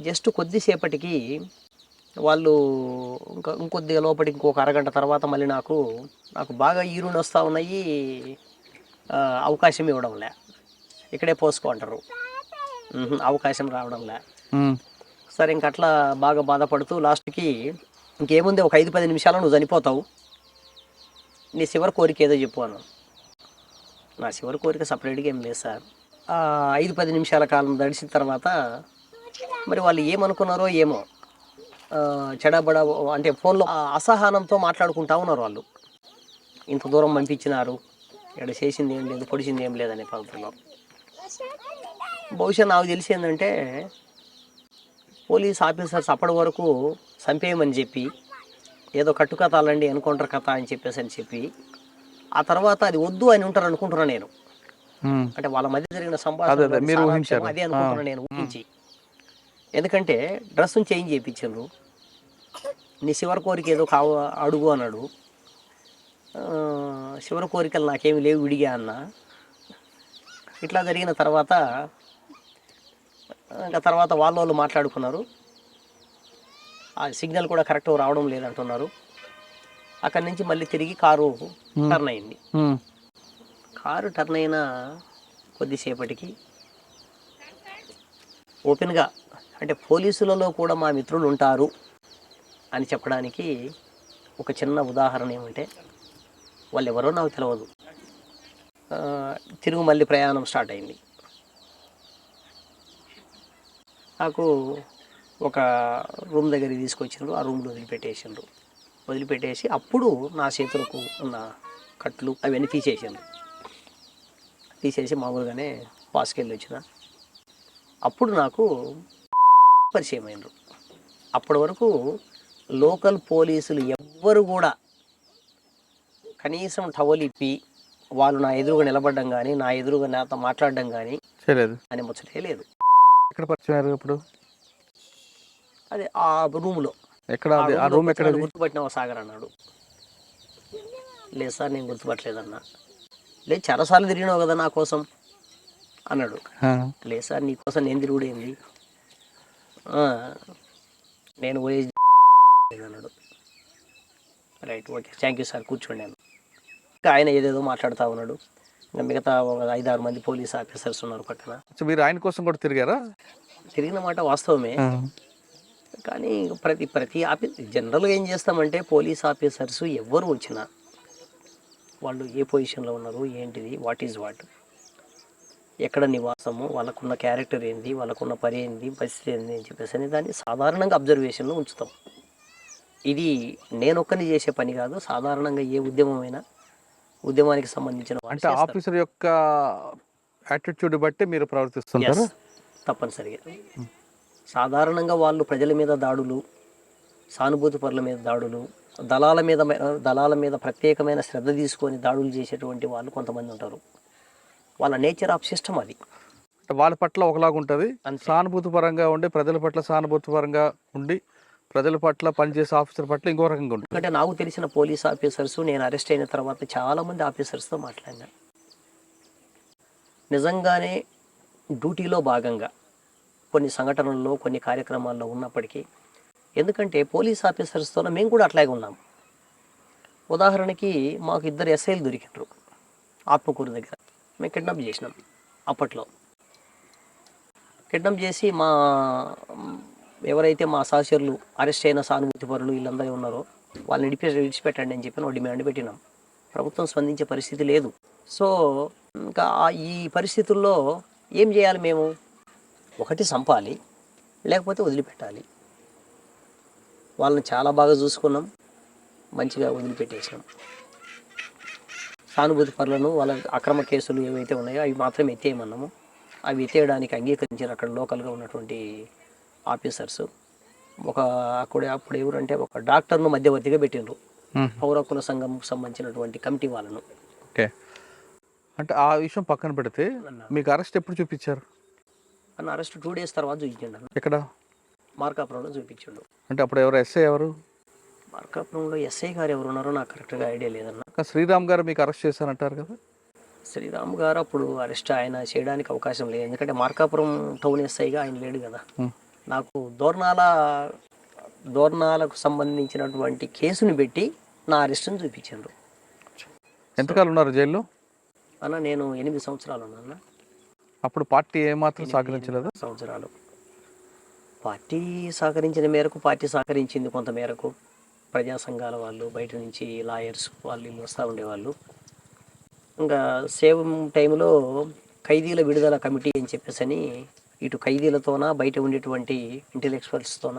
జస్ట్ కొద్దిసేపటికి వాళ్ళు ఇంకొద్దిగా లోపలికి ఇంకొక అరగంట తర్వాత మళ్ళీ నాకు బాగా ఈరుని వస్తూ ఉన్నాయి, అవకాశం ఇవ్వడంలే. ఇక్కడే పోసుకోంటారు, అవకాశం రావడంలే. సరే ఇంకట్లా బాగా బాధపడుతూ లాస్ట్కి ఇంకేముంది, ఒక 5-10 నిమిషాలు నువ్వు చనిపోతావు, నీ చివరి కోరిక ఏదో చెప్పు అను. నా చివరి కోరిక సపరేట్గా ఏం లేదు సార్. 5-10 నిమిషాల కాలం గడిచిన తర్వాత మరి వాళ్ళు ఏమనుకున్నారో ఏమో, చెడబడ అంటే ఫోన్లో అసహనంతో మాట్లాడుకుంటా ఉన్నారు వాళ్ళు. ఇంత దూరం పంపించినారు, ఇక్కడ చేసింది ఏం లేదు, పొడిచింది ఏం లేదనే పద్ధతిలో. బహుశా నాకు తెలిసి ఏంటంటే పోలీస్ ఆఫీసర్స్ అప్పటి వరకు చంపేయమని చెప్పి, ఏదో కట్టుకథలండి ఎన్కౌంటర్ కథ అని చెప్పి ఆ తర్వాత అది వద్దు అని ఉంటారు అనుకుంటున్నా నేను. అంటే వాళ్ళ మధ్య జరిగిన సంభాషణ అదే అనుకుంటున్నా నేను ఊహించి. ఎందుకంటే డ్రెస్సును చేంజ్ చేయించారు, నీ చివరి కోరిక ఏదో అడుగు అన్నాడు. చివరి కోరికలు నాకేమి లేవు విడిగా అన్న. ఇట్లా జరిగిన తర్వాత ఇంకా తర్వాత వాళ్ళు మాట్లాడుకున్నారు. ఆ సిగ్నల్ కూడా కరెక్ట్ రావడం లేదంటున్నారు. అక్కడి నుంచి మళ్ళీ తిరిగి కారు టర్న్ అయింది. కారు టర్న్ అయిన కొద్దిసేపటికి ఓపెన్గా, అంటే పోలీసులలో కూడా మా మిత్రులు ఉంటారు అని చెప్పడానికి ఒక చిన్న ఉదాహరణ ఏమంటే, వాళ్ళు ఎవరో నాకు తెలియదు. తిరుగు మళ్ళీ ప్రయాణం స్టార్ట్ అయింది. నాకు ఒక రూమ్ దగ్గరికి తీసుకొచ్చిండ్రు, ఆ రూమ్లో వదిలిపెట్టేసి అప్పుడు నా చేతులకు ఉన్న కట్లు అవన్నీ తీసేసి మామూలుగానే పాసుకెళ్ళి వచ్చిన. అప్పుడు నాకు పరిచయం అయినరు. అప్పటి వరకు లోకల్ పోలీసులు ఎవ్వరు కూడా కనీసం టవల్ ఇప్పి వాళ్ళు నా ఎదురుగా నిలబడడం కానీ, నా ఎదురుగా నాతో మాట్లాడడం కానీ అని ముచ్చటే లేదు. ఎక్కడ పరిచయం ఇప్పుడు? అదే ఆ రూమ్లో. గుర్తుపట్టినావా సాగర్ అన్నాడు. లేదు సార్, నేను గుర్తుపట్టలేదన్నా. లేదు, చాలాసార్లు తిరిగినావు కదా నా కోసం అన్నాడు. లేదు సార్, నీ కోసం నేను తిరుగుడేంది, నేను పోయేది అన్నాడు. Right, okay, thank you sir, కూర్చోండి అని. ఇంకా ఆయన ఏదేదో మాట్లాడుతూ ఉన్నాడు. ఇంకా మిగతా ఒక 5-6 మంది పోలీస్ ఆఫీసర్స్ ఉన్నారు పక్కన. సో మీరు ఆయన కోసం కూడా తిరిగారా? తిరిగిన మాట వాస్తవమే, కానీ ప్రతి జనరల్గా ఏం చేస్తామంటే పోలీస్ ఆఫీసర్స్ ఎవరు వచ్చినా వాళ్ళు ఏ పొజిషన్లో ఉన్నారు, ఏంటిది, వాట్ ఈజ్ వాట్, ఎక్కడ నివాసము, వాళ్ళకున్న క్యారెక్టర్ ఏంది, వాళ్ళకున్న పని ఏంది, పరిస్థితి ఏంది అని చెప్పేసి అని దాన్ని సాధారణంగా అబ్జర్వేషన్లో ఉంచుతాం. ఇది నేనొక్కని చేసే పని కాదు, సాధారణంగా ఏ ఉద్యమానికి సంబంధించిన అంటే ఆఫీసర్ యొక్క యాటిట్యూడ్ బట్టి మీరు ప్రవర్తిస్తుంటారు. తప్పనిసరిగా సాధారణంగా వాళ్ళు ప్రజల మీద దాడులు, సానుభూతి పరుల మీద దాడులు, దళాల మీద ప్రత్యేకమైన శ్రద్ధ తీసుకొని దాడులు చేసేటువంటి వాళ్ళు కొంతమంది ఉంటారు. వాళ్ళ నేచర్ ఆఫ్ సిస్టమ్ అది. వాళ్ళ పట్ల ఒకలాగా ఉంటుంది, సానుభూతి పరంగా ఉండి ప్రజల పట్ల సానుభూతి పరంగా ఉండి ప్రజల పట్ల పనిచేసే ఆఫీసర్ పట్ల ఇంకో రకంగా ఉంటుంది. అంటే నాకు తెలిసిన పోలీస్ ఆఫీసర్స్, నేను అరెస్ట్ అయిన తర్వాత చాలామంది ఆఫీసర్స్తో మాట్లాడినా, నిజంగానే డ్యూటీలో భాగంగా కొన్ని సంఘటనల్లో కొన్ని కార్యక్రమాల్లో ఉన్నప్పటికీ, ఎందుకంటే పోలీస్ ఆఫీసర్స్తో మేము కూడా అట్లాగే ఉన్నాం. ఉదాహరణకి మాకు 2 ఎస్ఐలు దొరికినారు ఆత్మకూరు దగ్గర. మేము కిడ్నాప్ చేసినాం. అప్పట్లో కిడ్నాప్ చేసి ఎవరైతే మా సహచరులు అరెస్ట్ అయిన సానుభూతి పరులు వీళ్ళందరూ ఉన్నారో వాళ్ళని విడిచిపెట్టండి అని చెప్పి డిమాండ్ పెట్టినాం. ప్రభుత్వం స్పందించే పరిస్థితి లేదు. సో ఇంకా ఈ పరిస్థితుల్లో ఏం చేయాలి మేము? ఒకటి చంపాలి, లేకపోతే వదిలిపెట్టాలి. వాళ్ళని చాలా బాగా చూసుకున్నాం, మంచిగా వదిలిపెట్టేసినాం. సానుభూతి పరులను వాళ్ళ అక్రమ కేసులు ఏవైతే ఉన్నాయో అవి మాత్రం ఎత్తేయమన్నాము. అవి ఎత్తేయడానికి అంగీకరించిన అక్కడ లోకల్గా ఉన్నటువంటి ఆఫీసర్స్ అప్పుడు ఎవరంటే ఒక డాక్టర్ను మధ్యవర్తిగా పెట్టిండ్రు, పౌర హక్కుల సంఘంకు సంబంధించినటువంటి కమిటీ వాళ్ళను. ఓకే, అంటే ఆ విషయం పక్కన పెడితే మీకు అరెస్ట్ ఎప్పుడు చూపించారు? అన్న అరెస్ట్ 2 days తర్వాత చూపించండి. ఎక్కడ? మార్కాపురంలో చూపించండు. అంటే అప్పుడు ఎస్ఐ ఎవరు? మార్కాపురంలో ఎస్ఐ గారు ఎవరు ఉన్నారో నాకు కరెక్ట్గా ఐడియా లేదన్న. శ్రీరామ్ గారు మీకు అరెస్ట్ చేశారంటారు కదా? శ్రీరామ్ గారు అప్పుడు అరెస్ట్ ఆయన చేయడానికి అవకాశం లేదు, ఎందుకంటే మార్కాపురం టౌన్ ఎస్ఐగా ఆయన లేడు కదా. నాకు దోర్నాలకు సంబంధించినటువంటి కేసుని పెట్టి నా అరెస్ట్ని చూపించారు. ఎంతకాలం ఉన్నారు జైల్లో? అన్న నేను 8 సంవత్సరాలు ఉన్నా. అప్పుడు పార్టీ ఏమాత్రం సహకరించలేదు? 8 సంవత్సరాలు పార్టీ సహకరించిన మేరకు, పార్టీ సహకరించింది కొంత మేరకు. ప్రజా సంఘాల వాళ్ళు, బయట నుంచి లాయర్స్ వాళ్ళు వీళ్ళు వస్తూ ఉండేవాళ్ళు. ఇంకా సేమ్ టైంలో ఖైదీల విడుదల కమిటీ అని చెప్పేసి ఇటు ఖైదీలతోన బయట ఉండేటువంటి ఇంటెలెక్చువల్స్తోన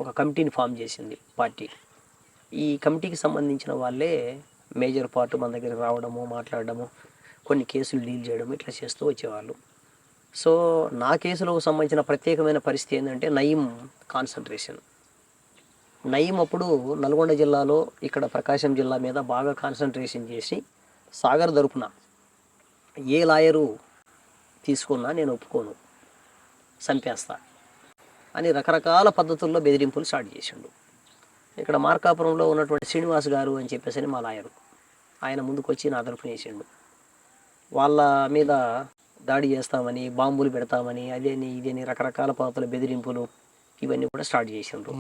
ఒక కమిటీని ఫామ్ చేసింది పార్టీ. ఈ కమిటీకి సంబంధించిన వాళ్ళే మేజర్ పార్ట్ మన దగ్గరికి రావడము, మాట్లాడడము, కొన్ని కేసులు డీల్ చేయడం ఇట్లా చేస్తూ వచ్చేవాళ్ళు. సో నా కేసులకు సంబంధించిన ప్రత్యేకమైన పరిస్థితి ఏంటంటే నయీం కాన్సన్ట్రేషన్. నయీం అప్పుడు నల్గొండ జిల్లాలో, ఇక్కడ ప్రకాశం జిల్లా మీద బాగా కాన్సన్ట్రేషన్ చేసి సాగర్ తరపున ఏ లాయరు తీసుకున్నా నేను ఒప్పుకోను, చంపేస్తా అని రకరకాల పద్ధతుల్లో బెదిరింపులు స్టార్ట్ చేసిండు. ఇక్కడ మార్కాపురంలో ఉన్నటువంటి శ్రీనివాస్ గారు అని చెప్పేసి మా లాయరు, ఆయన ముందుకు వచ్చి నా తరపున వేసిండు. వాళ్ళ మీద దాడి చేస్తామని, బాంబులు పెడతామని, అదేని ఇదేని రకరకాల పద్ధతుల బెదిరింపులు ఇవన్నీ కూడా స్టార్ట్ చేసిండ్రు.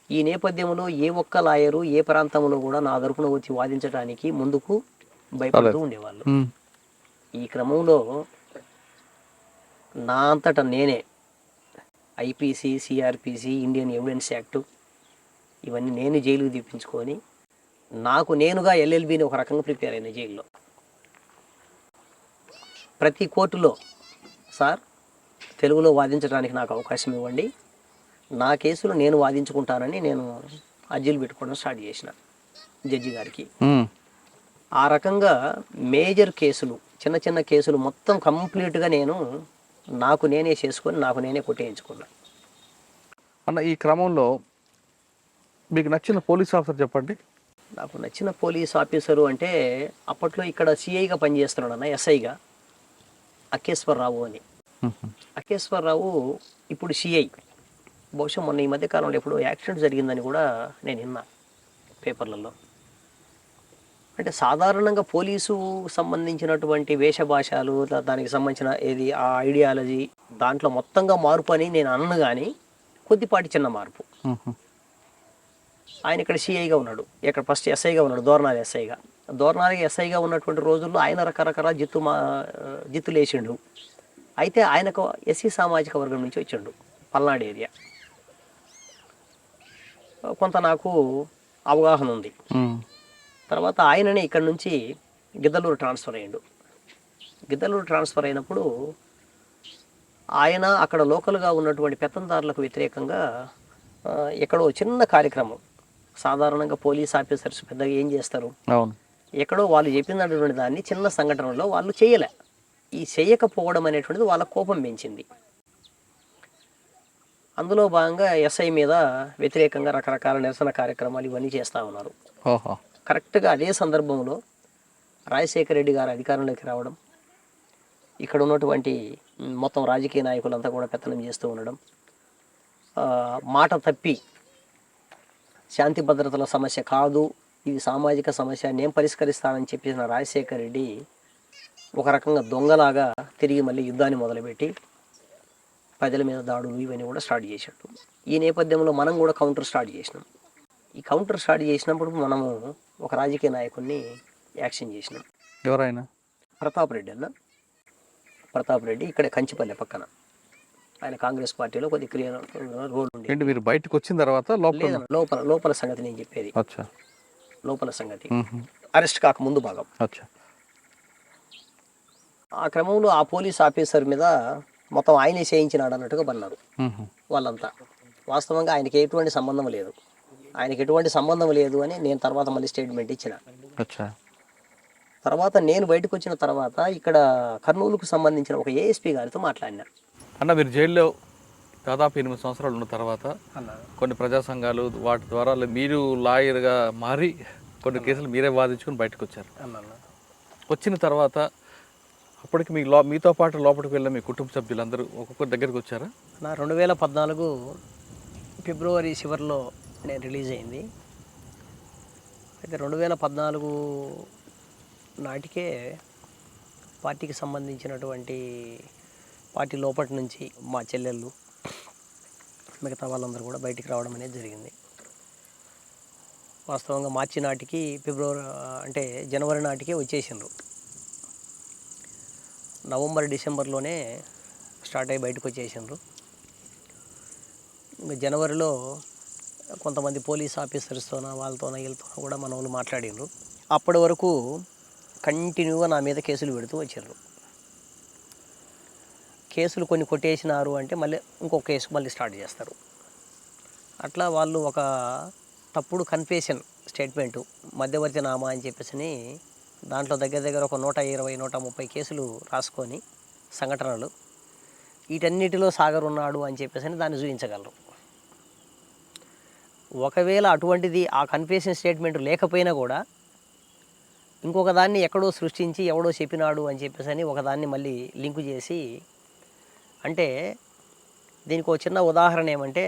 ఈ నేపథ్యంలో ఏ ఒక్క లాయరు ఏ ప్రాంతంలో కూడా నా తరపున వచ్చి వాదించడానికి ముందుకు భయపడుతూ ఉండేవాళ్ళు. ఈ క్రమంలో నా అంతటా నేనే IPC, CrPC, Indian evidence act ఇవన్నీ నేను జైలుకి తెప్పించుకొని నాకు నేనుగా ఎల్ఎల్బిని ఒక రకంగా ప్రిపేర్ అయిన జైల్లో. ప్రతి కోర్టులో సార్ తెలుగులో వాదించడానికి నాకు అవకాశం ఇవ్వండి, నా కేసులు నేను వాదించుకుంటానని నేను అర్జీలు పెట్టుకోవడం స్టార్ట్ చేసిన జడ్జి గారికి. ఆ రకంగా మేజర్ కేసులు, చిన్న చిన్న కేసులు మొత్తం కంప్లీట్గా నాకు నేనే చేసుకొని నాకు నేనే కొట్టేయించుకున్నా. అన్న ఈ క్రమంలో మీకు నచ్చిన పోలీస్ ఆఫీసర్ చెప్పండి. నాకు నచ్చిన పోలీస్ ఆఫీసరు అంటే అప్పట్లో ఇక్కడ సిఐగా పనిచేస్తున్నాడు అన్న, ఎస్ఐగా అక్కేశ్వరరావు అని. అక్కేశ్వరరావు ఇప్పుడు సిఐ. బహుశా మొన్న ఈ మధ్యకాలంలో ఎప్పుడో యాక్సిడెంట్ జరిగిందని కూడా నేను విన్నా పేపర్లలో. అంటే సాధారణంగా పోలీసు సంబంధించినటువంటి వేషభాషలు, దానికి సంబంధించిన ఆ ఐడియాలజీ దాంట్లో మొత్తంగా మార్పు అని నేను అన్ను, కానీ కొద్దిపాటి చిన్న మార్పు. ఆయన ఇక్కడ సిఐగా ఉన్నాడు, ఇక్కడ ఫస్ట్ ఎస్ఐగా ఉన్నాడు, దోర్నాలి ఎస్ఐగా. దోర్నాలి ఎస్ఐగా ఉన్నటువంటి రోజుల్లో ఆయన రకరకాల జిత్తులు వేసిండు. అయితే ఆయనకు ఎస్సీ సామాజిక వర్గం నుంచి వచ్చిండు, పల్నాడు ఏరియా. కొంత నాకు అవగాహన ఉంది. తర్వాత ఆయననే ఇక్కడ నుంచి గిద్దలూరు ట్రాన్స్ఫర్ అయ్యిండు. గిద్దలూరు ట్రాన్స్ఫర్ అయినప్పుడు ఆయన అక్కడ లోకల్గా ఉన్నటువంటి పెత్తందారులకు వ్యతిరేకంగా ఎక్కడో చిన్న కార్యక్రమం, సాధారణంగా పోలీస్ ఆఫీసర్స్ పెద్దగా ఏం చేస్తారు, అవును, ఎక్కడో వాళ్ళు చెప్పినటువంటి దాన్ని చిన్న సంఘటనలో వాళ్ళు చేయలే. ఈ చేయకపోవడం అనేటువంటిది వాళ్ళ కోపం పెంచింది. అందులో భాగంగా ఎస్ఐ మీద వ్యతిరేకంగా రకరకాల నిరసన కార్యక్రమాలు ఇవన్నీ చేస్తూ ఉన్నారు. కరెక్ట్గా అదే సందర్భంలో రాజశేఖర రెడ్డి గారు అధికారంలోకి రావడం, ఇక్కడ ఉన్నటువంటి మొత్తం రాజకీయ నాయకులంతా కూడా పెత్తనం చేస్తూ ఉండడం, మాట తప్పి శాంతి భద్రతల సమస్య కాదు, ఇది సామాజిక సమస్య, నేను పరిష్కరిస్తానని చెప్పేసిన రాజశేఖర రెడ్డి ఒక రకంగా దొంగలాగా తిరిగి మళ్ళీ యుద్ధాన్ని మొదలుపెట్టి ప్రజల మీద దాడులు ఇవన్నీ కూడా స్టార్ట్ చేశాడు. ఈ నేపథ్యంలో మనం కూడా కౌంటర్ స్టార్ట్ చేసినాం. ఈ కౌంటర్ స్టార్ట్ చేసినప్పుడు మనము ఒక రాజకీయ నాయకుడిని యాక్షన్ చేసినాం. ఎవరైనా? ప్రతాప్ రెడ్డి అన్న. ప్రతాప్ రెడ్డి ఇక్కడ కంచిపల్లె పక్కన, ఆయన కాంగ్రెస్ పార్టీలో కొద్ది క్లియర్ రోల్ ఉంది. ఏంటి మీరు బయటకు వచ్చిన తర్వాత లోపల సంగతి నేను చెప్పేది, లోపల సంగతి అరెస్ట్ కాక ముందు భాగం. ఆ క్రమంలో ఆ పోలీస్ ఆఫీసర్ మీద మొత్తం ఆయనే చేయించినాడు అన్నట్టుగా పన్నారు వాళ్ళంతా. వాస్తవంగా ఆయనకి ఎటువంటి సంబంధం లేదు అని నేను తర్వాత మళ్ళీ స్టేట్మెంట్ ఇచ్చిన. తర్వాత నేను బయటకు వచ్చిన తర్వాత ఇక్కడ కర్నూలుకు సంబంధించిన ఒక ఏఎస్పీ గారితో మాట్లాడినా. అన్న, మీరు జైల్లో దాదాపు 8 సంవత్సరాలు ఉన్న తర్వాత కొన్ని ప్రజా సంఘాలు వాటి ద్వారా మీరు లాయర్గా మారి కొన్ని కేసులు మీరే వాదించుకుని బయటకు వచ్చారు. వచ్చిన తర్వాత అప్పటికి మీతో పాటు లోపలికి వెళ్ళిన మీ కుటుంబ సభ్యులందరూ ఒక్కొక్కరి దగ్గరికి వచ్చారా? నా 2014 ఫిబ్రవరి చివరిలో నేను రిలీజ్ అయింది. అయితే 2014 నాటికే పార్టీకి సంబంధించినటువంటి పార్టీ లోపటి నుంచి మా చెల్లెళ్ళు మిగతా వాళ్ళందరూ కూడా బయటికి రావడం అనేది జరిగింది. వాస్తవంగా మార్చి నాటికి జనవరి నాటికే వచ్చేసిండ్రు. నవంబర్ డిసెంబర్లోనే స్టార్ట్ అయ్యి బయటకు వచ్చేసిండ్రు. ఇంకా జనవరిలో కొంతమంది పోలీస్ ఆఫీసర్స్తోన వీళ్ళతోన కూడా మన వాళ్ళు మాట్లాడిండ్రు. అప్పటి వరకు కంటిన్యూగా నా మీద కేసులు పెడుతూ వచ్చారు. కేసులు కొన్ని కొట్టేసినారు అంటే మళ్ళీ ఇంకో కేసు మళ్ళీ స్టార్ట్ చేస్తారు. అట్లా వాళ్ళు ఒక తప్పుడు కన్ఫెషన్ స్టేట్మెంటు, మధ్యవర్తి నామా అని చెప్పేసి దాంట్లో దగ్గర ఒక 120-130 కేసులు రాసుకొని సంఘటనలు, వీటన్నిటిలో సాగర్ ఉన్నాడు అని చెప్పేసి దాన్ని చూపించగలరు. ఒకవేళ అటువంటిది ఆ కన్ఫెషన్ స్టేట్మెంట్ లేకపోయినా కూడా ఇంకొక దాన్ని ఎక్కడో సృష్టించి ఎవడో చెప్పినాడు అని చెప్పేసి ఒకదాన్ని మళ్ళీ లింకు చేసి, అంటే దీనికి ఒక చిన్న ఉదాహరణ ఏమంటే,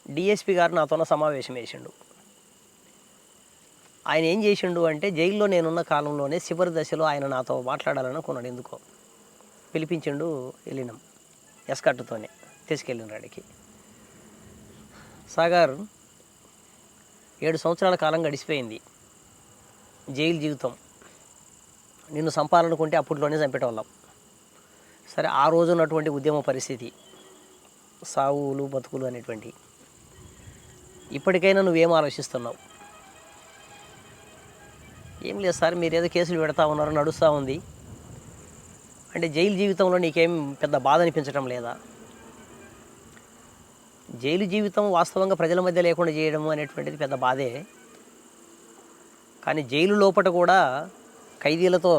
డిఎస్పి గారు నాతోన సమావేశం వేసిండు. ఆయన ఏం చేసిండు అంటే, జైల్లో నేనున్న కాలంలోనే చివరి దశలో ఆయన నాతో మాట్లాడాలనుకున్నాడు. ఎందుకో పిలిపించిండు, వెళ్ళినాం ఎస్కట్టుతోనే తీసుకెళ్ళిన రాడికి. సాగర్ 7 సంవత్సరాల కాలం గడిచిపోయింది, జైలు జీవితం, నిన్ను చంపాలనుకుంటే అప్పట్లోనే చంపేటోళ్ళం. సరే, ఆ రోజు ఉన్నటువంటి ఉద్యమ పరిస్థితి, సావులు బతుకులు అనేటువంటి, ఇప్పటికైనా నువ్వేం ఆలోచిస్తున్నావు? ఏం లేదు సార్, మీరు ఏదో కేసులు పెడతా ఉన్నారు, నడుస్తూ ఉంది అంటే జైలు జీవితంలో నీకేం పెద్ద బాధ అనిపించడం లేదా? జైలు జీవితం వాస్తవంగా ప్రజల మధ్య లేకుండా చేయడం అనేటువంటిది పెద్ద బాధే. కానీ జైలు లోపల కూడా ఖైదీలతో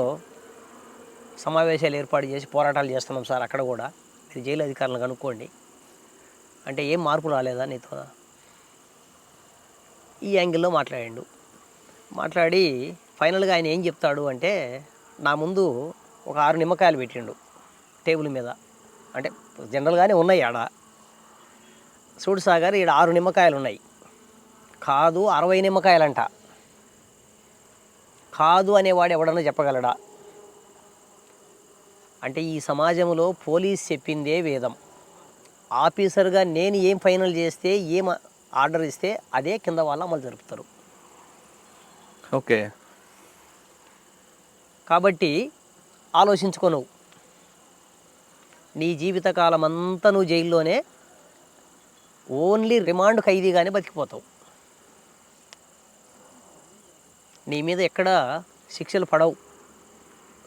సమావేశాలు ఏర్పాటు చేసి పోరాటాలు చేస్తున్నాం సార్, అక్కడ కూడా మీరు జైలు అధికారులను కనుక్కోండి అంటే ఏం మార్పు రాలేదా నీతో? ఈ యాంగిల్లో మాట్లాడి ఫైనల్గా ఆయన ఏం చెప్తాడు అంటే, నా ముందు ఒక 6 నిమ్మకాయలు పెట్టిండు టేబుల్ మీద. అంటే జనరల్గానే ఉన్నాయి ఆడ. చూడు సాగర్, ఈడ 6 నిమ్మకాయలు ఉన్నాయి, కాదు 60 నిమ్మకాయలంట. కాదు అనేవాడు ఎవడన్నా చెప్పగలడా? అంటే ఈ సమాజంలో పోలీస్ చెప్పిందే వేదం. ఆఫీసర్గా నేను ఏం ఫైనల్ చేస్తే ఏం ఆర్డర్ ఇస్తే అదే కింద వాళ్ళు అమలు జరుపుతారు. ఓకే. కాబట్టి ఆలోచించుకో, నువ్వు నీ జీవితకాలం అంతా నువ్వు జైల్లోనే ఓన్లీ రిమాండ్ ఖైదీగానే బతికిపోతావు. నీ మీద ఎక్కడ శిక్షలు పడవు.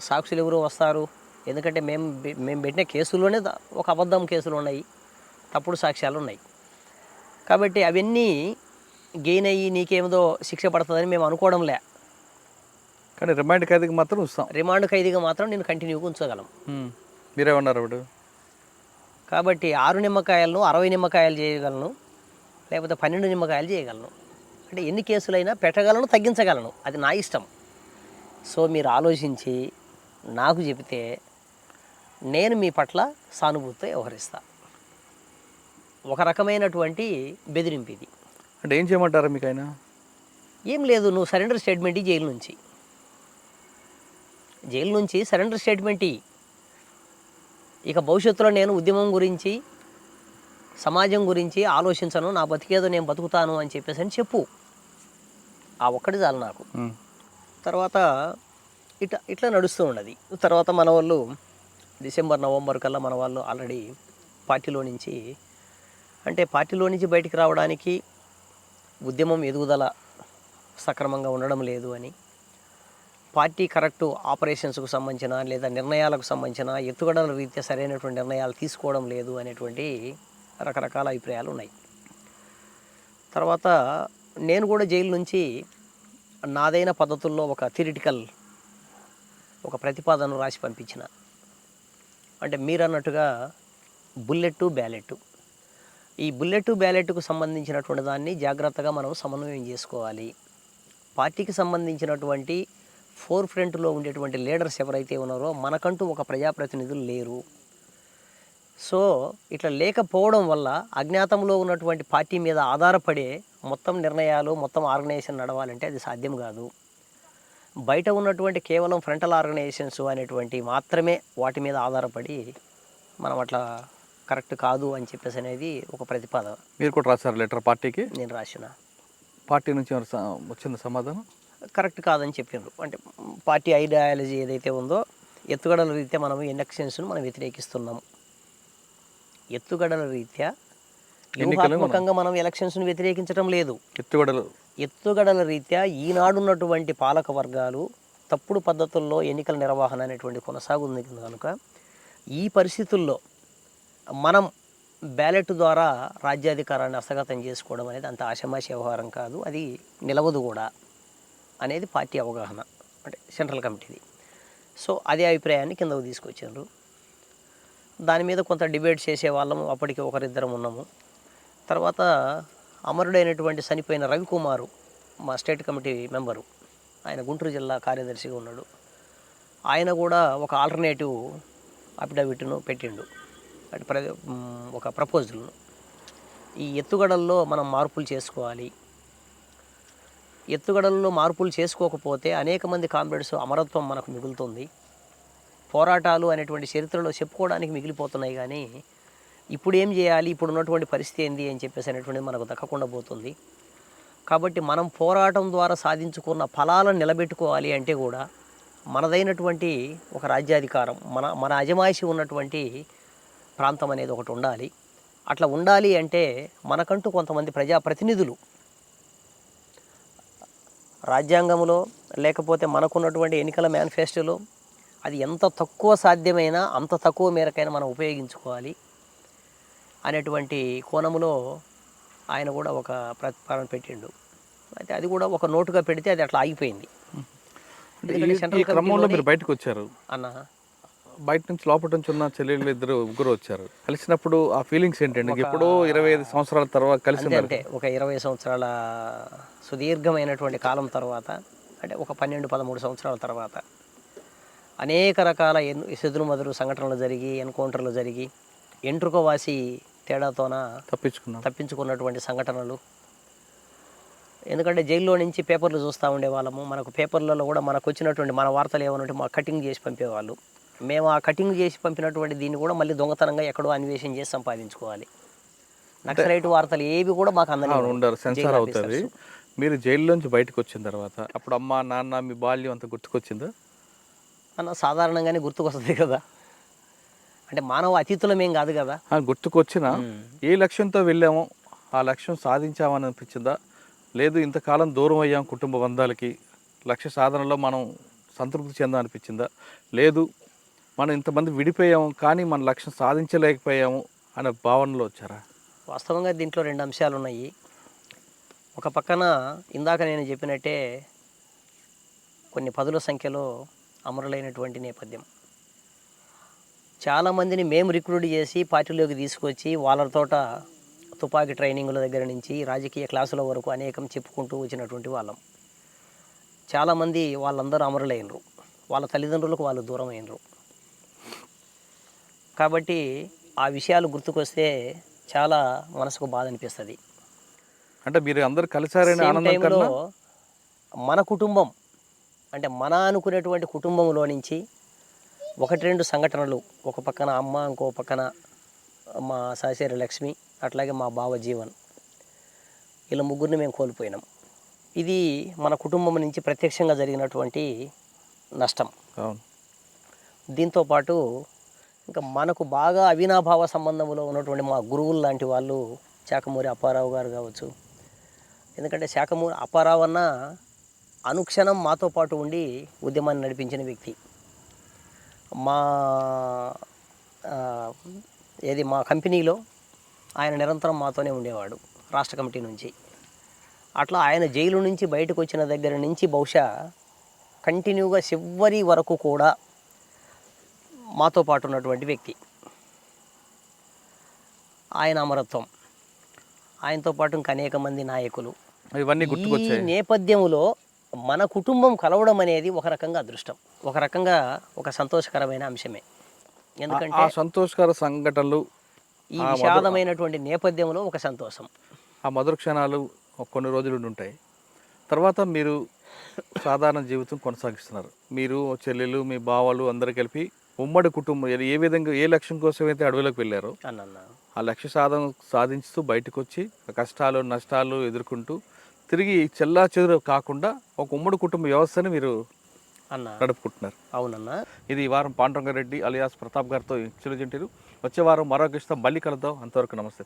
సాక్షులు ఎవరు వస్తారు? ఎందుకంటే మేము పెట్టిన కేసుల్లోనే ఒక అబద్ధం కేసులు ఉన్నాయి, తప్పుడు సాక్ష్యాలు ఉన్నాయి. కాబట్టి అవన్నీ గెయిన్ అయ్యి నీకేమిదో శిక్ష పడుతుందని మేము అనుకోవడంలే. కానీ రిమాండ్ ఖైదీకి మాత్రం ఇస్తాం. రిమాండ్ ఖైదీగా మాత్రం నేను కంటిన్యూగా ఉంచగలం. మీరేమన్నారు అప్పుడు? కాబట్టి 6 నిమ్మకాయలను 60 నిమ్మకాయలు చేయగలను, లేకపోతే 12 నిమ్మకాయలు చేయగలను. అంటే ఎన్ని కేసులైనా పెట్టగలను, తగ్గించగలను, అది నా ఇష్టం. సో మీరు ఆలోచించి నాకు చెబితే నేను మీ పట్ల సానుభూతితో వ్యవహరిస్తా. ఒక రకమైనటువంటి బెదిరింపు ఇది. అంటే ఏం చేయమంటారా మీకు ఆయన? ఏం లేదు, నువ్వు సరెండర్ స్టేట్మెంట్ జైలు నుంచి సరెండర్ స్టేట్మెంట్ ఇయ్యి. ఇక భవిష్యత్తులో నేను ఉద్యమం గురించి, సమాజం గురించి ఆలోచించను, నా బతికేదో నేను బతుకుతాను అని చెప్పేసి అని చెప్పు. ఆ ఒక్కటి చాలు నాకు. తర్వాత ఇట్లా నడుస్తూ ఉన్నది. తర్వాత మన వాళ్ళు డిసెంబర్, నవంబర్ కల్లా మన వాళ్ళు ఆల్రెడీ పార్టీలో నుంచి బయటికి రావడానికి ఉద్యమం ఎదుగుదల సక్రమంగా ఉండడం లేదు అని, పార్టీ కరెక్ట్ ఆపరేషన్స్కు సంబంధించిన లేదా నిర్ణయాలకు సంబంధించిన ఎత్తుగడల రీత్యా సరైనటువంటి నిర్ణయాలు తీసుకోవడం లేదు అనేటువంటి రకరకాల అభిప్రాయాలు ఉన్నాయి. తర్వాత నేను కూడా జైలు నుంచి నాదైన పద్ధతుల్లో ఒక థియరిటికల్ ఒక ప్రతిపాదన రాసి పంపించిన. అంటే మీరు అన్నట్టుగా బుల్లెట్ బ్యాలెట్, ఈ బుల్లెట్ బ్యాలెట్కు సంబంధించినటువంటి దాన్ని జాగ్రత్తగా మనం సమన్వయం చేసుకోవాలి. పార్టీకి సంబంధించినటువంటి ఫోర్ ఫ్రంట్లో ఉండేటువంటి లీడర్స్ ఎవరైతే ఉన్నారో మనకంటూ ఒక ప్రజాప్రతినిధులు లేరు. సో ఇట్లా లేకపోవడం వల్ల అజ్ఞాతంలో ఉన్నటువంటి పార్టీ మీద ఆధారపడే మొత్తం నిర్ణయాలు, మొత్తం ఆర్గనైజేషన్ నడవాలంటే అది సాధ్యం కాదు. బయట ఉన్నటువంటి కేవలం ఫ్రంటల్ ఆర్గనైజేషన్స్ అనేటువంటి మాత్రమే వాటి మీద ఆధారపడి మనం అట్లా కరెక్ట్ కాదు అని చెప్పేసి అనేది ఒక ప్రతిపాదన. మీరు కూడా రాశారు లెటర్ పార్టీకి? నేను రాసిన. పార్టీ నుంచి వచ్చిన సమాధానం కరెక్ట్ కాదని చెప్పిండ్రు. అంటే పార్టీ ఐడియాలజీ ఏదైతే ఉందో ఎత్తుగడల రీత్యా మనం ఎలక్షన్స్ను మనం వ్యతిరేకిస్తున్నాము. ఎత్తుగడల రీత్యా వ్యూహాత్మకంగా మనం ఎలక్షన్స్ను వ్యతిరేకించడం లేదు. ఎత్తుగడల రీత్యా ఈనాడున్నటువంటి పాలక వర్గాలు తప్పుడు పద్ధతుల్లో ఎన్నికల నిర్వహణ అనేటువంటి కొనసాగుంది కనుక ఈ పరిస్థితుల్లో మనం బ్యాలెట్ ద్వారా రాజ్యాధికారాన్ని హస్తగతం చేసుకోవడం అనేది అంత ఆషామాషి వ్యవహారం కాదు, అది నిలవదు కూడా అనేది పార్టీ అవగాహన, అంటే సెంట్రల్ కమిటీది. సో అదే అభిప్రాయాన్ని కిందకు తీసుకొచ్చారు. దాని మీద కొంత డిబేట్ చేసే వాళ్ళము, అప్పటికి ఒకరిద్దరం ఉన్నాము. తర్వాత అమరుడైనటువంటి చనిపోయిన రవికుమారు మా స్టేట్ కమిటీ మెంబరు, ఆయన గుంటూరు జిల్లా కార్యదర్శిగా ఉన్నాడు. ఆయన కూడా ఒక ఆల్టర్నేటివ్ అఫిడవిట్ను పెట్టిండు, అంటే ఒక ప్రపోజల్ను. ఈ ఎత్తుగడల్లో మనం మార్పులు చేసుకోవాలి, ఎత్తుగడల్లో మార్పులు చేసుకోకపోతే అనేక మంది కామ్రేడ్స్ అమరత్వం మనకు మిగులుతుంది, పోరాటాలు అనేటువంటి చరిత్రలో చెప్పుకోవడానికి మిగిలిపోతున్నాయి. కానీ ఇప్పుడు ఏం చేయాలి, ఇప్పుడు ఉన్నటువంటి పరిస్థితి ఏంది అని చెప్పేసి అనేటువంటిది మనకు దక్కకుండా పోతుంది. కాబట్టి మనం పోరాటం ద్వారా సాధించుకున్న ఫలాలను నిలబెట్టుకోవాలి అంటే కూడా మనదైనటువంటి ఒక రాజ్యాధికారం, మన అజమాయిషి ఉన్నటువంటి ప్రాంతం అనేది ఒకటి ఉండాలి. అట్లా ఉండాలి అంటే మనకంటూ కొంతమంది ప్రజాప్రతినిధులు రాజ్యాంగంలో లేకపోతే మనకున్నటువంటి ఎన్నికల మేనిఫెస్టోలో అది ఎంత తక్కువ సాధ్యమైనా అంత తక్కువ మేరకైనా మనం ఉపయోగించుకోవాలి అనేటువంటి కోణంలో ఆయన కూడా ఒక ప్రతిపాదన పెట్టిండు. అయితే అది కూడా ఒక నోటుగా పెడితే అది అట్లా ఆగిపోయింది. ఈ క్రమంలో మీరు బయటకు వచ్చారు అన్న, బయట నుంచి లోపల నుంచి ఉన్న చెల్లెళ్ళు ముగ్గురు వచ్చారు. కలిసినప్పుడు ఆ ఫీలింగ్స్ ఏంటండి? ఎప్పుడో 25 సంవత్సరాల తర్వాత కలిసి, అంటే ఒక 20 సంవత్సరాల సుదీర్ఘమైనటువంటి కాలం తర్వాత, అంటే ఒక 12-13 సంవత్సరాల తర్వాత అనేక రకాల ఎదురుమదురు సంఘటనలు జరిగి, ఎన్కౌంటర్లు జరిగి, ఎంట్రుకవాసి తేడాతోన తప్పించుకున్నటువంటి సంఘటనలు. ఎందుకంటే జైల్లో నుంచి పేపర్లు చూస్తూ ఉండేవాళ్ళము. మనకు పేపర్లలో కూడా మనకు వచ్చినటువంటి మన వార్తలు ఏమనంటే మా కటింగ్ చేసి పంపేవాళ్ళు. మేము ఆ కటింగ్ చేసి పంపినటువంటి దీన్ని కూడా మళ్ళీ దొంగతనంగా ఎక్కడో అన్వేషణ చేసి సంపాదించుకోవాలి. నక్సలైట్ వార్తలు ఏవి కూడా మాకు అందలేదు. ఉండరు, సెన్సార్ అవుతుంది. మీరు జైల్లోంచి బయటకు వచ్చిన తర్వాత అప్పుడు అమ్మ నాన్న మీ బాల్యం అంతా గుర్తుకొచ్చిందా? అన్న సాధారణంగానే గుర్తుకొస్తుంది కదా, అంటే మానవ అతీతులమేం కాదు కదా. గుర్తుకొచ్చినా ఏ లక్ష్యంతో వెళ్ళామో ఆ లక్ష్యం సాధించామని అనిపించిందా? లేదు ఇంతకాలం దూరం అయ్యాం కుటుంబ బంధాలకి, లక్ష్య సాధనలో మనం సంతృప్తి చెందా అనిపించిందా? లేదు మనం ఇంతమంది విడిపోయాము కానీ మన లక్ష్యం సాధించలేకపోయాము అనే భావనలో వచ్చారా? వాస్తవంగా దీంట్లో 2 అంశాలు ఉన్నాయి. ఒక పక్కన ఇందాక నేను చెప్పినట్టే కొన్ని పదుల సంఖ్యలో అమరులైనటువంటి నేపథ్యం. చాలామందిని మేము రిక్రూట్ చేసి పార్టీలోకి తీసుకొచ్చి వాళ్ళతోట తుపాకీ ట్రైనింగుల దగ్గర నుంచి రాజకీయ క్లాసుల వరకు అనేకం చెప్పుకుంటూ వచ్చినటువంటి వాళ్ళం. చాలామంది వాళ్ళందరూ అమరులైనరు, వాళ్ళ తల్లిదండ్రులకు వాళ్ళు దూరం అయినరు. కాబట్టి ఆ విషయాలు గుర్తుకొస్తే చాలా మనసుకు బాధ అనిపిస్తుంది. అంటే మీరు అందరు కలిసారని ఆనందం టైంలో కన్నా మన కుటుంబం అంటే మన అనుకునేటువంటి కుటుంబంలో నుంచి 1-2 సంఘటనలు, ఒక పక్కన అమ్మ, ఇంకో పక్కన మా సహచరి లక్ష్మి, అట్లాగే మా బావ జీవన్, ఇలా ముగ్గురిని మేము కోల్పోయినాం. ఇది మన కుటుంబం నుంచి ప్రత్యక్షంగా జరిగినటువంటి నష్టం. అవును. దీంతోపాటు ఇంకా మనకు బాగా అవినాభావ సంబంధంలో ఉన్నటువంటి మా గురువులు లాంటి వాళ్ళు శాఖమూరి అప్పారావు గారు కావచ్చు. ఎందుకంటే శాఖమూరి అప్పారావు అన్న అనుక్షణం మాతో పాటు ఉండి ఉద్యమాన్ని నడిపించిన వ్యక్తి. మా కంపెనీలో ఆయన నిరంతరం మాతోనే ఉండేవాడు రాష్ట్ర కమిటీ నుంచి. అట్లా ఆయన జైలు నుంచి బయటకు వచ్చిన దగ్గర నుంచి బహుశా కంటిన్యూగా చివరి వరకు కూడా మాతో పాటు ఉన్నటువంటి వ్యక్తి. ఆయన అమరత్వం, ఆయనతో పాటు ఇంకా అనేక మంది నాయకులు, ఇవన్నీ గుర్తుకొచ్చాయి. ఈ నేపథ్యంలో మన కుటుంబం కలవడం అనేది ఒక రకంగా అదృష్టం, ఒక రకంగా ఒక సంతోషకరమైన అంశమే. ఎందుకంటే ఆ సంతోషకర సంఘటనలు, ఈ విషాదమైనటువంటి నేపథ్యంలో ఒక సంతోషం, ఆ మధుర క్షణాలు కొన్ని రోజులు ఉంటాయి. తర్వాత మీరు సాధారణ జీవితం కొనసాగిస్తున్నారు. మీరు చెల్లెలు, మీ బావలు అందరూ కలిపి ఉమ్మడి కుటుంబం ఏ విధంగా ఏ లక్ష్యం కోసం అయితే అడవులకు వెళ్ళారో ఆ లక్ష్య సాధించుతూ బయటకు వచ్చి కష్టాలు నష్టాలు ఎదుర్కొంటూ తిరిగి చెల్లా చెదురు కాకుండా ఒక ఉమ్మడి కుటుంబ వ్యవస్థని మీరు నడుపుకుంటున్నారు. అవునన్నా. ఇది ఈ వారం పాండురంగారెడ్డి అలియాస్ ప్రతాప్ గారితో చిలుజంటిరు. వచ్చే వారం మరో గెస్ట్తో మళ్ళీ కలుద్దాం. అంతవరకు నమస్తే.